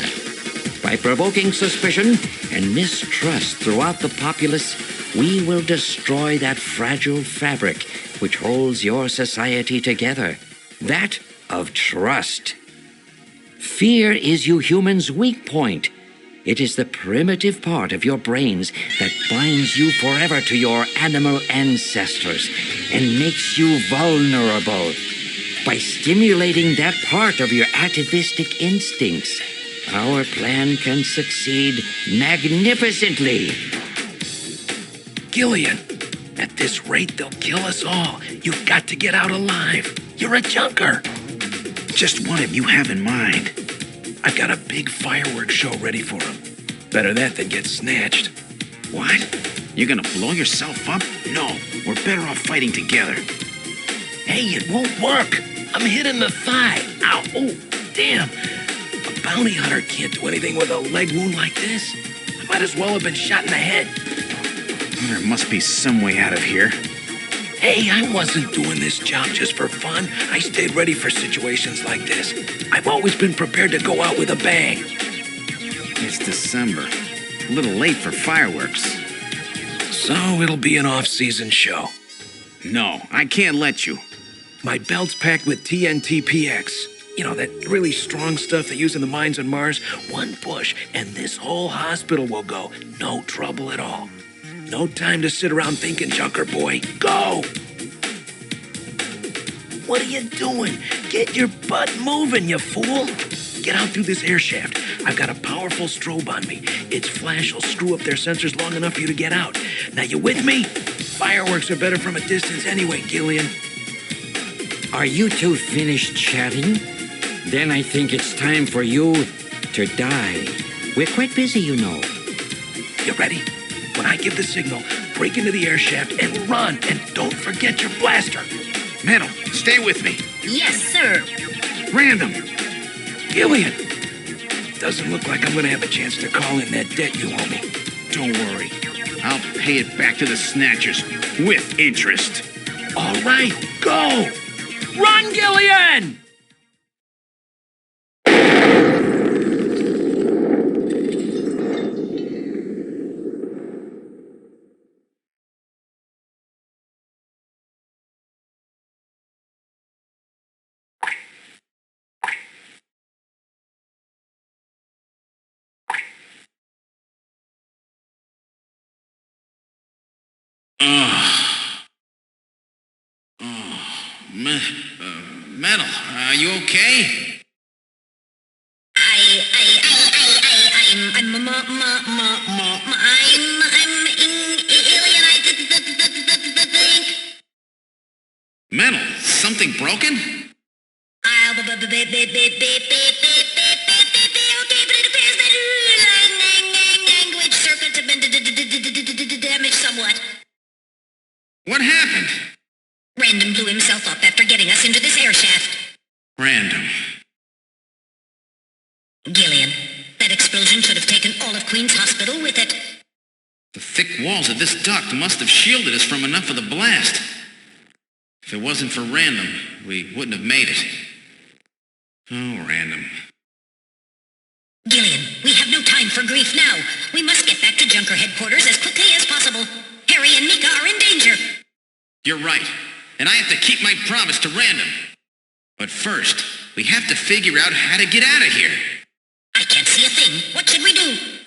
By provoking suspicion and mistrust throughout the populace, we will destroy that fragile fabric which holds your society together, that of trust. Fear is you humans' weak point. It is the primitive part of your brains that binds you forever to your animal ancestors and makes you vulnerable. By stimulating that part of your atavistic instincts, our plan can succeed magnificently. Gillian, at this rate, they'll kill us all. You've got to get out alive. You're a junker. Just what have you have in mind? I've got a big fireworks show ready for him. Better that than get snatched. What? You're gonna blow yourself up? No, we're better off fighting together. Hey, it won't work. I'm hit in the thigh. Ow, oh, damn. A bounty hunter can't do anything with a leg wound like this. I might as well have been shot in the head. There must be some way out of here. Hey, I wasn't doing this job just for fun. I stayed ready for situations like this. I've always been prepared to go out with a bang. It's December. A little late for fireworks. So it'll be an off-season show. No, I can't let you. My belt's packed with TNT PX. You know, that really strong stuff they use in the mines on Mars. One push, and this whole hospital will go. No trouble at all. No time to sit around thinking, Junker boy. Go! What are you doing? Get your butt moving, you fool! Get out through this air shaft. I've got a powerful strobe on me. Its flash will screw up their sensors long enough for you to get out. Now, you with me? Fireworks are better from a distance anyway, Gillian. Are you two finished chatting? Then I think it's time for you to die. We're quite busy, you know. You ready? When I give the signal, break into the air shaft and run. And don't forget your blaster. Metal, stay with me. Yes, sir. Random. Gillian! Doesn't look like I'm gonna have a chance to call in that debt you owe me. Don't worry. I'll pay it back to the Snatchers with interest. All right, go! Run, Gillian! Metal, are you okay? Metal, something broken? Language circuit damaged somewhat. What happened? Random blew himself up after getting us into this air shaft. Random. Gillian, that explosion should have taken all of Queen's Hospital with it. The thick walls of this duct must have shielded us from enough of the blast. If it wasn't for Random, we wouldn't have made it. Oh, Random. Gillian, we have no time for grief now. We must get back to Junker headquarters as quickly as possible. Harry and Mika are in danger. You're right. And I have to keep my promise to Random. But first, we have to figure out how to get out of here. I can't see a thing. What should we do?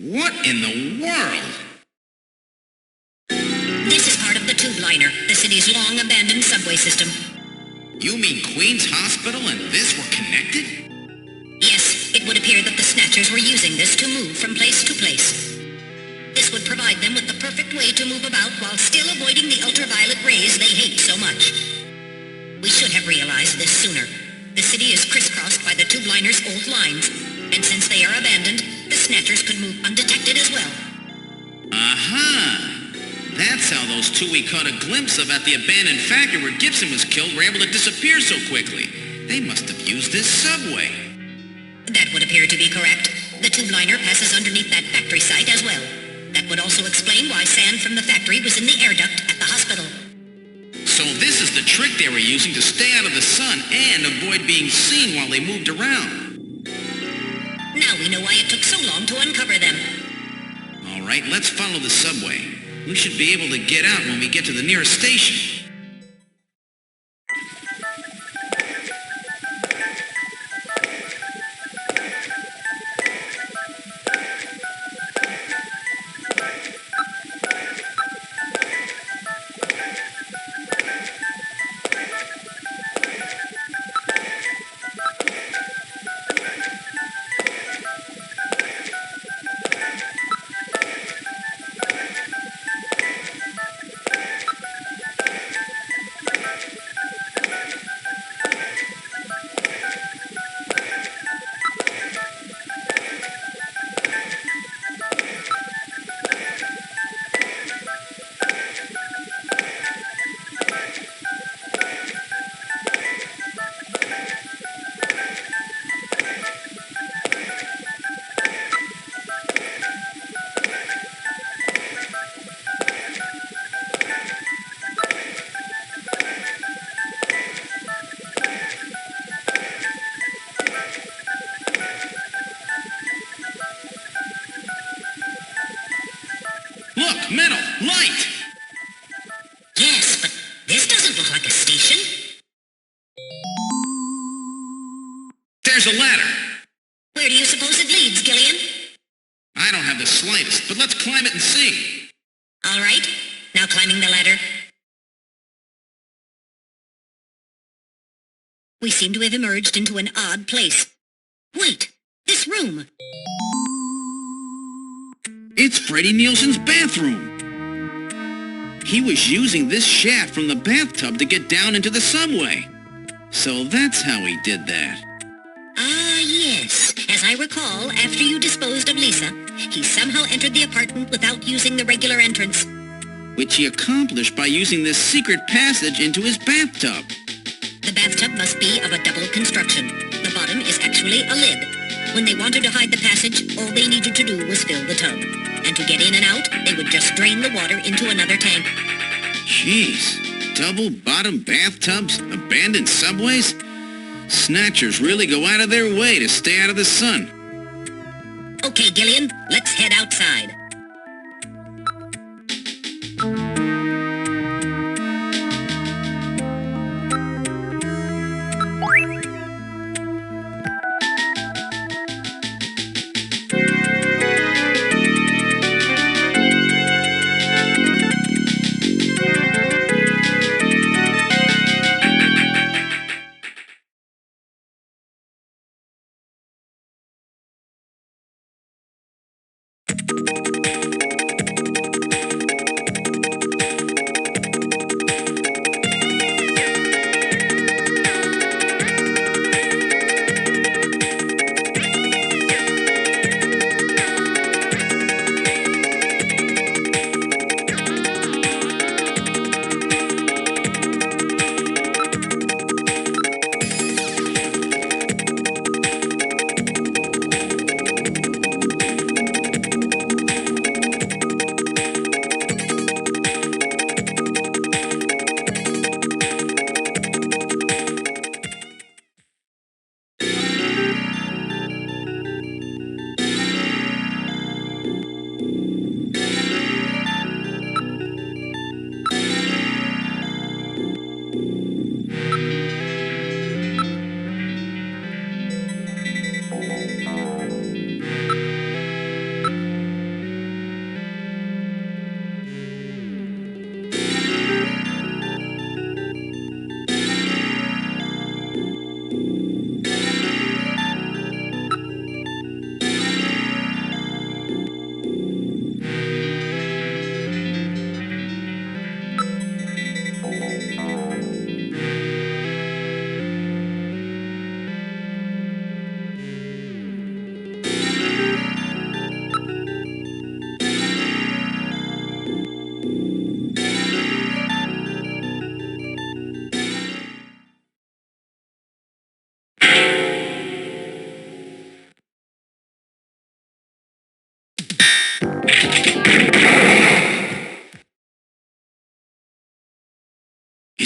What in the world? This is part of the tube liner, the city's long-abandoned subway system. You mean Queen's Hospital and this were connected? Yes, it would appear that the Snatchers were using this to move from place to place. This would provide them with the perfect way to move about while still avoiding the ultraviolet rays they hate so much. We should have realized this sooner. The city is crisscrossed by the tube liner's old lines, and since they are abandoned, the Snatchers could move undetected as well. Aha! That's how those two we caught a glimpse of at the abandoned factory where Gibson was killed were able to disappear so quickly. They must have used this subway. That would appear to be correct. The tube liner passes underneath that factory site as well. That would also explain why sand from the factory was in the air duct at the hospital. So this is the trick they were using to stay out of the sun and avoid being seen while they moved around. Now we know why it took so long to uncover them. All right, let's follow the subway. We should be able to get out when we get to the nearest station. Look, metal, light! Yes, but this doesn't look like a station. There's a ladder. Where do you suppose it leads, Gillian? I don't have the slightest, but let's climb it and see. All right, now climbing the ladder. We seem to have emerged into an odd place. Wait, this room. It's Freddie Nielsen's bathroom. He was using this shaft from the bathtub to get down into the subway. So that's how he did that. Ah, yes. As I recall, after you disposed of Lisa, he somehow entered the apartment without using the regular entrance. Which he accomplished by using this secret passage into his bathtub. The bathtub must be of a double construction. The bottom is actually a lid. When they wanted to hide the passage, all they needed to do was fill the tub. And to get in and out, they would just drain the water into another tank. Jeez, double-bottom bathtubs, abandoned subways? Snatchers really go out of their way to stay out of the sun. Okay, Gillian, let's head outside.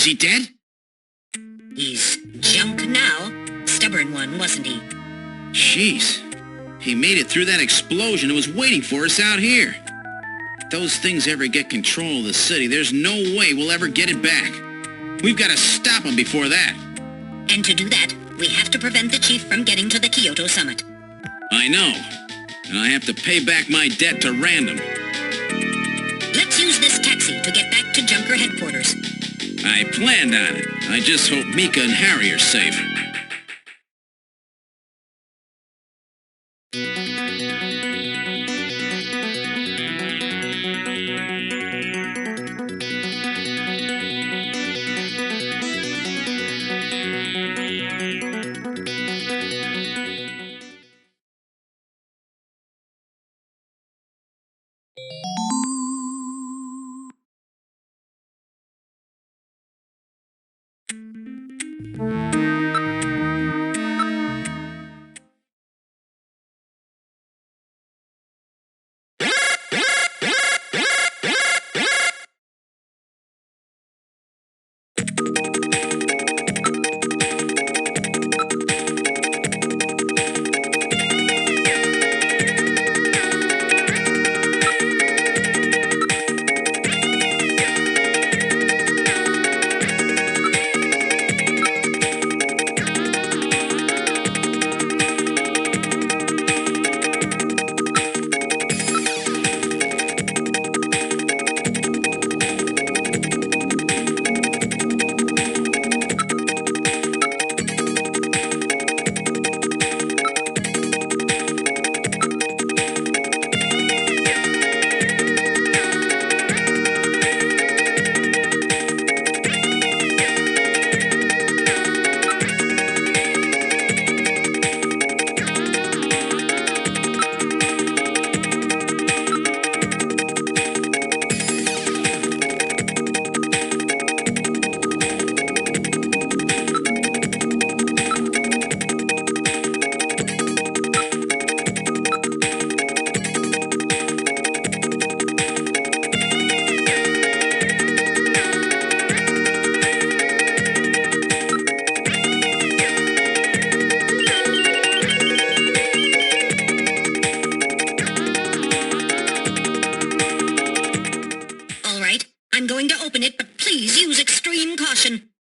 Is he dead? He's junk now. Stubborn one, wasn't he? Jeez. He made it through that explosion and was waiting for us out here. If those things ever get control of the city, there's no way we'll ever get it back. We've got to stop them before that. And to do that, we have to prevent the chief from getting to the Kyoto summit. I know. And I have to pay back my debt to Random. Let's use this taxi to get back to Junker headquarters. I planned on it. I just hope Mika and Harry are safe.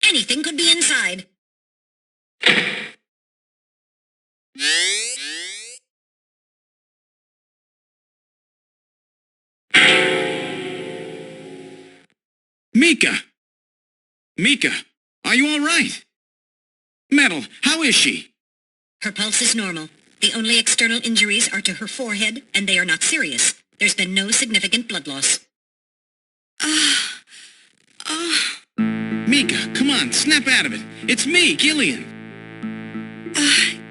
Anything could be inside. Mika! Mika, are you all right? Metal, how is she? Her pulse is normal. The only external injuries are to her forehead, and they are not serious. There's been no significant blood loss. Mika, come on, snap out of it. It's me, Gillian.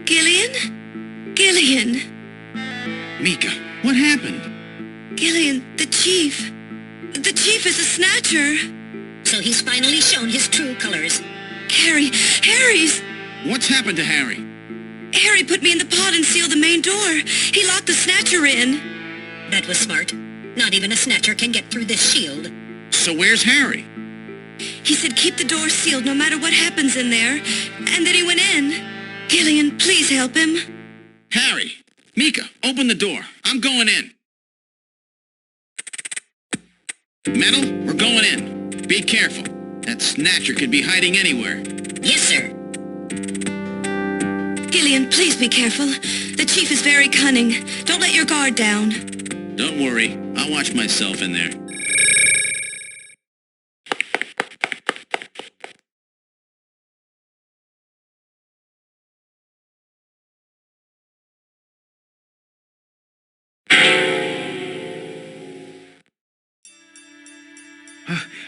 Gillian? Gillian. Mika, what happened? Gillian, the chief. The chief is a snatcher. So he's finally shown his true colors. Harry's... What's happened to Harry? Harry put me in the pod and sealed the main door. He locked the snatcher in. That was smart. Not even a snatcher can get through this shield. So where's Harry? He said keep the door sealed no matter what happens in there. And then he went in. Gillian, please help him. Harry! Mika, open the door. I'm going in. Metal, we're going in. Be careful. That snatcher could be hiding anywhere. Yes, sir. Gillian, please be careful. The chief is very cunning. Don't let your guard down. Don't worry. I'll watch myself in there.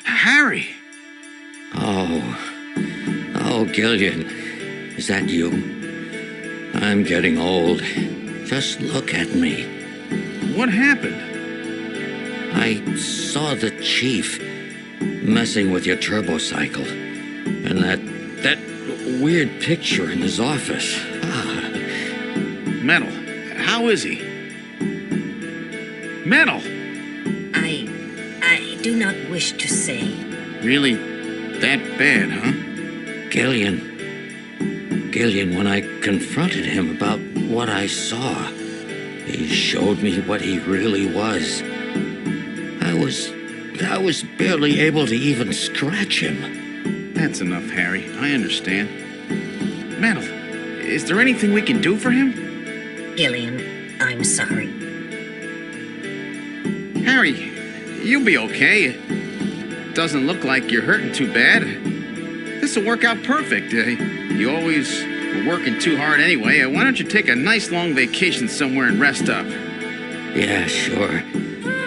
Harry! Oh, Gillian, is that you? I'm getting old. Just look at me. What happened? I saw the chief messing with your turbocycle. And that weird picture in his office. Metal, how is he? Metal! I do not wish to say. Really? That bad, huh? Gillian, when I confronted him about what I saw, he showed me what he really was. I was barely able to even scratch him. That's enough, Harry. I understand. Metal, is there anything we can do for him? Gillian, I'm sorry. Harry, you'll be okay. It doesn't look like you're hurting too bad. This'll work out perfect. You always were working too hard anyway. Why don't you take a nice long vacation somewhere and rest up? Yeah, sure.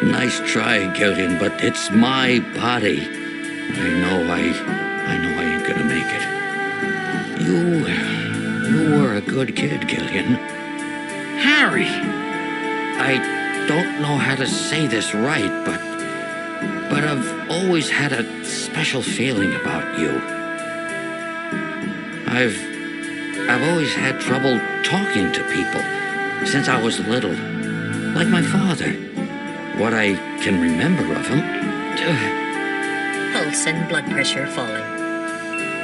Nice try, Gillian, but it's my body. I know I ain't gonna make it. You were a good kid, Gillian. Harry! I don't know how to say this right, but I've always had a special feeling about you. I've always had trouble talking to people since I was little, like my father. What I can remember of him. Pulse and blood pressure falling.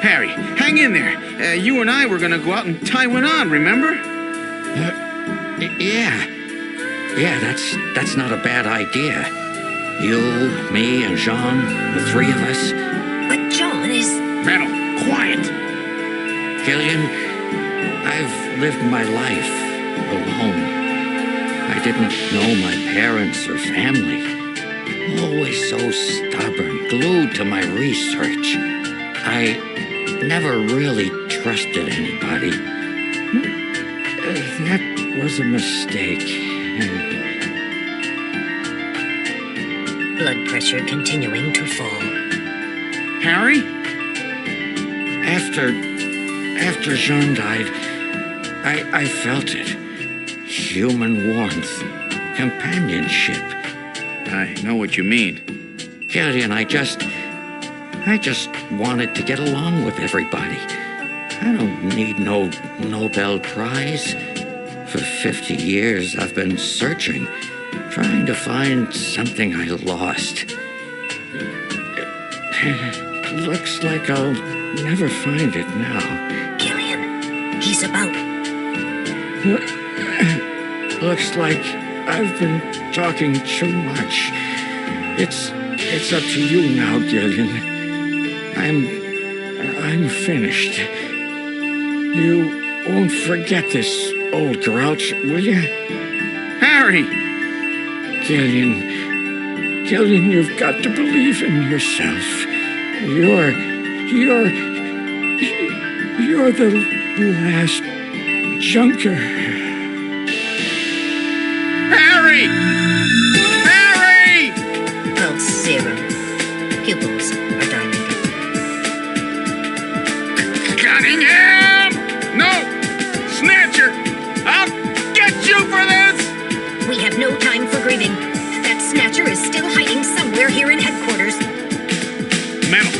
Harry, hang in there. You and I were gonna go out and tie one on, remember? Yeah, that's not a bad idea. You, me, and Jean, the three of us. But John is... Metal, quiet! Gillian, I've lived my life alone. I didn't know my parents or family. Always so stubborn, glued to my research. I never really trusted anybody. That was a mistake. Blood pressure continuing to fall. Harry? After Jean died, I felt it. Human warmth, companionship. I know what you mean. Gillian, I just wanted to get along with everybody. I don't need no Nobel Prize. For 50 years, I've been searching, trying to find something I lost. Looks like I'll never find it now. Gillian, he's about... Looks like I've been talking too much. It's up to you now, Gillian. I'm finished. You won't forget this old grouch, will you? Harry! Gillian, you've got to believe in yourself. You're the last junker. Harry! Harry! Pulse 0. Pupils are dilated. Cunningham! No! Snatcher! I'll get you for this! We have no time for grieving. That Snatcher is still hiding somewhere here in headquarters. Metal,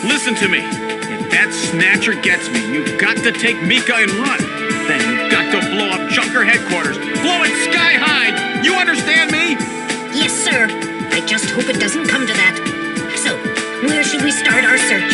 listen to me. If that Snatcher gets me, you've got to take Mika and run. Then you've got to blow up Junker headquarters. Blow it sky high! You understand me? Yes, sir. I just hope it doesn't come to that. So, where should we start our search?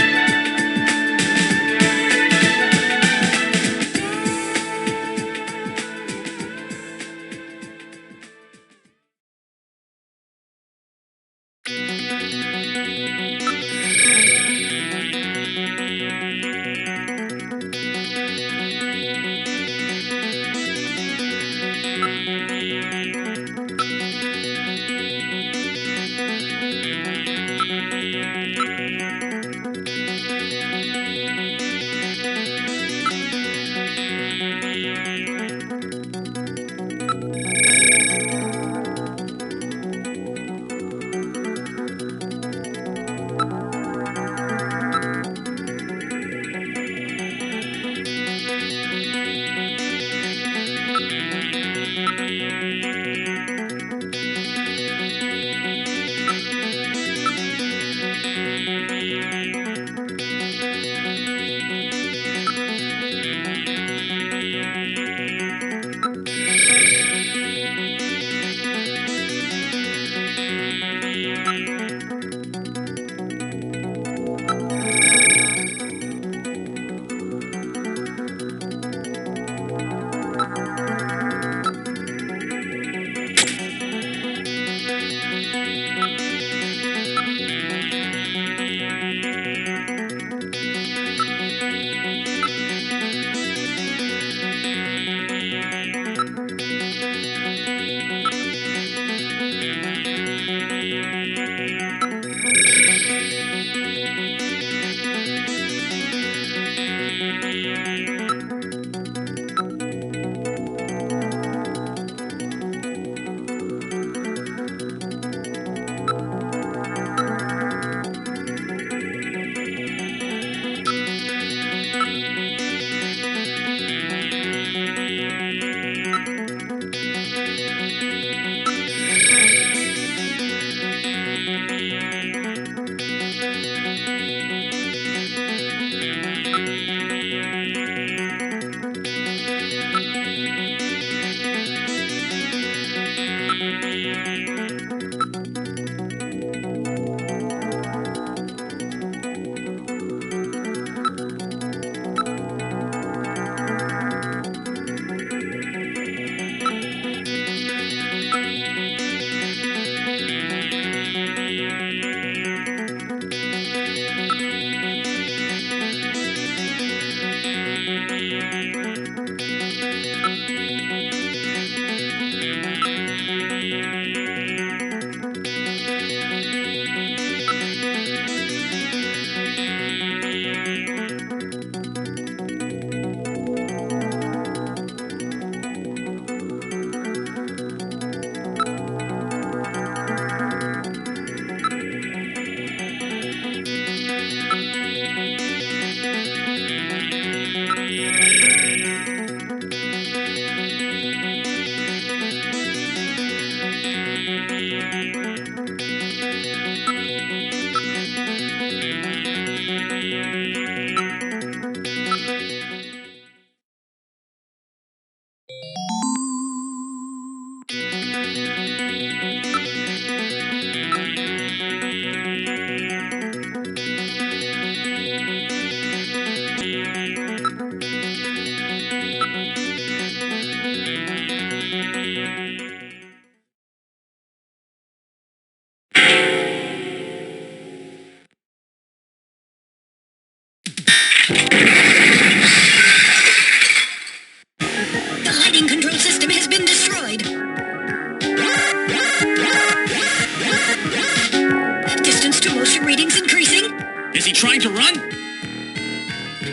Is he trying to run?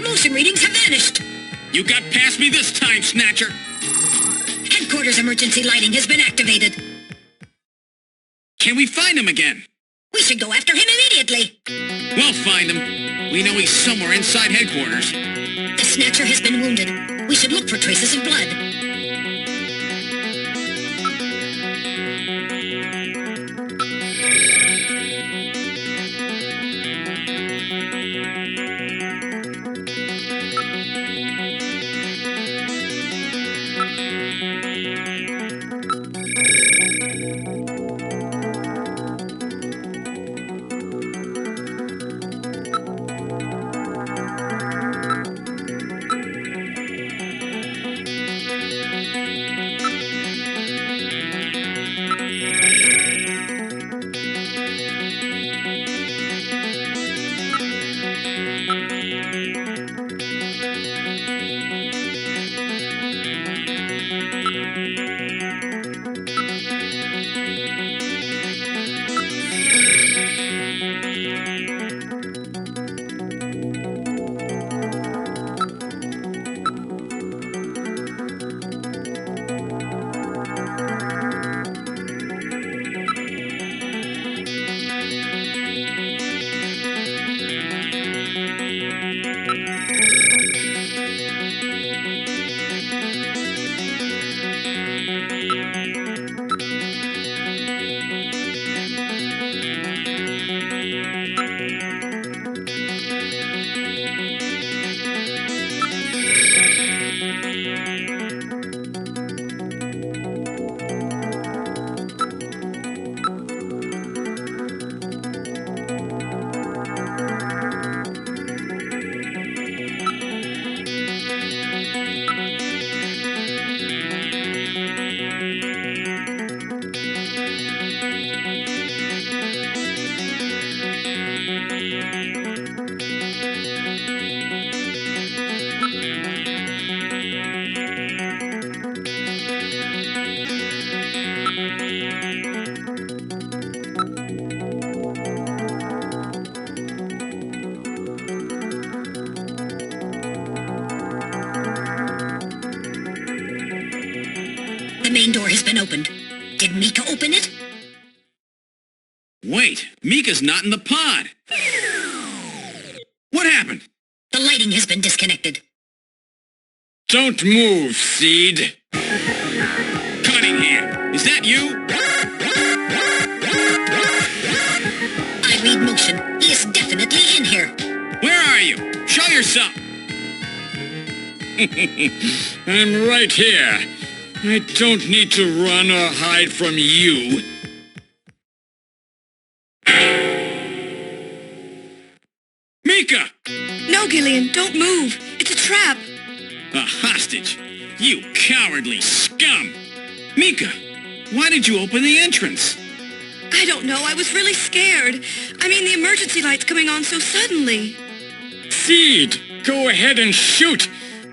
Motion readings have vanished. You got past me this time, Snatcher. Headquarters emergency lighting has been activated. Can we find him again? We should go after him immediately. We'll find him. We know he's somewhere inside headquarters. The Snatcher has been wounded. We should look for traces of blood. The main door has been opened. Did Mika open it? Wait, Mika's not in the pod. What happened? The lighting has been disconnected. Don't move, Seed. Cutting here. Is that you? I read motion. He is definitely in here. Where are you? Show yourself. I'm right here. I don't need to run or hide from you. Mika! No, Gillian, don't move. It's a trap. A hostage? You cowardly scum! Mika, why did you open the entrance? I don't know. I was really scared. I mean, the emergency light's coming on so suddenly. Seed, go ahead and shoot.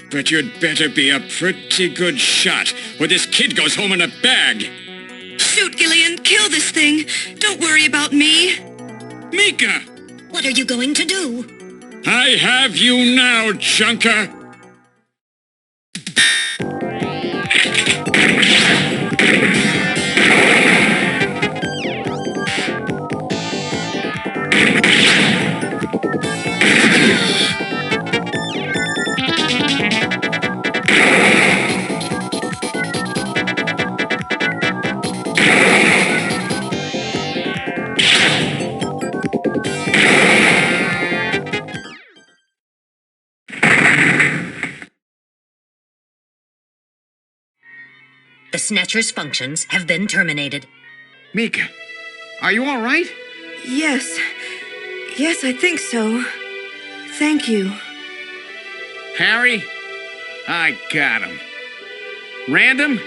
But you'd better be a pretty good shot, or this kid goes home in a bag. Shoot, Gillian. Kill this thing. Don't worry about me. Mika! What are you going to do? I have you now, Junker. The Snatcher's functions have been terminated. Mika, are you all right? Yes. Yes, I think so. Thank you. Harry? I got him. Random?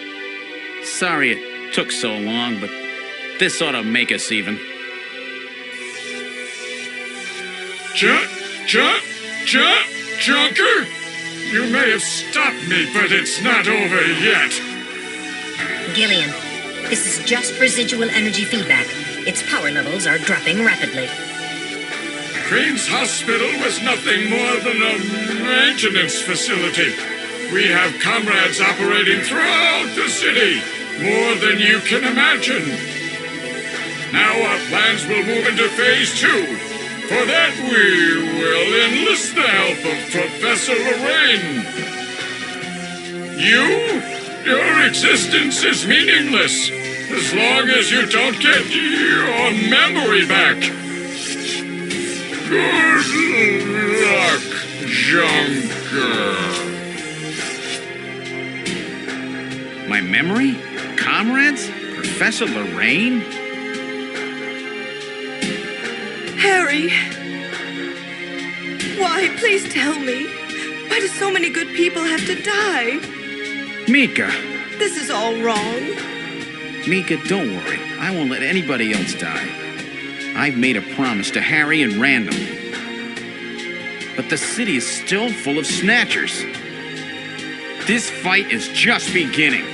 Sorry it took so long, but this ought to make us even. Junker? You may have stopped me, but it's not over yet. Gillian, this is just residual energy feedback. Its power levels are dropping rapidly. Queen's Hospital was nothing more than a maintenance facility. We have comrades operating throughout the city, more than you can imagine. Now our plans will move into Phase 2. For that, we will enlist the help of Professor Lorraine. Your existence is meaningless as long as you don't get your memory back. Good luck, Junker. My memory? Comrades? Professor Lorraine? Harry! Why, please tell me. Why do so many good people have to die? Mika! This is all wrong. Mika, don't worry. I won't let anybody else die. I've made a promise to Harry and Randall. But the city is still full of Snatchers. This fight is just beginning.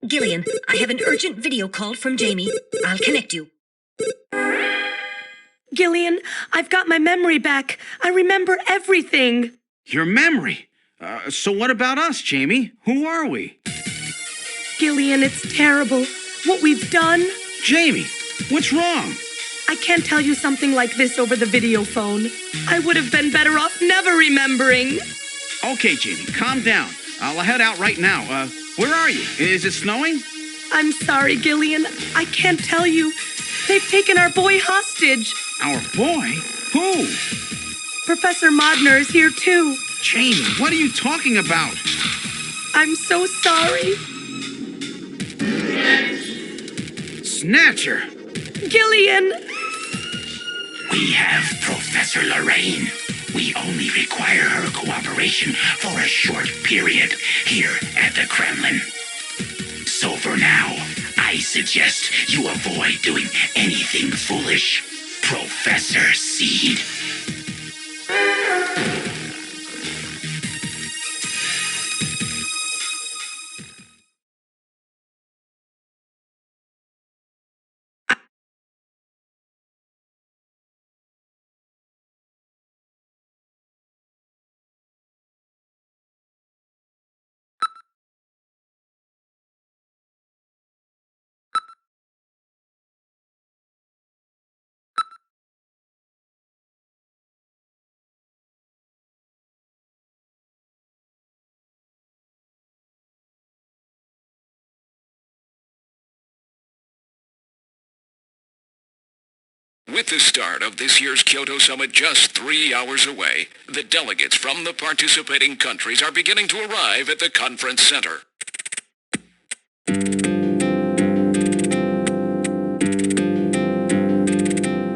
Gillian, I have an urgent video call from Jamie. I'll connect you. Gillian, I've got my memory back. I remember everything. Your memory? So what about us, Jamie? Who are we? Gillian, it's terrible. What we've done. Jamie, what's wrong? I can't tell you something like this over the video phone. I would have been better off never remembering. Okay, Jamie, calm down. I'll head out right now. Where are you? Is it snowing? I'm sorry, Gillian. I can't tell you. They've taken our boy hostage. Our boy? Who? Professor Modner is here, too. Jamie, what are you talking about? I'm so sorry. Snatcher! Gillian! We have Professor Lorraine. We only require her cooperation for a short period here at the Kremlin. So for now, I suggest you avoid doing anything foolish, Professor Seed. With the start of this year's Kyoto Summit just 3 hours away, the delegates from the participating countries are beginning to arrive at the conference center.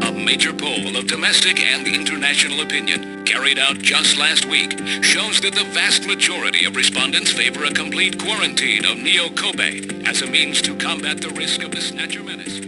A major poll of domestic and international opinion, carried out just last week, shows that the vast majority of respondents favor a complete quarantine of Neo Kobe as a means to combat the risk of the Snatcher menace.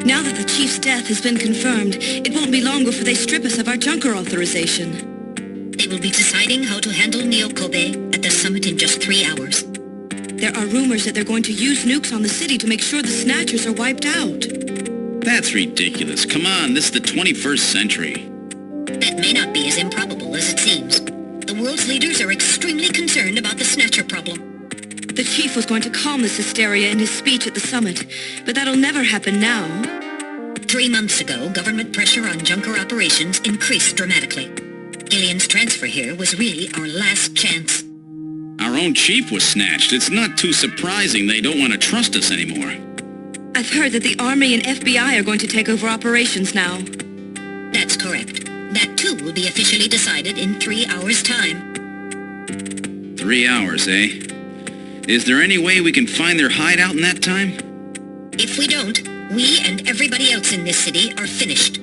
Now that the Chief's death has been confirmed, it won't be long before they strip us of our Junker authorization. They will be deciding how to handle Neo Kobe at the summit in just 3 hours. There are rumors that they're going to use nukes on the city to make sure the Snatchers are wiped out. That's ridiculous. Come on, this is the 21st century. That may not be as improbable as it seems. The world's leaders are extremely concerned about the Snatcher problem. The Chief was going to calm this hysteria in his speech at the summit, but that'll never happen now. 3 months ago, government pressure on Junker operations increased dramatically. Gillian's transfer here was really our last chance. Our own chief was snatched. It's not too surprising they don't want to trust us anymore. I've heard that the Army and FBI are going to take over operations now. That's correct. That too will be officially decided in 3 hours' time. 3 hours, eh? Is there any way we can find their hideout in that time? If we don't, we and everybody else in this city are finished.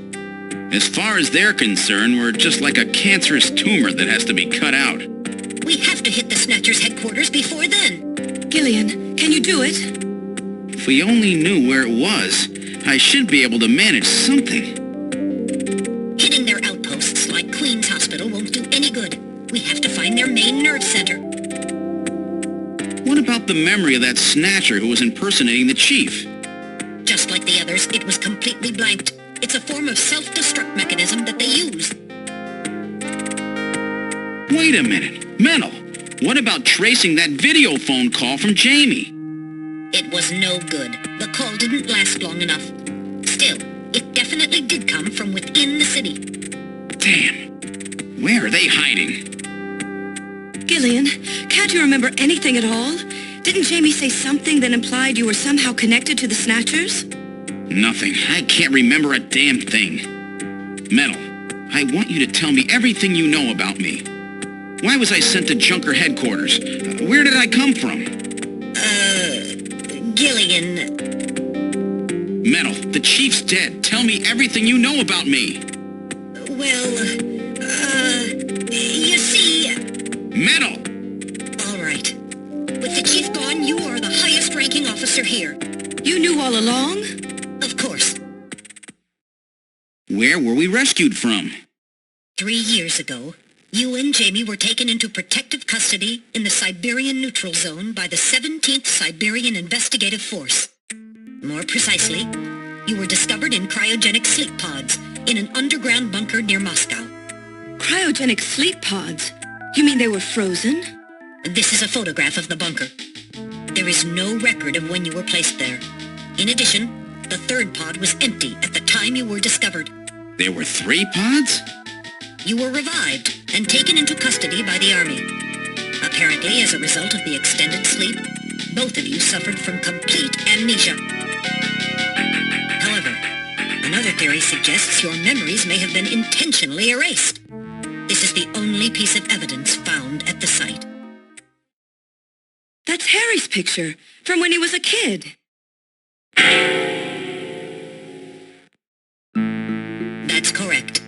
As far as they're concerned, we're just like a cancerous tumor that has to be cut out. We have to hit the Snatcher's headquarters before then. Gillian, can you do it? If we only knew where it was, I should be able to manage something. the memory of that Snatcher who was impersonating the chief? Just like the others, it was completely blanked. It's a form of self-destruct mechanism that they use. Wait a minute. Metal, what about tracing that videophone call from Jamie? It was no good. The call didn't last long enough. Still, it definitely did come from within the city. Damn. Where are they hiding? Gillian, can't you remember anything at all? Didn't Jamie say something that implied you were somehow connected to the Snatchers? Nothing. I can't remember a damn thing. Metal, I want you to tell me everything you know about me. Why was I sent to Junker headquarters? Where did I come from? Gillian. Metal, the chief's dead. Tell me everything you know about me. Well, you see... Metal! All right. With the chief gone, you are the highest-ranking officer here. You knew all along? Of course. Where were we rescued from? 3 years ago, you and Jamie were taken into protective custody in the Siberian Neutral Zone by the 17th Siberian Investigative Force. More precisely, you were discovered in cryogenic sleep pods in an underground bunker near Moscow. Cryogenic sleep pods? You mean they were frozen? This is a photograph of the bunker. There is no record of when you were placed there. In addition, the third pod was empty at the time you were discovered. There were 3 pods? You were revived and taken into custody by the army. Apparently, as a result of the extended sleep, both of you suffered from complete amnesia. However, another theory suggests your memories may have been intentionally erased. This is the only piece of evidence found at the site. That's Harry's picture, from when he was a kid. That's correct.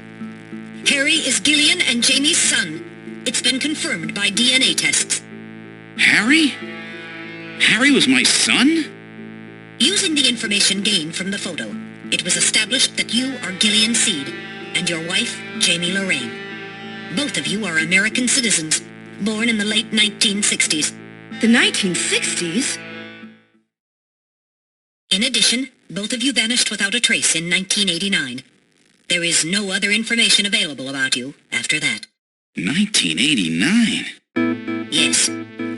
Harry is Gillian and Jamie's son. It's been confirmed by DNA tests. Harry? Harry was my son? Using the information gained from the photo, it was established that you are Gillian Seed and your wife, Jamie Lorraine. Both of you are American citizens, born in the late 1960s. The 1960s? In addition, both of you vanished without a trace in 1989. There is no other information available about you after that. 1989? Yes.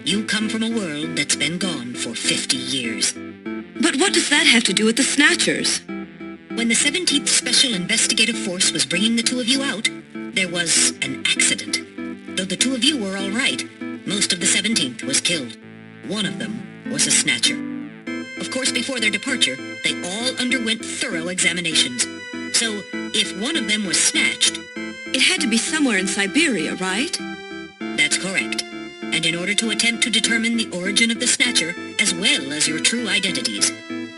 You come from a world that's been gone for 50 years. But what does that have to do with the Snatchers? When the 17th Special Investigative Force was bringing the two of you out, there was an accident. Though the two of you were all right, most of the 17th was killed. One of them was a Snatcher. Of course, before their departure, they all underwent thorough examinations. So, if one of them was snatched... It had to be somewhere in Siberia, right? That's correct. And in order to attempt to determine the origin of the Snatcher, as well as your true identities,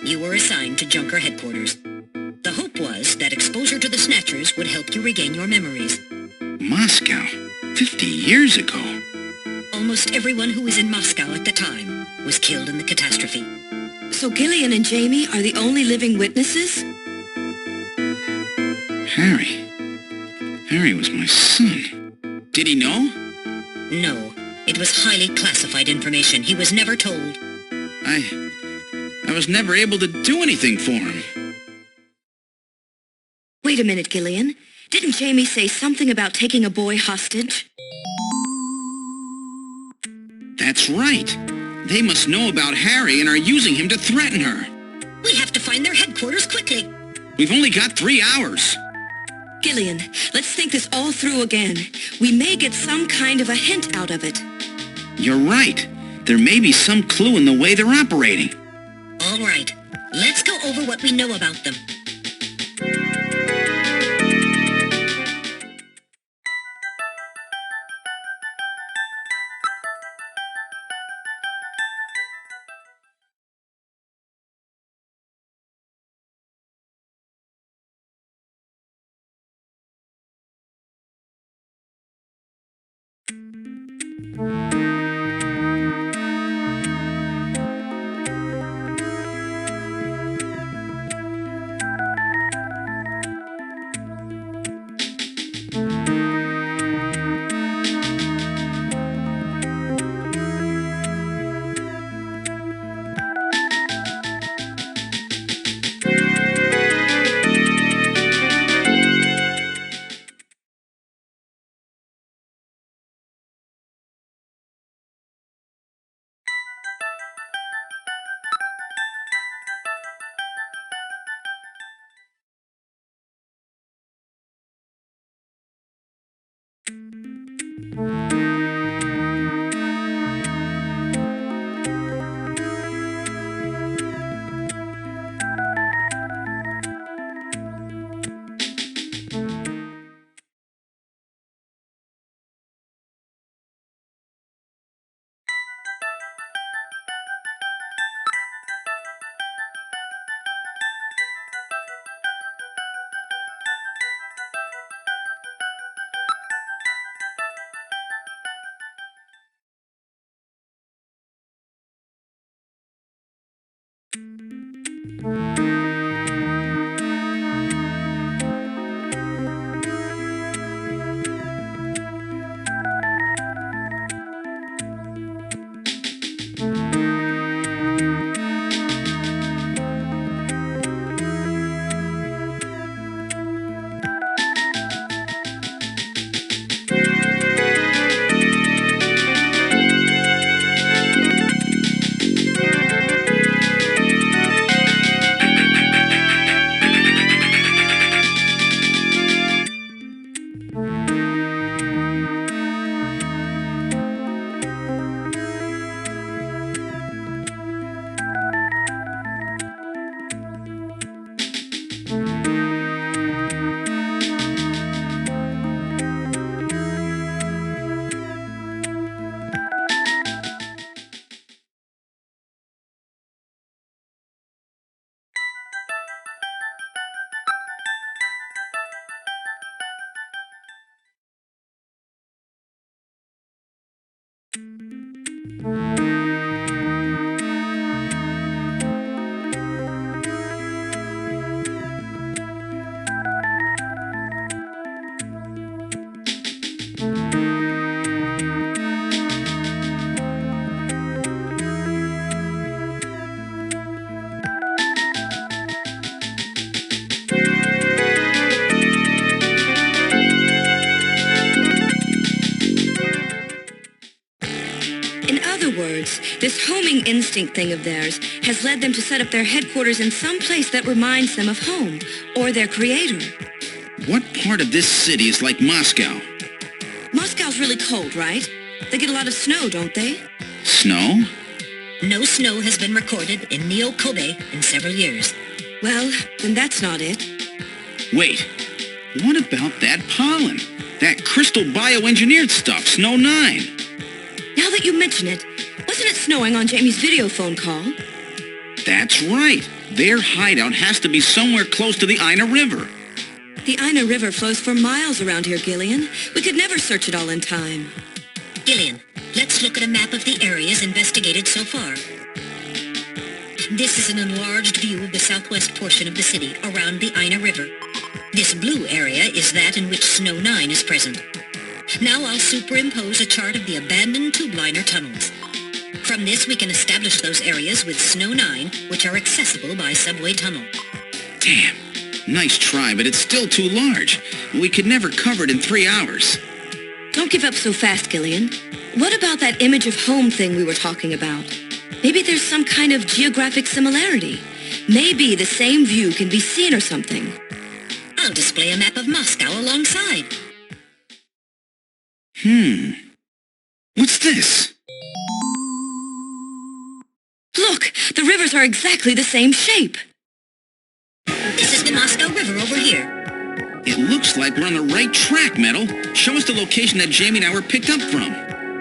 you were assigned to Junker headquarters. The hope was that exposure to the Snatchers would help you regain your memories. Moscow? 50 years ago? Almost everyone who was in Moscow at the time was killed in the catastrophe. So Gillian and Jamie are the only living witnesses? Harry was my son. Did he know? No. It was highly classified information. He was never told. I was never able to do anything for him. Wait a minute, Gillian. Didn't Jamie say something about taking a boy hostage? That's right. They must know about Harry and are using him to threaten her. We have to find their headquarters quickly. We've only got 3 hours. Gillian, let's think this all through again. We may get some kind of a hint out of it. You're right. There may be some clue in the way they're operating. All right. Let's go over what we know about them. This homing instinct thing of theirs has led them to set up their headquarters in some place that reminds them of home, or their creator. What part of this city is like Moscow? Moscow's really cold, right? They get a lot of snow, don't they? Snow? No snow has been recorded in Neo-Kobe in several years. Well, then that's not it. Wait, what about that pollen? That crystal bioengineered stuff, Snow 9? Now that you mention it, wasn't it snowing on Jamie's videophone call? That's right. Their hideout has to be somewhere close to the Ina River. The Ina River flows for miles around here, Gillian. We could never search it all in time. Gillian, let's look at a map of the areas investigated so far. This is an enlarged view of the southwest portion of the city around the Ina River. This blue area is that in which Snow 9 is present. Now I'll superimpose a chart of the abandoned tube liner tunnels. From this, we can establish those areas with Snow 9, which are accessible by subway tunnel. Damn. Nice try, but it's still too large. We could never cover it in 3 hours. Don't give up so fast, Gillian. What about that image of home thing we were talking about? Maybe there's some kind of geographic similarity. Maybe the same view can be seen or something. I'll display a map of Moscow alongside. What's this? Look, the rivers are exactly the same shape. This is the Moscow River over here. It looks like we're on the right track, Metal. Show us the location that Jamie and I were picked up from.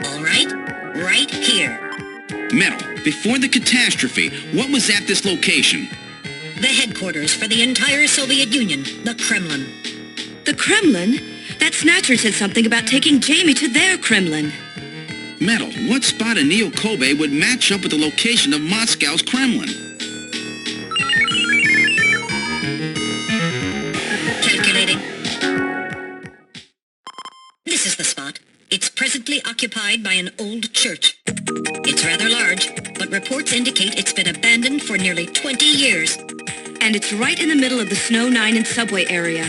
All right, right here. Metal, before the catastrophe, what was at this location? The headquarters for the entire Soviet Union, the Kremlin. The Kremlin? That Snatcher said something about taking Jamie to their Kremlin. Metal, what spot in Neo-Kobe would match up with the location of Moscow's Kremlin? Calculating. This is the spot. It's presently occupied by an old church. It's rather large, but reports indicate it's been abandoned for nearly 20 years. And it's right in the middle of the Snow 9 and subway area.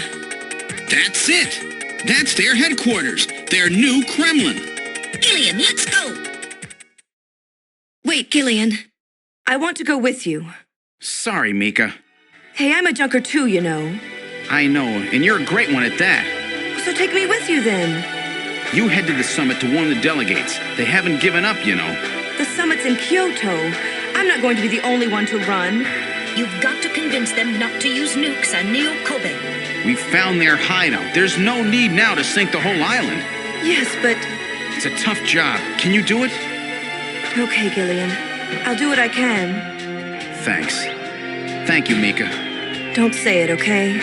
That's it! That's their headquarters, their new Kremlin. Gillian, let's go! Wait, Gillian. I want to go with you. Sorry, Mika. Hey, I'm a junker too, you know. I know, and you're a great one at that. So take me with you then. You head to the summit to warn the delegates. They haven't given up, you know. The summit's in Kyoto. I'm not going to be the only one to run. You've got to convince them not to use nukes on Neo-Kobe. We found their hideout. There's no need now to sink the whole island. Yes, but... It's a tough job. Can you do it? Okay, Gillian. I'll do what I can. Thanks. Thank you, Mika. Don't say it, okay?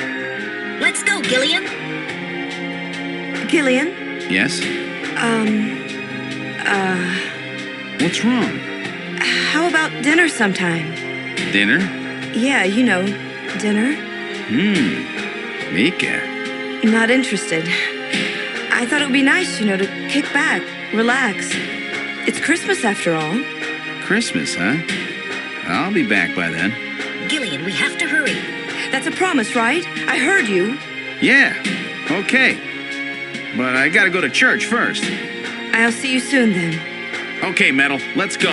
Let's go, Gillian. Gillian? Yes? What's wrong? How about dinner sometime? Dinner? Yeah, you know, dinner. Mika. Not interested. I thought it would be nice, you know, to kick back, relax. It's Christmas after all. Christmas, huh? I'll be back by then. Gillian, we have to hurry. That's a promise, right? I heard you. Yeah, okay. But I gotta go to church first. I'll see you soon then. Okay, Metal, let's go.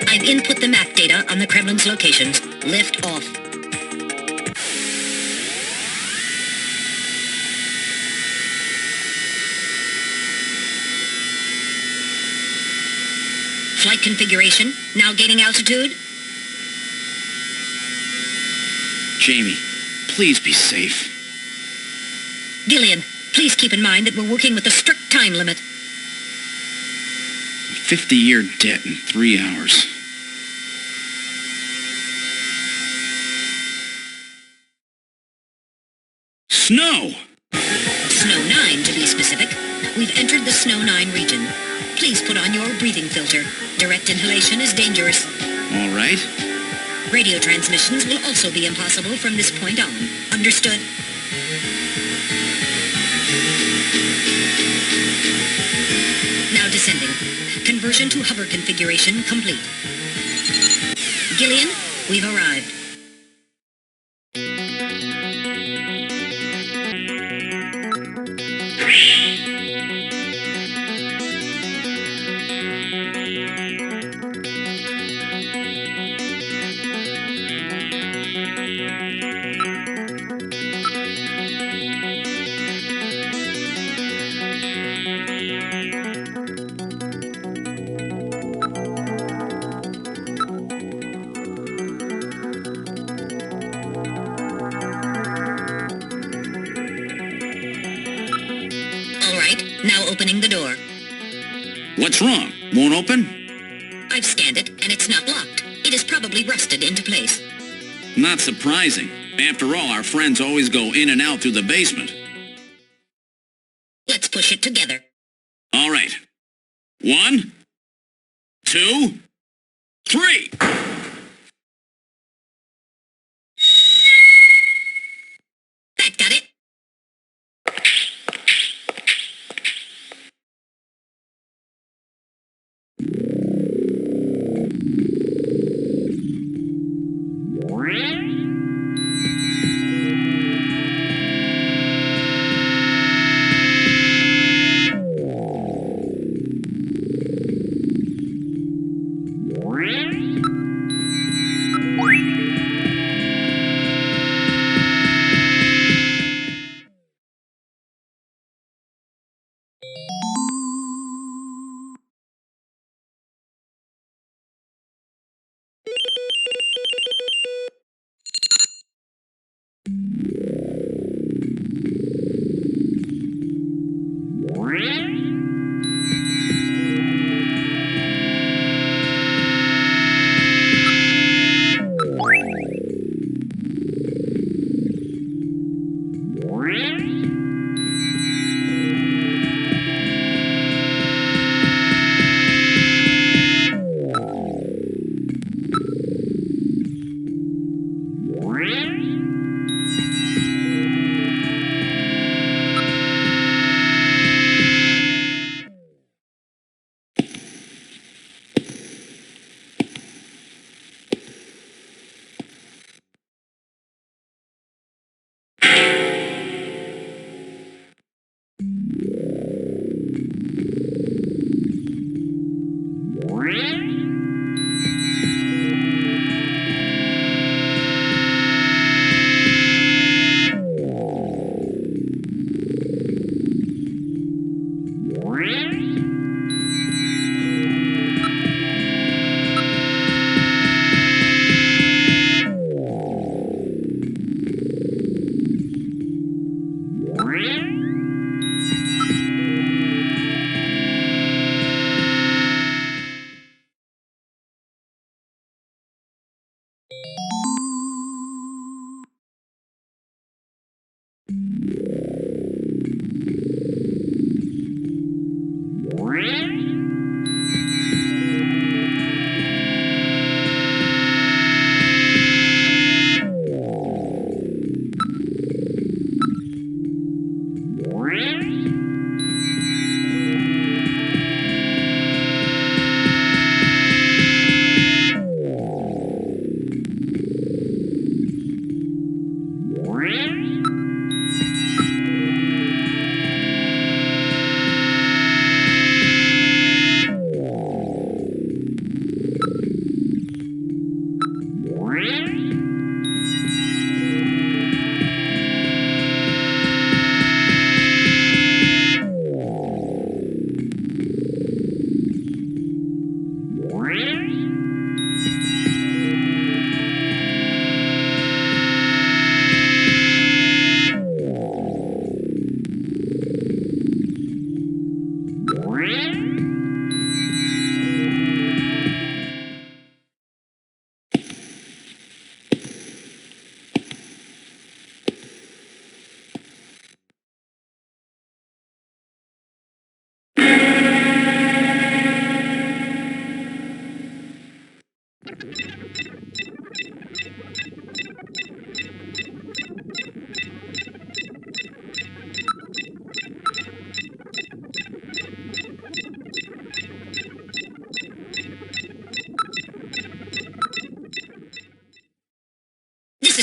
I've input the map data on the Kremlin's locations. Lift off. Flight configuration. Now gaining altitude. Jamie, please be safe. Gillian, please keep in mind that we're working with a strict time limit. 50-year debt in 3 hours. Snow! Snow 9, to be specific. We've entered the Snow 9 region. Please put on your breathing filter. Direct inhalation is dangerous. All right. Radio transmissions will also be impossible from this point on. Understood? Now descending. Conversion to hover configuration complete. Gillian, we've arrived. Now opening the door. What's wrong? Won't open? I've scanned it, and it's not locked. It is probably rusted into place. Not surprising. After all, our friends always go in and out through the basement. Let's push it together. All right. 1, 2, 3! That got it.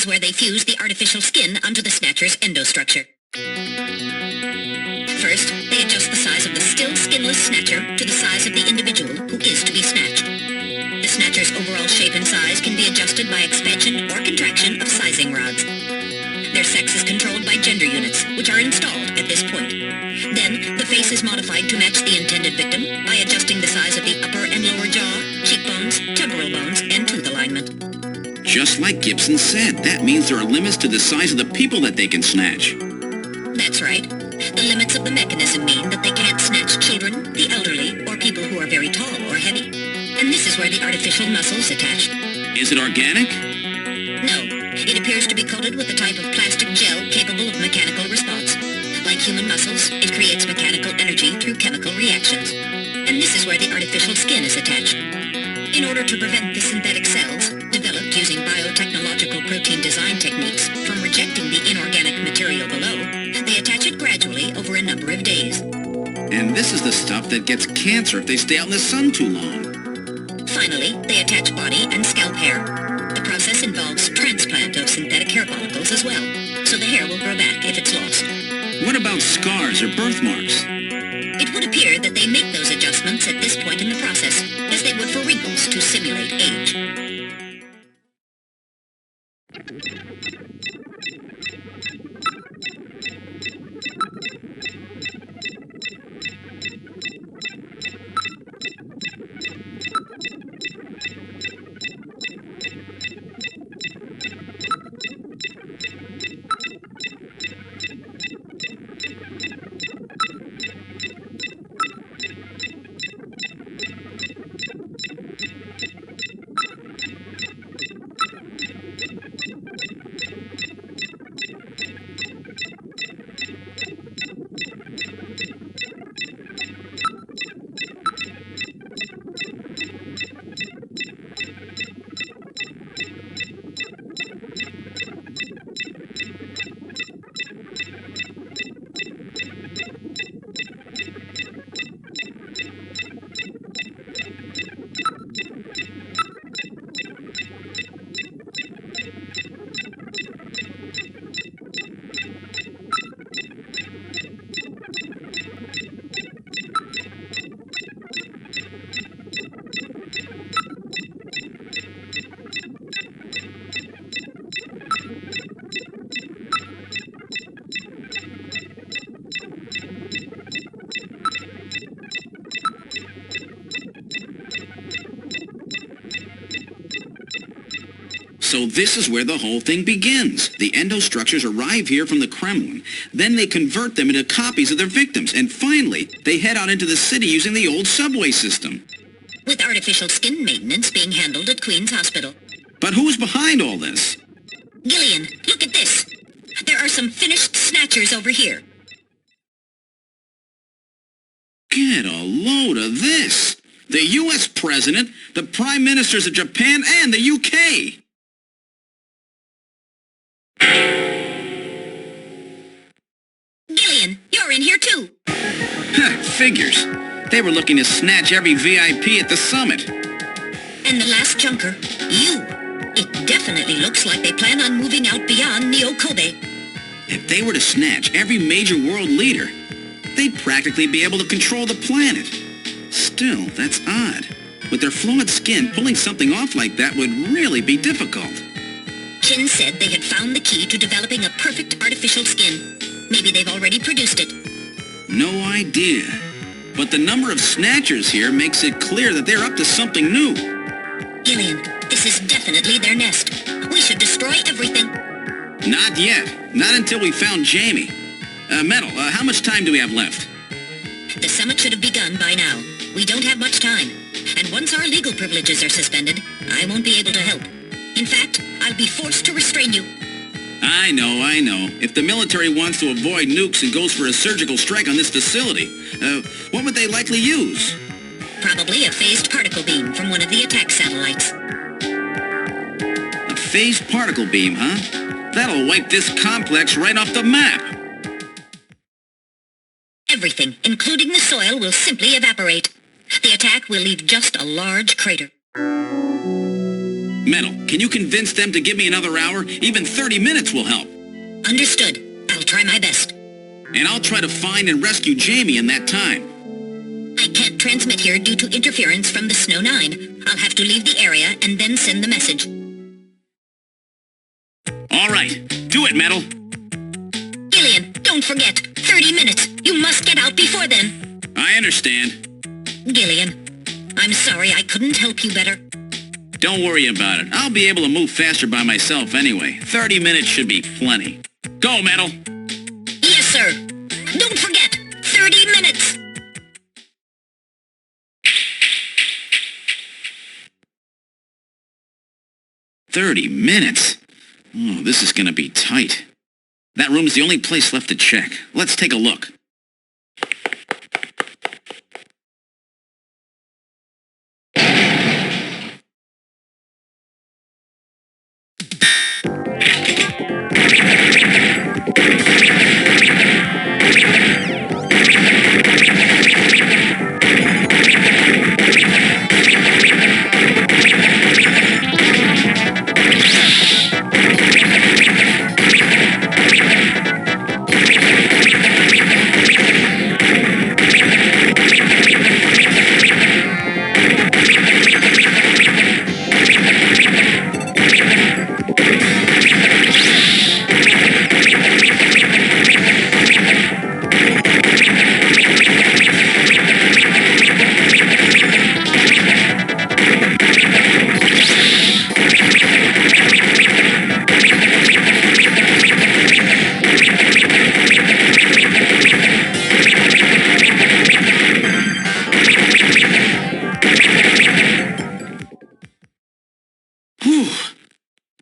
is where they fuse the artificial skin onto the Snatcher's endostructure. First, they adjust the size of the still skinless Snatcher to the size of the individual who is to be snatched. The Snatcher's overall shape and size can be adjusted by expansion or contraction of sizing rods. Their sex is controlled by gender units, which are installed at this point. Then, the face is modified to match the intended victim by adjusting the size of the upper and lower jaw, cheekbones, temporal bones, and tooth alignment. Just like Gibson said, that means there are limits to the size of the people that they can snatch. That's right. The limits of the mechanism mean that they can't snatch children, the elderly, or people who are very tall or heavy. And this is where the artificial muscles attach. Is it organic? No. It appears to be coated with a type of plastic gel capable of mechanical response. Like human muscles, it creates mechanical energy through chemical reactions. And this is where the artificial skin is attached. In order to prevent the synthetic cells, developed using biotechnological protein design techniques, from rejecting the inorganic material below, they attach it gradually over a number of days. And this is the stuff that gets cancer if they stay out in the sun too long. Finally, they attach body and scalp hair. The process involves transplant of synthetic hair follicles as well, so the hair will grow back if it's lost. What about scars or birthmarks? It would appear that they make those adjustments at this point in the process, as they would for wrinkles to simulate age. So this is where the whole thing begins. The endostructures arrive here from the Kremlin. Then they convert them into copies of their victims. And finally, they head out into the city using the old subway system. With artificial skin maintenance being handled at Queen's Hospital. But who's behind all this? Gillian, look at this. There are some finished snatchers over here. Get a load of this. The U.S. President, the Prime Ministers of Japan, and the U.K. Gillian, you're in here too. Figures. They were looking to snatch every VIP at the summit. And the last junker, you. It definitely looks like they plan on moving out beyond Neo-Kobe. If they were to snatch every major world leader, they'd practically be able to control the planet. Still, that's odd. With their flawed skin, pulling something off like that would really be difficult. Chin said they had found the key to developing a perfect artificial skin. Maybe they've already produced it. No idea. But the number of snatchers here makes it clear that they're up to something new. Gillian, this is definitely their nest. We should destroy everything. Not yet. Not until we found Jamie. Metal, how much time do we have left? The summit should have begun by now. We don't have much time. And once our legal privileges are suspended, I won't be able to help. In fact, I'll be forced to restrain you. I know. If the military wants to avoid nukes and goes for a surgical strike on this facility, what would they likely use? Probably a phased particle beam from one of the attack satellites. A phased particle beam, huh? That'll wipe this complex right off the map. Everything, including the soil, will simply evaporate. The attack will leave just a large crater. Metal, can you convince them to give me another hour? Even 30 minutes will help. Understood. I'll try my best. And I'll try to find and rescue Jamie in that time. I can't transmit here due to interference from the Snow 9. I'll have to leave the area and then send the message. All right. Do it, Metal. Gillian, don't forget. 30 minutes. You must get out before then. I understand. Gillian, I'm sorry I couldn't help you better. Don't worry about it. I'll be able to move faster by myself anyway. 30 minutes should be plenty. Go, Metal. Yes, sir. Don't forget. 30 minutes. "30 minutes? Oh, this is gonna be tight. That room's the only place left to check. Let's take a look.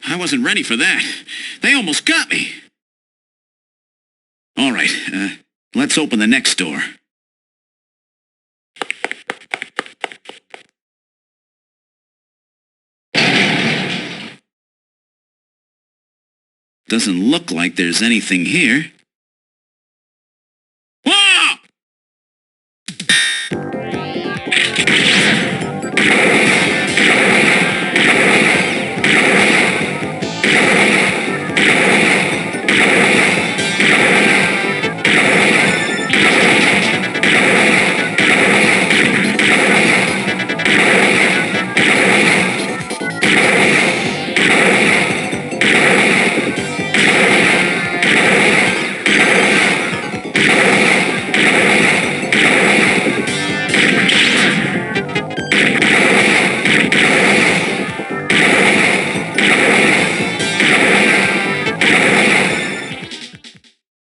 I wasn't ready for that. They almost got me. All right, let's open the next door. Doesn't look like there's anything here. Whoa!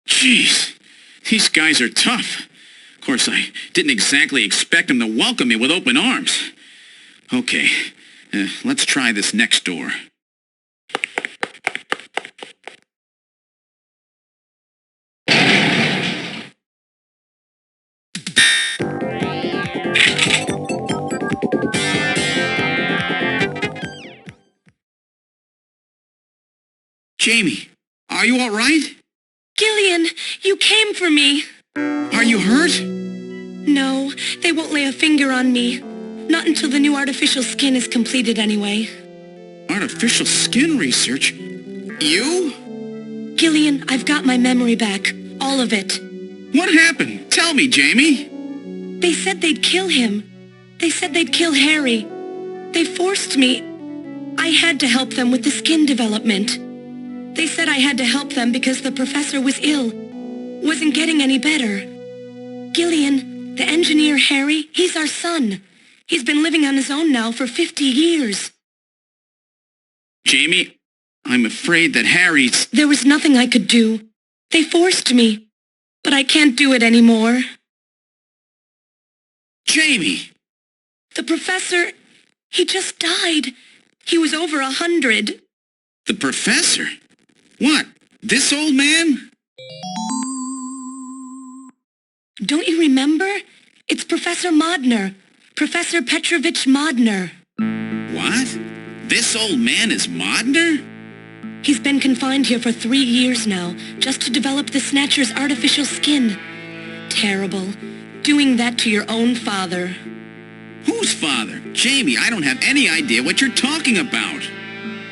Jeez, these guys are tough. Of course, I didn't exactly expect them to welcome me with open arms. Okay, let's try this next door. Jamie, are you all right? Gillian, you came for me. Are you hurt? No, they won't lay a finger on me. Not until the new artificial skin is completed anyway. Artificial skin research? You? Gillian, I've got my memory back. All of it. What happened? Tell me, Jamie. They said they'd kill him. They said they'd kill Harry. They forced me. I had to help them with the skin development. They said I had to help them because the professor was ill. Wasn't getting any better. Gillian, the engineer Harry, he's our son. He's been living on his own now for 50 years. Jamie, I'm afraid that Harry's... There was nothing I could do. They forced me. But I can't do it anymore. Jamie! The professor, he just died. He was over 100. The professor? What? This old man? Don't you remember? It's Professor Modner. Professor Petrovich Modner. What? This old man is Modner? He's been confined here for 3 years now, just to develop the Snatcher's artificial skin. Terrible. Doing that to your own father. Whose father? Jamie, I don't have any idea what you're talking about.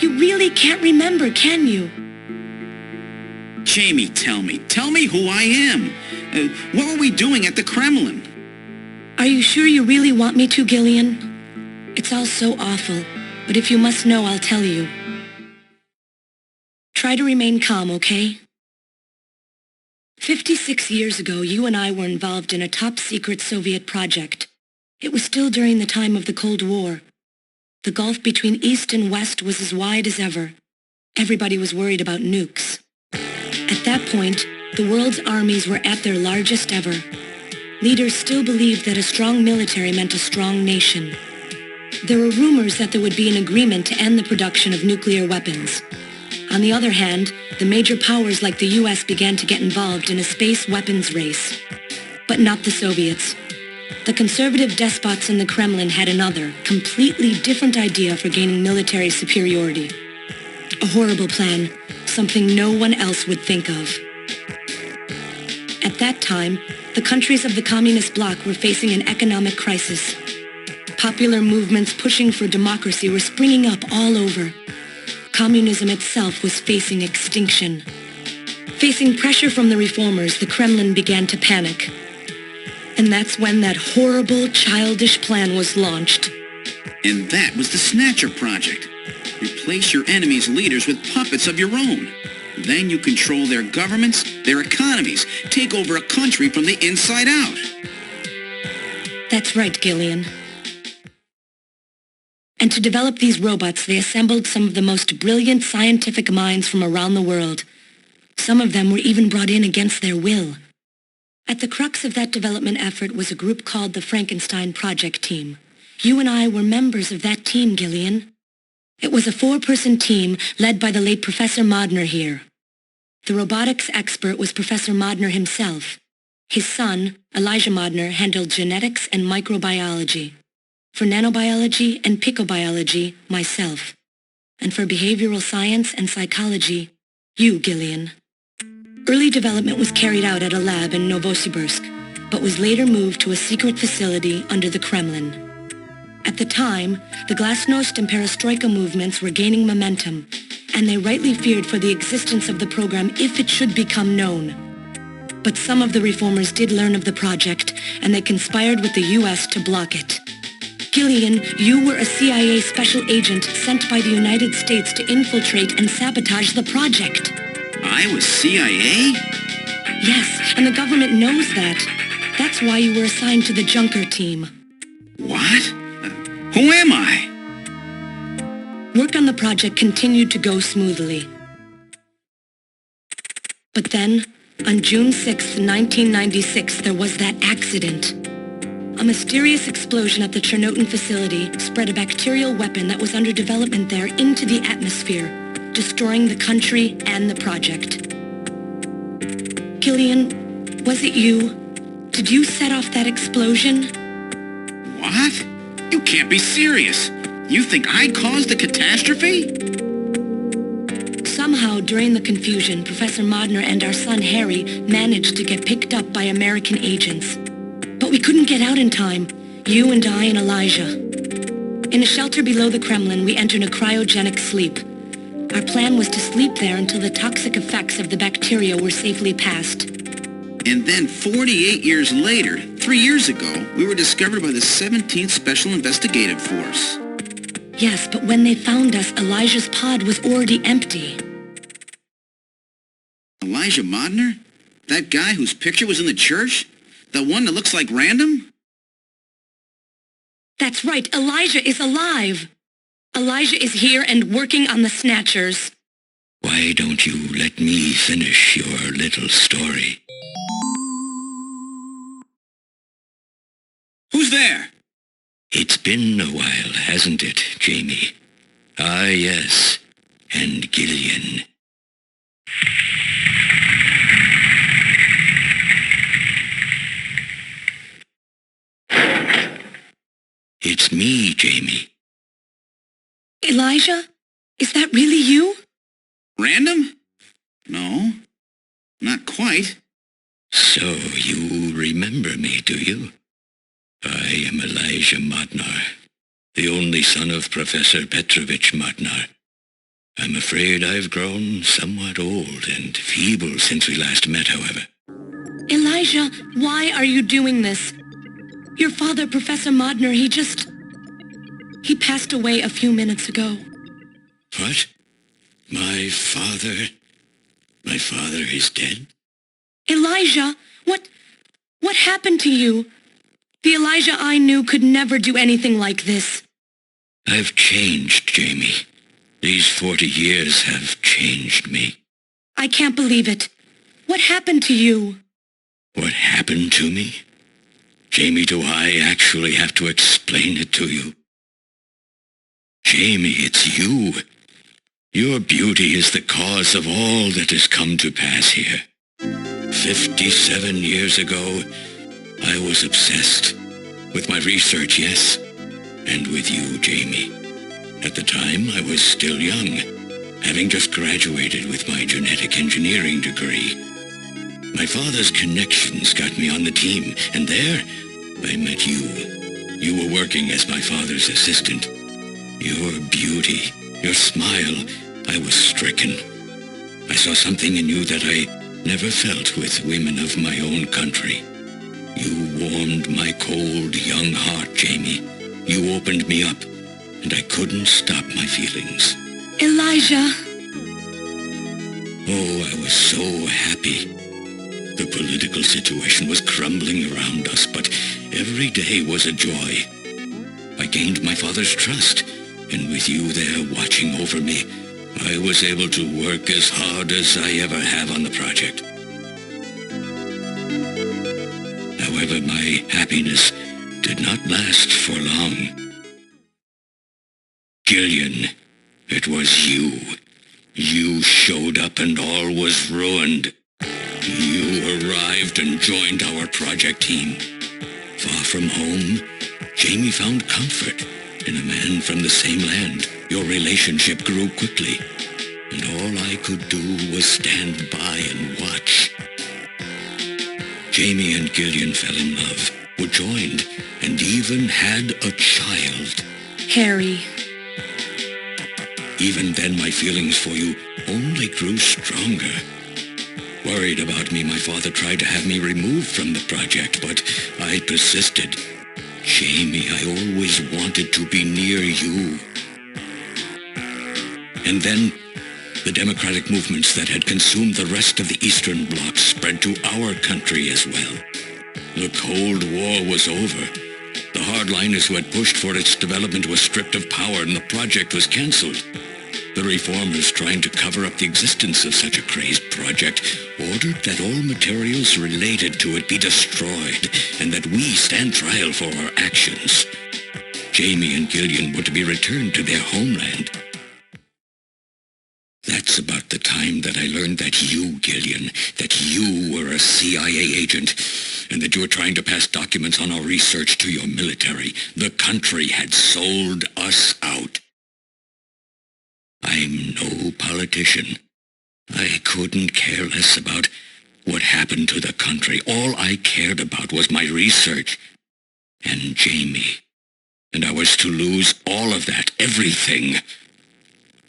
You really can't remember, can you? Jamie, tell me who I am. What were we doing at the Kremlin? Are you sure you really want me to, Gillian? It's all so awful, but if you must know, I'll tell you. Try to remain calm, okay? 56 years ago, you and I were involved in a top-secret Soviet project. It was still during the time of the Cold War. The gulf between East and West was as wide as ever. Everybody was worried about nukes. At that point, the world's armies were at their largest ever. Leaders still believed that a strong military meant a strong nation. There were rumors that there would be an agreement to end the production of nuclear weapons. On the other hand, the major powers like the US began to get involved in a space weapons race. But not the Soviets. The conservative despots in the Kremlin had another, completely different idea for gaining military superiority. A horrible plan, something no one else would think of. At that time, the countries of the communist bloc were facing an economic crisis. Popular movements pushing for democracy were springing up all over. Communism itself was facing extinction. Facing pressure from the reformers, the Kremlin began to panic. And that's when that horrible, childish plan was launched. And that was the Snatcher project. Replace your enemy's leaders with puppets of your own. Then you control their governments, their economies, take over a country from the inside out. That's right, Gillian. And to develop these robots, they assembled some of the most brilliant scientific minds from around the world. Some of them were even brought in against their will. At the crux of that development effort was a group called the Frankenstein Project Team. You and I were members of that team, Gillian. It was a 4-person team led by the late Professor Modner here. The robotics expert was Professor Modner himself. His son, Elijah Modner, handled genetics and microbiology. For nanobiology and picobiology, myself. And for behavioral science and psychology, you, Gillian. Early development was carried out at a lab in Novosibirsk, but was later moved to a secret facility under the Kremlin. At the time, the Glasnost and Perestroika movements were gaining momentum, and they rightly feared for the existence of the program if it should become known. But some of the reformers did learn of the project, and they conspired with the US to block it. Gillian, you were a CIA special agent sent by the United States to infiltrate and sabotage the project. I was CIA? Yes, and the government knows that. That's why you were assigned to the Junker team. What? Who am I? Work on the project continued to go smoothly. But then, on June 6, 1996, there was that accident. A mysterious explosion at the Chernobyl facility spread a bacterial weapon that was under development there into the atmosphere, destroying the country and the project. Gillian, was it you? Did you set off that explosion? What? You can't be serious. You think I caused the catastrophe? Somehow, during the confusion, Professor Modner and our son Harry managed to get picked up by American agents. But we couldn't get out in time, you and I and Elijah. In a shelter below the Kremlin, we entered a cryogenic sleep. Our plan was to sleep there until the toxic effects of the bacteria were safely past. And then 48 years later, 3 years ago, we were discovered by the 17th Special Investigative Force. Yes, but when they found us, Elijah's pod was already empty. Elijah Modner? That guy whose picture was in the church? The one that looks like Random? That's right, Elijah is alive. Elijah is here and working on the Snatchers. Why don't you let me finish your little story? Who's there? It's been a while, hasn't it, Jamie? Ah, yes. And Gillian. It's me, Jamie. Elijah? Is that really you? Random? No, not quite. So you remember me, do you? I am Elijah Modnar, the only son of Professor Petrovich Modnar. I'm afraid I've grown somewhat old and feeble since we last met, however. Elijah, why are you doing this? Your father, Professor Modner, he passed away a few minutes ago. What? My father is dead? Elijah, what happened to you? The Elijah I knew could never do anything like this. I've changed, Jamie. These 40 years have changed me. I can't believe it. What happened to you? What happened to me? Jamie, do I actually have to explain it to you? Jamie, it's you. Your beauty is the cause of all that has come to pass here. 57 years ago, I was obsessed. With my research, yes, and with you, Jamie. At the time, I was still young, having just graduated with my genetic engineering degree. My father's connections got me on the team, and there, I met you. You were working as my father's assistant. Your beauty, your smile, I was stricken. I saw something in you that I never felt with women of my own country. You warmed my cold, young heart, Jamie. You opened me up, and I couldn't stop my feelings. Elijah! Oh, I was so happy. The political situation was crumbling around us, but every day was a joy. I gained my father's trust, and with you there watching over me, I was able to work as hard as I ever have on the project. However, my happiness did not last for long. Gillian, it was you. You showed up and all was ruined. You arrived and joined our project team. Far from home, Jamie found comfort in a man from the same land. Your relationship grew quickly, and all I could do was stand by and watch. Jamie and Gillian fell in love, were joined, and even had a child. Harry. Even then, my feelings for you only grew stronger. Worried about me, my father tried to have me removed from the project, but I persisted. Jamie, I always wanted to be near you. And then, the democratic movements that had consumed the rest of the Eastern Bloc spread to our country as well. The Cold War was over. The hardliners who had pushed for its development were stripped of power and the project was cancelled. The reformers, trying to cover up the existence of such a crazed project, ordered that all materials related to it be destroyed and that we stand trial for our actions. Jamie and Gillian were to be returned to their homeland. That's about the time that I learned that you, Gillian, that you were a CIA agent, and that you were trying to pass documents on our research to your military. The country had sold us out. I'm no politician. I couldn't care less about what happened to the country. All I cared about was my research and Jamie. And I was to lose all of that, everything.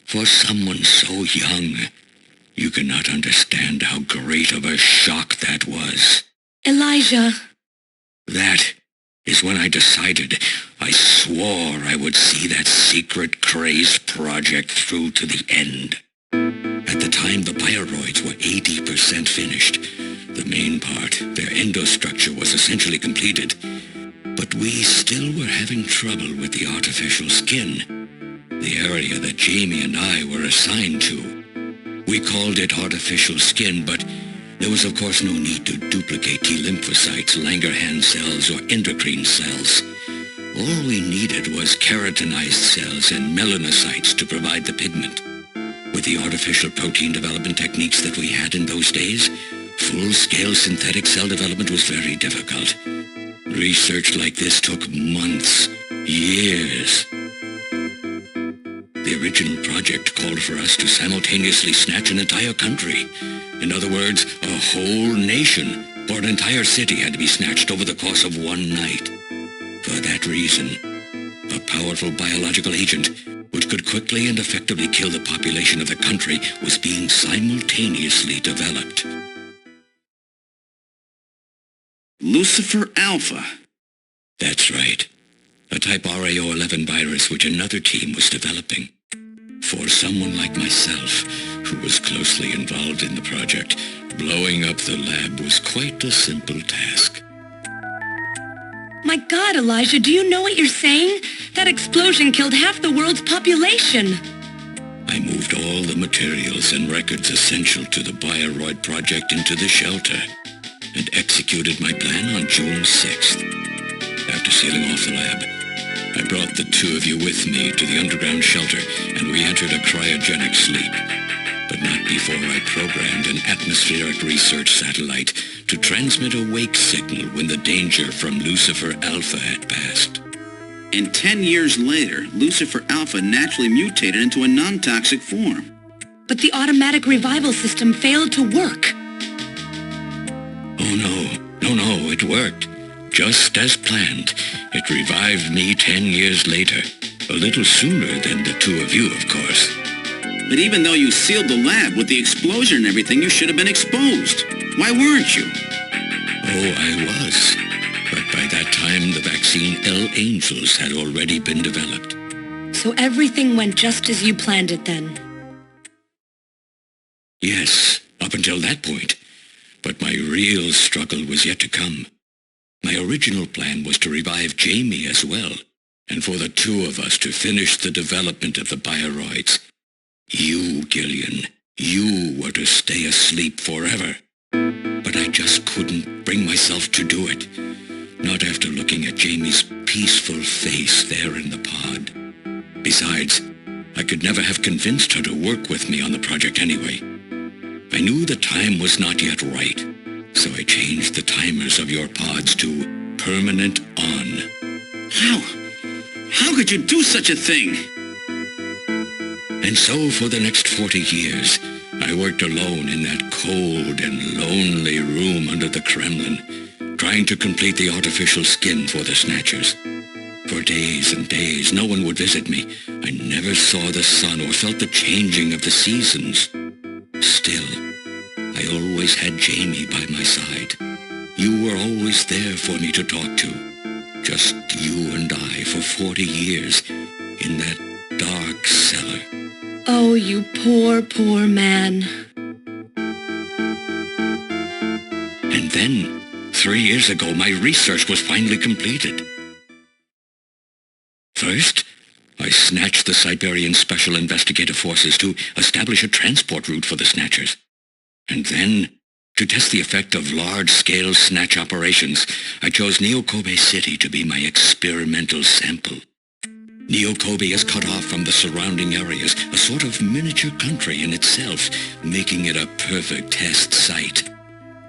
For someone so young, you cannot understand how great of a shock that was. Elijah. That is when I decided, I swore I would see that secret, crazed project through to the end. At the time, the bioroids were 80% finished. The main part, their endostructure, was essentially completed. But we still were having trouble with the artificial skin. The area that Jamie and I were assigned to. We called it artificial skin, but there was of course no need to duplicate T lymphocytes, Langerhans cells, or endocrine cells. All we needed was keratinized cells and melanocytes to provide the pigment. With the artificial protein development techniques that we had in those days, full-scale synthetic cell development was very difficult. Research like this took months, years. The original project called for us to simultaneously snatch an entire country. In other words, a whole nation, or an entire city, had to be snatched over the course of one night. For that reason, a powerful biological agent which could quickly and effectively kill the population of the country, was being simultaneously developed. Lucifer Alpha. That's right. A type RAO11 virus which another team was developing. For someone like myself, who was closely involved in the project, blowing up the lab was quite a simple task. My God, Elijah, do you know what you're saying? That explosion killed half the world's population. I moved all the materials and records essential to the Bioroid project into the shelter and executed my plan on June 6th. After sealing off the lab, I brought the two of you with me to the underground shelter and we entered a cryogenic sleep. But not before I programmed an atmospheric research satellite to transmit a wake signal when the danger from Lucifer Alpha had passed. And 10 years later, Lucifer Alpha naturally mutated into a non-toxic form. But the automatic revival system failed to work. Oh no, it worked. Just as planned. It revived me 10 years later. A little sooner than the two of you, of course. But even though you sealed the lab with the explosion and everything, you should have been exposed. Why weren't you? Oh, I was. But by that time, the vaccine L Angels had already been developed. So everything went just as you planned it then? Yes, up until that point. But my real struggle was yet to come. My original plan was to revive Jamie as well, and for the two of us to finish the development of the Bioroids. You, Gillian, you were to stay asleep forever. But I just couldn't bring myself to do it. Not after looking at Jamie's peaceful face there in the pod. Besides, I could never have convinced her to work with me on the project anyway. I knew the time was not yet right, so I changed the timers of your pods to permanent on. How could you do such a thing? And so for the next 40 years, I worked alone in that cold and lonely room under the Kremlin, trying to complete the artificial skin for the Snatchers. For days and days, no one would visit me. I never saw the sun or felt the changing of the seasons. Still, I always had Jamie by my side. You were always there for me to talk to. Just you and I for 40 years in that dark cellar. Oh, you poor, poor man. And then, 3 years ago, my research was finally completed. First, I snatched the Siberian Special Investigative Forces to establish a transport route for the Snatchers. And then, to test the effect of large-scale snatch operations, I chose Neo-Kobe City to be my experimental sample. Neo-Kobe is cut off from the surrounding areas, a sort of miniature country in itself, making it a perfect test site.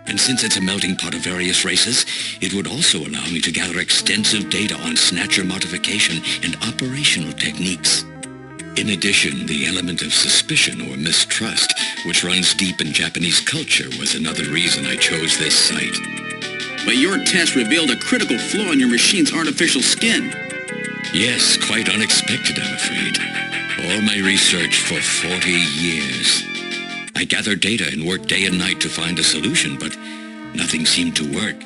And since it's a melting pot of various races, it would also allow me to gather extensive data on Snatcher modification and operational techniques. In addition, the element of suspicion or mistrust, which runs deep in Japanese culture, was another reason I chose this site. But your test revealed a critical flaw in your machine's artificial skin. Yes, quite unexpected, I'm afraid. All my research for 40 years. I gathered data and worked day and night to find a solution, but nothing seemed to work.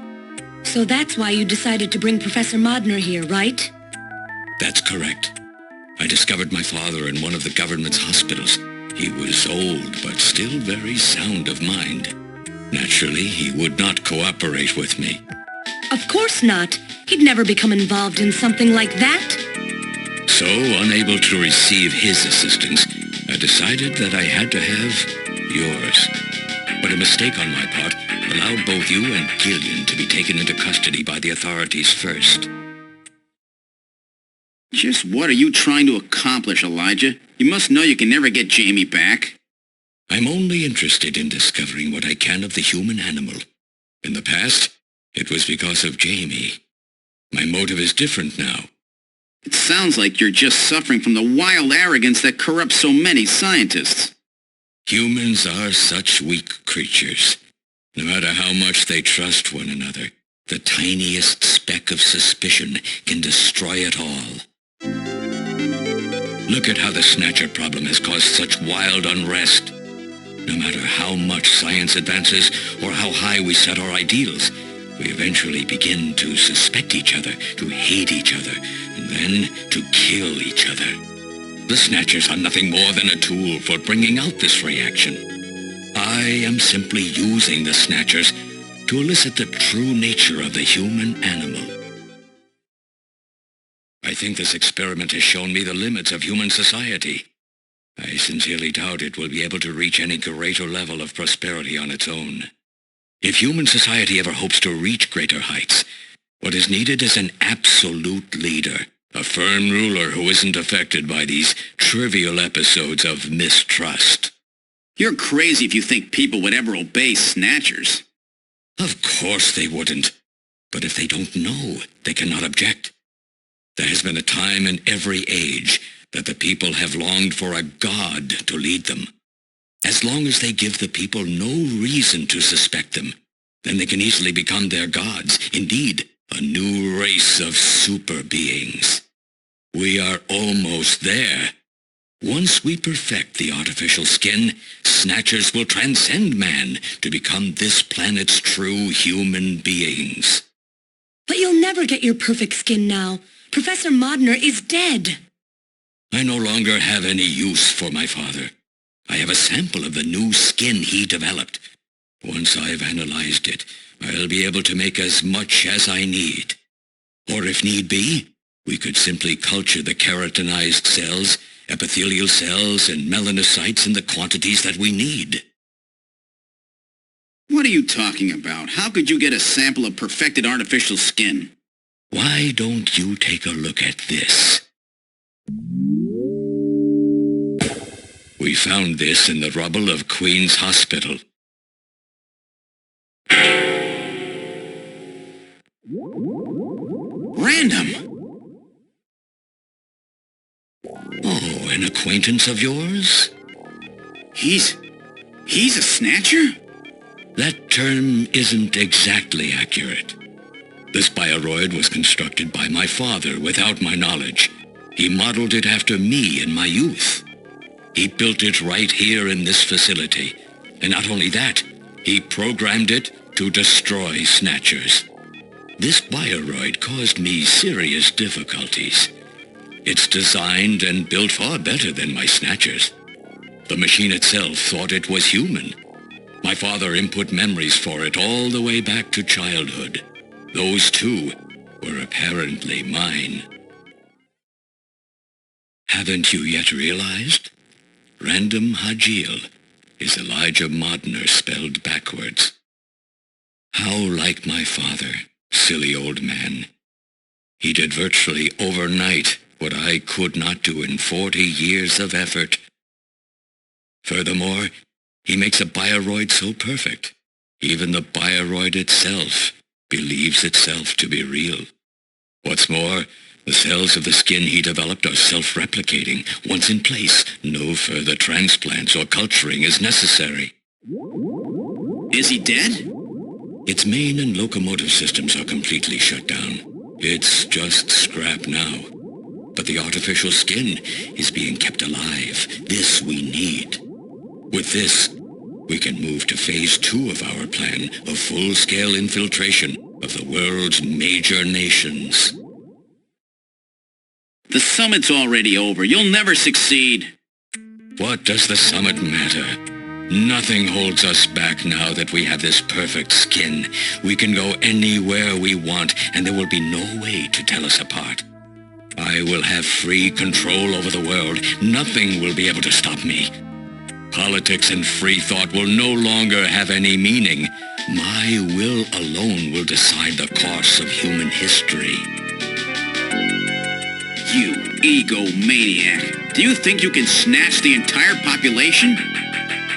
So that's why you decided to bring Professor Modner here, right? That's correct. I discovered my father in one of the government's hospitals. He was old, but still very sound of mind. Naturally, he would not cooperate with me. Of course not. He'd never become involved in something like that. So, unable to receive his assistance, I decided that I had to have yours. But a mistake on my part allowed both you and Gillian to be taken into custody by the authorities first. Just what are you trying to accomplish, Elijah? You must know you can never get Jamie back. I'm only interested in discovering what I can of the human animal. In the past, it was because of Jamie. My motive is different now. It sounds like you're just suffering from the wild arrogance that corrupts so many scientists. Humans are such weak creatures. No matter how much they trust one another, the tiniest speck of suspicion can destroy it all. Look at how the Snatcher problem has caused such wild unrest. No matter how much science advances or how high we set our ideals, we eventually begin to suspect each other, to hate each other, and then to kill each other. The Snatchers are nothing more than a tool for bringing out this reaction. I am simply using the Snatchers to elicit the true nature of the human animal. I think this experiment has shown me the limits of human society. I sincerely doubt it will be able to reach any greater level of prosperity on its own. If human society ever hopes to reach greater heights, what is needed is an absolute leader, a firm ruler who isn't affected by these trivial episodes of mistrust. You're crazy if you think people would ever obey Snatchers. Of course they wouldn't. But if they don't know, they cannot object. There has been a time in every age that the people have longed for a god to lead them. As long as they give the people no reason to suspect them, then they can easily become their gods, indeed, a new race of super beings. We are almost there. Once we perfect the artificial skin, Snatchers will transcend man to become this planet's true human beings. But you'll never get your perfect skin now. Professor Modner is dead. I no longer have any use for my father. I have a sample of the new skin he developed. Once I've analyzed it, I'll be able to make as much as I need. Or if need be, we could simply culture the keratinized cells, epithelial cells, and melanocytes in the quantities that we need. What are you talking about? How could you get a sample of perfected artificial skin? Why don't you take a look at this? We found this in the rubble of Queen's Hospital. Random! Oh, an acquaintance of yours? He's a Snatcher? That term isn't exactly accurate. This bioroid was constructed by my father without my knowledge. He modeled it after me in my youth. He built it right here in this facility. And not only that, he programmed it to destroy Snatchers. This bioroid caused me serious difficulties. It's designed and built far better than my Snatchers. The machine itself thought it was human. My father input memories for it all the way back to childhood. Those too were apparently mine. Haven't you yet realized? Random Hajil is Elijah Modner spelled backwards. How like my father, silly old man. He did virtually overnight what I could not do in 40 years of effort. Furthermore, he makes a bioroid so perfect, even the bioroid itself believes itself to be real. What's more, the cells of the skin he developed are self-replicating. Once in place, no further transplants or culturing is necessary. Is he dead? Its main and locomotive systems are completely shut down. It's just scrap now. But the artificial skin is being kept alive. This we need. With this, we can move to phase 2 of our plan of full-scale infiltration of the world's major nations. The summit's already over. You'll never succeed. What does the summit matter? Nothing holds us back now that we have this perfect skin. We can go anywhere we want, and there will be no way to tell us apart. I will have free control over the world. Nothing will be able to stop me. Politics and free thought will no longer have any meaning. My will alone will decide the course of human history. You egomaniac. Do you think you can snatch the entire population?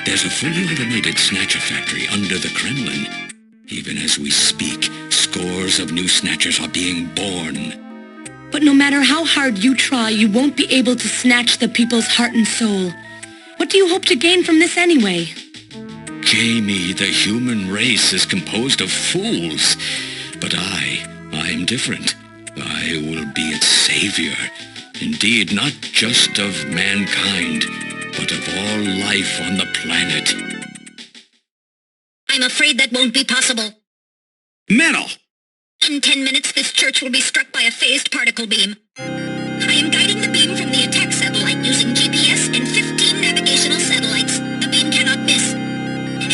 There's a fully automated Snatcher factory under the Kremlin. Even as we speak, scores of new Snatchers are being born. But no matter how hard you try, you won't be able to snatch the people's heart and soul. What do you hope to gain from this anyway? Jamie, the human race is composed of fools. But I'm different. I will be its savior. Indeed, not just of mankind, but of all life on the planet. I'm afraid that won't be possible. Metal! In 10 minutes, this church will be struck by a phased particle beam. I am guiding the beam from the attack satellite using GPS and 15 navigational satellites. The beam cannot miss.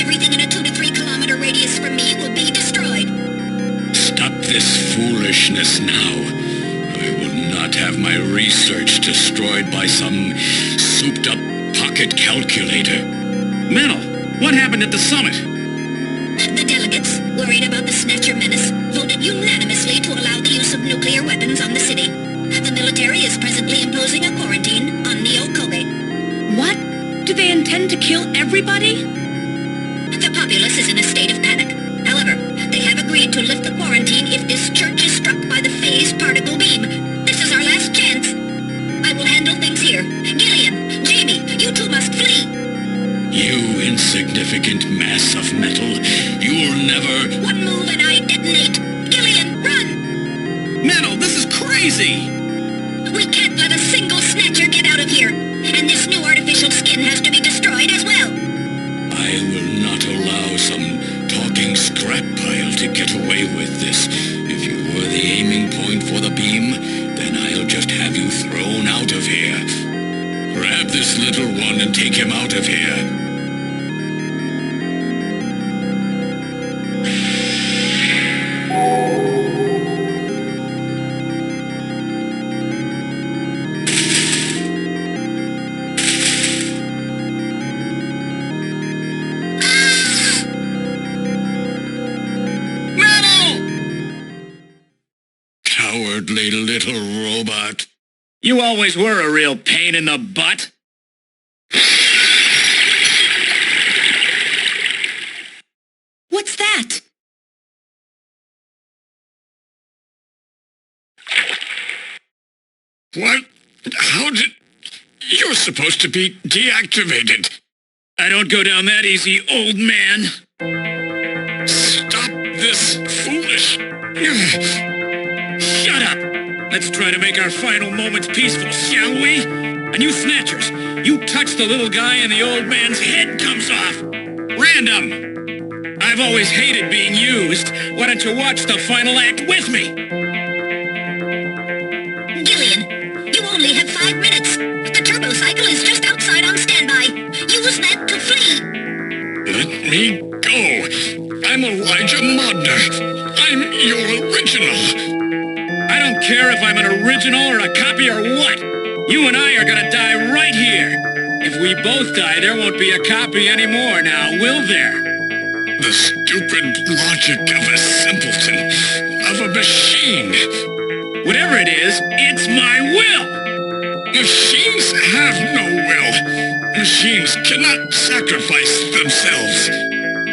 Everything in a 2 to 3 kilometer radius from me will be destroyed. Stop this foolishness now. I will not have my research destroyed by some souped-up pocket calculator. Metal, what happened at the summit? The delegates, worried about the Snatcher menace, voted unanimously to allow the use of nuclear weapons on the city. The military is presently imposing a quarantine on Neo Kobe. What? Do they intend to kill everybody? The populace is in a state of panic. However, they have agreed to lift the quarantine if this church is struck by the phased particle beam. This is our last chance. I will handle things here. Gillian, Jamie, you two must flee. You insignificant mass of metal. You'll never... One move and I detonate. Gillian, run! Metal, this is crazy! We can't let a single Snatcher get out of here. And this new artificial skin has to be destroyed as well. I will not allow some talking scrap pile to get away with this. If you were the aiming point for the beam, then I'll just have you thrown out of here. Grab this little one and take him out of here. Cowardly little robot. You always were a real pain in the butt. What's that? What? How did... You're supposed to be deactivated. I don't go down that easy, old man. Stop this foolish... Shut up! Let's try to make our final moments peaceful, shall we? And you Snatchers, you touch the little guy and the old man's head comes off. Random! I've always hated being used. Why don't you watch the final act with me? Gillian, you only have 5 minutes. The turbo cycle is just outside on standby. Use that to flee. Let me go. I'm Elijah Modner. I'm your original. I don't care if I'm an original or a copy or what. You and I are gonna die right here. If we both die, there won't be a copy anymore now, will there? The stupid logic of a simpleton, of a machine. Whatever it is, it's my will. Machines have no will. Machines cannot sacrifice themselves.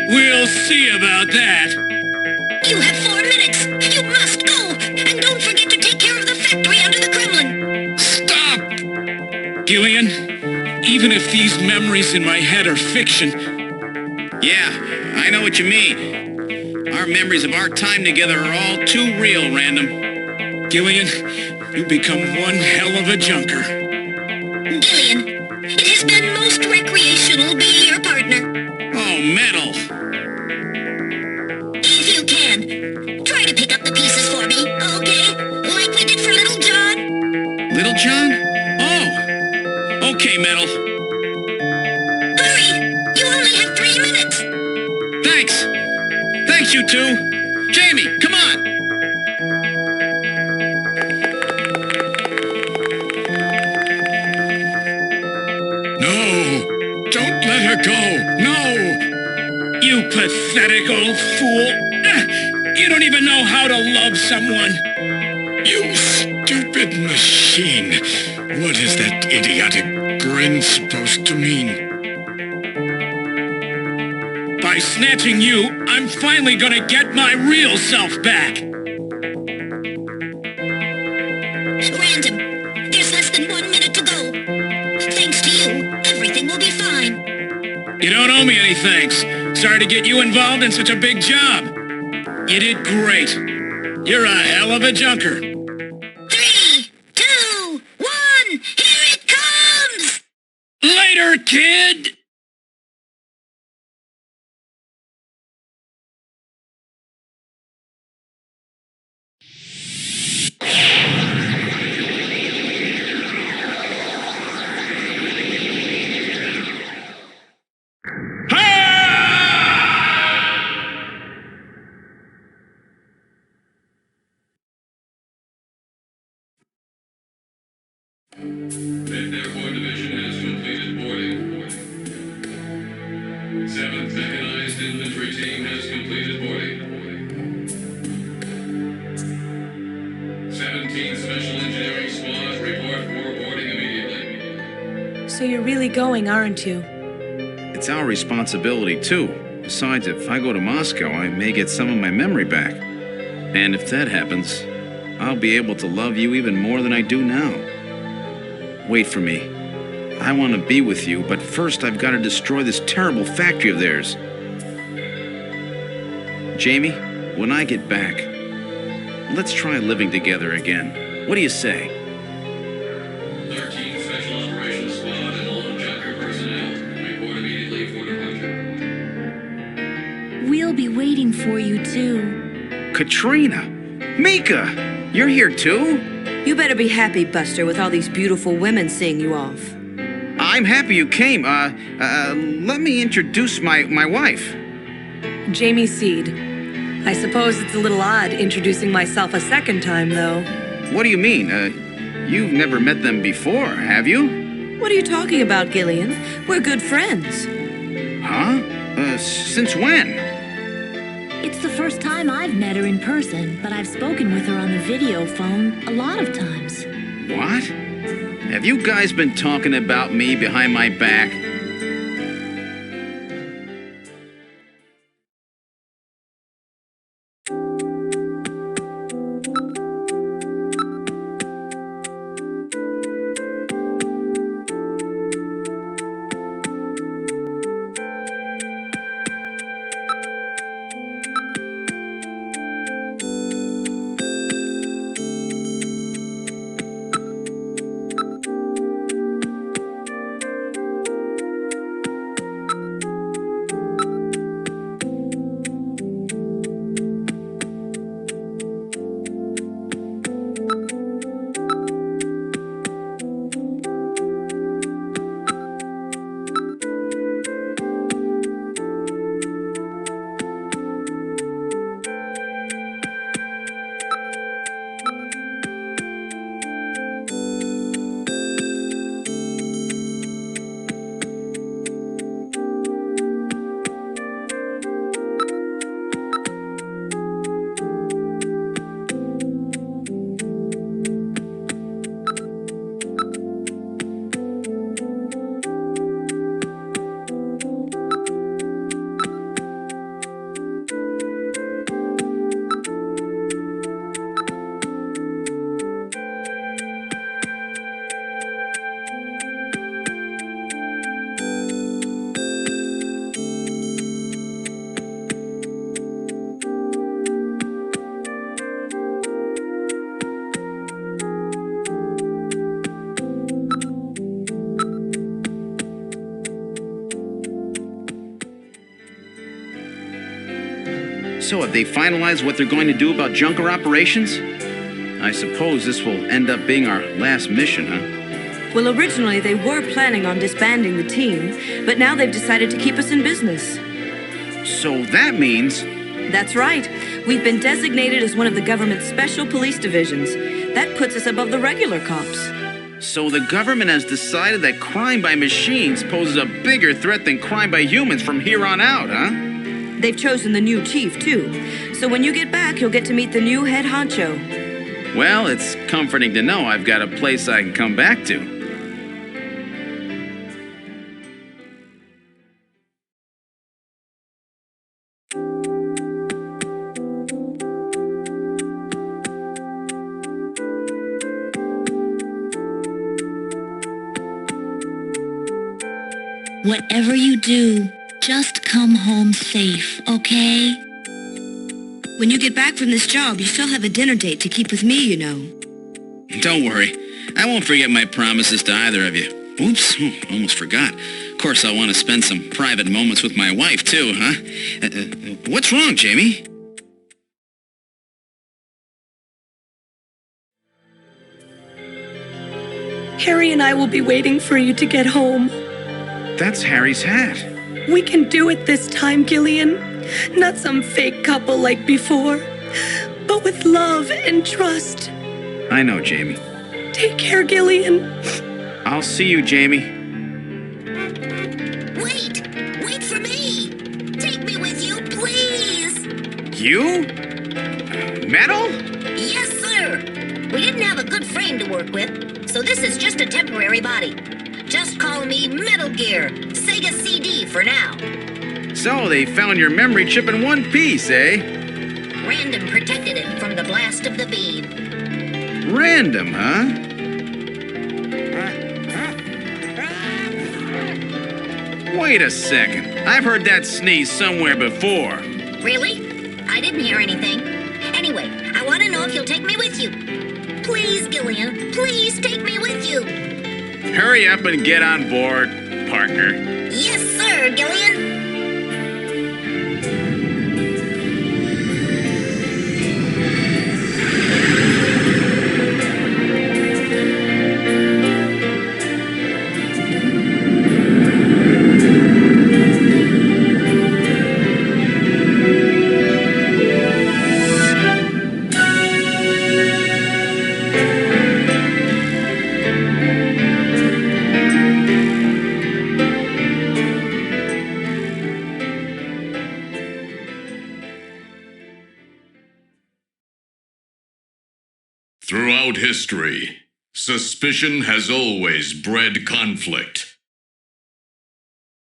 We'll see about that. You have 4 minutes. You must go. And don't forget to take care of the factory under the Kremlin. Stop! Gillian, even if these memories in my head are fiction... Yeah, I know what you mean. Our memories of our time together are all too real, Random. Gillian, you become one hell of a junker. Gillian, it has been most recreational being your partner. Oh, Metal. If you can, try to pick up the pieces for me, okay? Like we did for Little John. Little John? Oh. Okay, Metal. Hurry! You only have 3 minutes. Thanks. Thanks, you two. Jamie, come on. No! Don't let her go! No! You pathetic old fool! You don't even know how to love someone! You stupid machine! What is that idiotic grin supposed to mean? By snatching you, I'm finally gonna get my real self back! Random, there's less than 1 minute to go. Thanks to you, everything will be fine. You don't owe me any thanks. Sorry to get you involved in such a big job. You did great. You're a hell of a junker. 3, 2, 1... kid! Airborne Division has completed boarding. 7th Mechanized Infantry Team has completed boarding. 17th Special Engineering Squad report for boarding immediately. So you're really going, aren't you? It's our responsibility, too. Besides, if I go to Moscow, I may get some of my memory back. And if that happens, I'll be able to love you even more than I do now. Wait for me. I want to be with you, but first I've got to destroy this terrible factory of theirs. Jamie, when I get back, let's try living together again. What do you say? 13th Special Operations Squad and all Junker personnel report immediately for departure. We'll be waiting for you, too. Katrina! Mika! You're here too? You better be happy, Buster, with all these beautiful women seeing you off. I'm happy you came. Let me introduce my wife. Jamie Seed. I suppose it's a little odd introducing myself a second time, though. What do you mean? You've never met them before, have you? What are you talking about, Gillian? We're good friends. Huh? Since when? It's the first time I've met her in person, but I've spoken with her on the video phone a lot of times. What? Have you guys been talking about me behind my back? So have they finalized what they're going to do about junker operations? I suppose this will end up being our last mission, huh? Well, originally they were planning on disbanding the team, but now they've decided to keep us in business. So that means... That's right. We've been designated as one of the government's special police divisions. That puts us above the regular cops. So the government has decided that crime by machines poses a bigger threat than crime by humans from here on out, huh? They've chosen the new chief, too. So when you get back, you'll get to meet the new head honcho. Well, it's comforting to know I've got a place I can come back to. Whatever you do, just come home safe, okay? When you get back from this job, you still have a dinner date to keep with me, you know. Don't worry. I won't forget my promises to either of you. Oops, almost forgot. Of course, I want to spend some private moments with my wife, too, huh? What's wrong, Jamie? Harry and I will be waiting for you to get home. That's Harry's hat. We can do it this time, Gillian. Not some fake couple like before, but with love and trust. I know, Jamie. Take care, Gillian. I'll see you, Jamie. Wait! Wait for me! Take me with you, please! You? Metal? Yes, sir! We didn't have a good frame to work with, so this is just a temporary body. Just call me Metal Gear, Sega CD for now. So they found your memory chip in one piece, eh? Random protected it from the blast of the beam. Random, huh? Wait a second. I've heard that sneeze somewhere before. Really? I didn't hear anything. Anyway, I want to know if you'll take me with you. Please, Gillian, please take me with you. Hurry up and get on board, partner. Yes, sir, Gillian. Throughout history, suspicion has always bred conflict.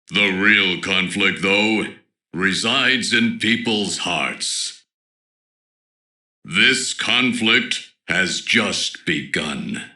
The real conflict, though, resides in people's hearts. This conflict has just begun.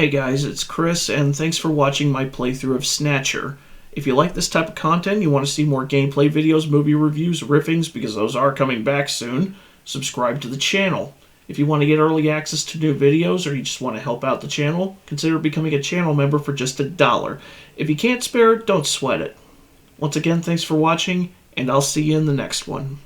Hey guys, it's Chris, and thanks for watching my playthrough of Snatcher. If you like this type of content, you want to see more gameplay videos, movie reviews, riffings, because those are coming back soon, subscribe to the channel. If you want to get early access to new videos, or you just want to help out the channel, consider becoming a channel member for just $1. If you can't spare it, don't sweat it. Once again, thanks for watching, and I'll see you in the next one.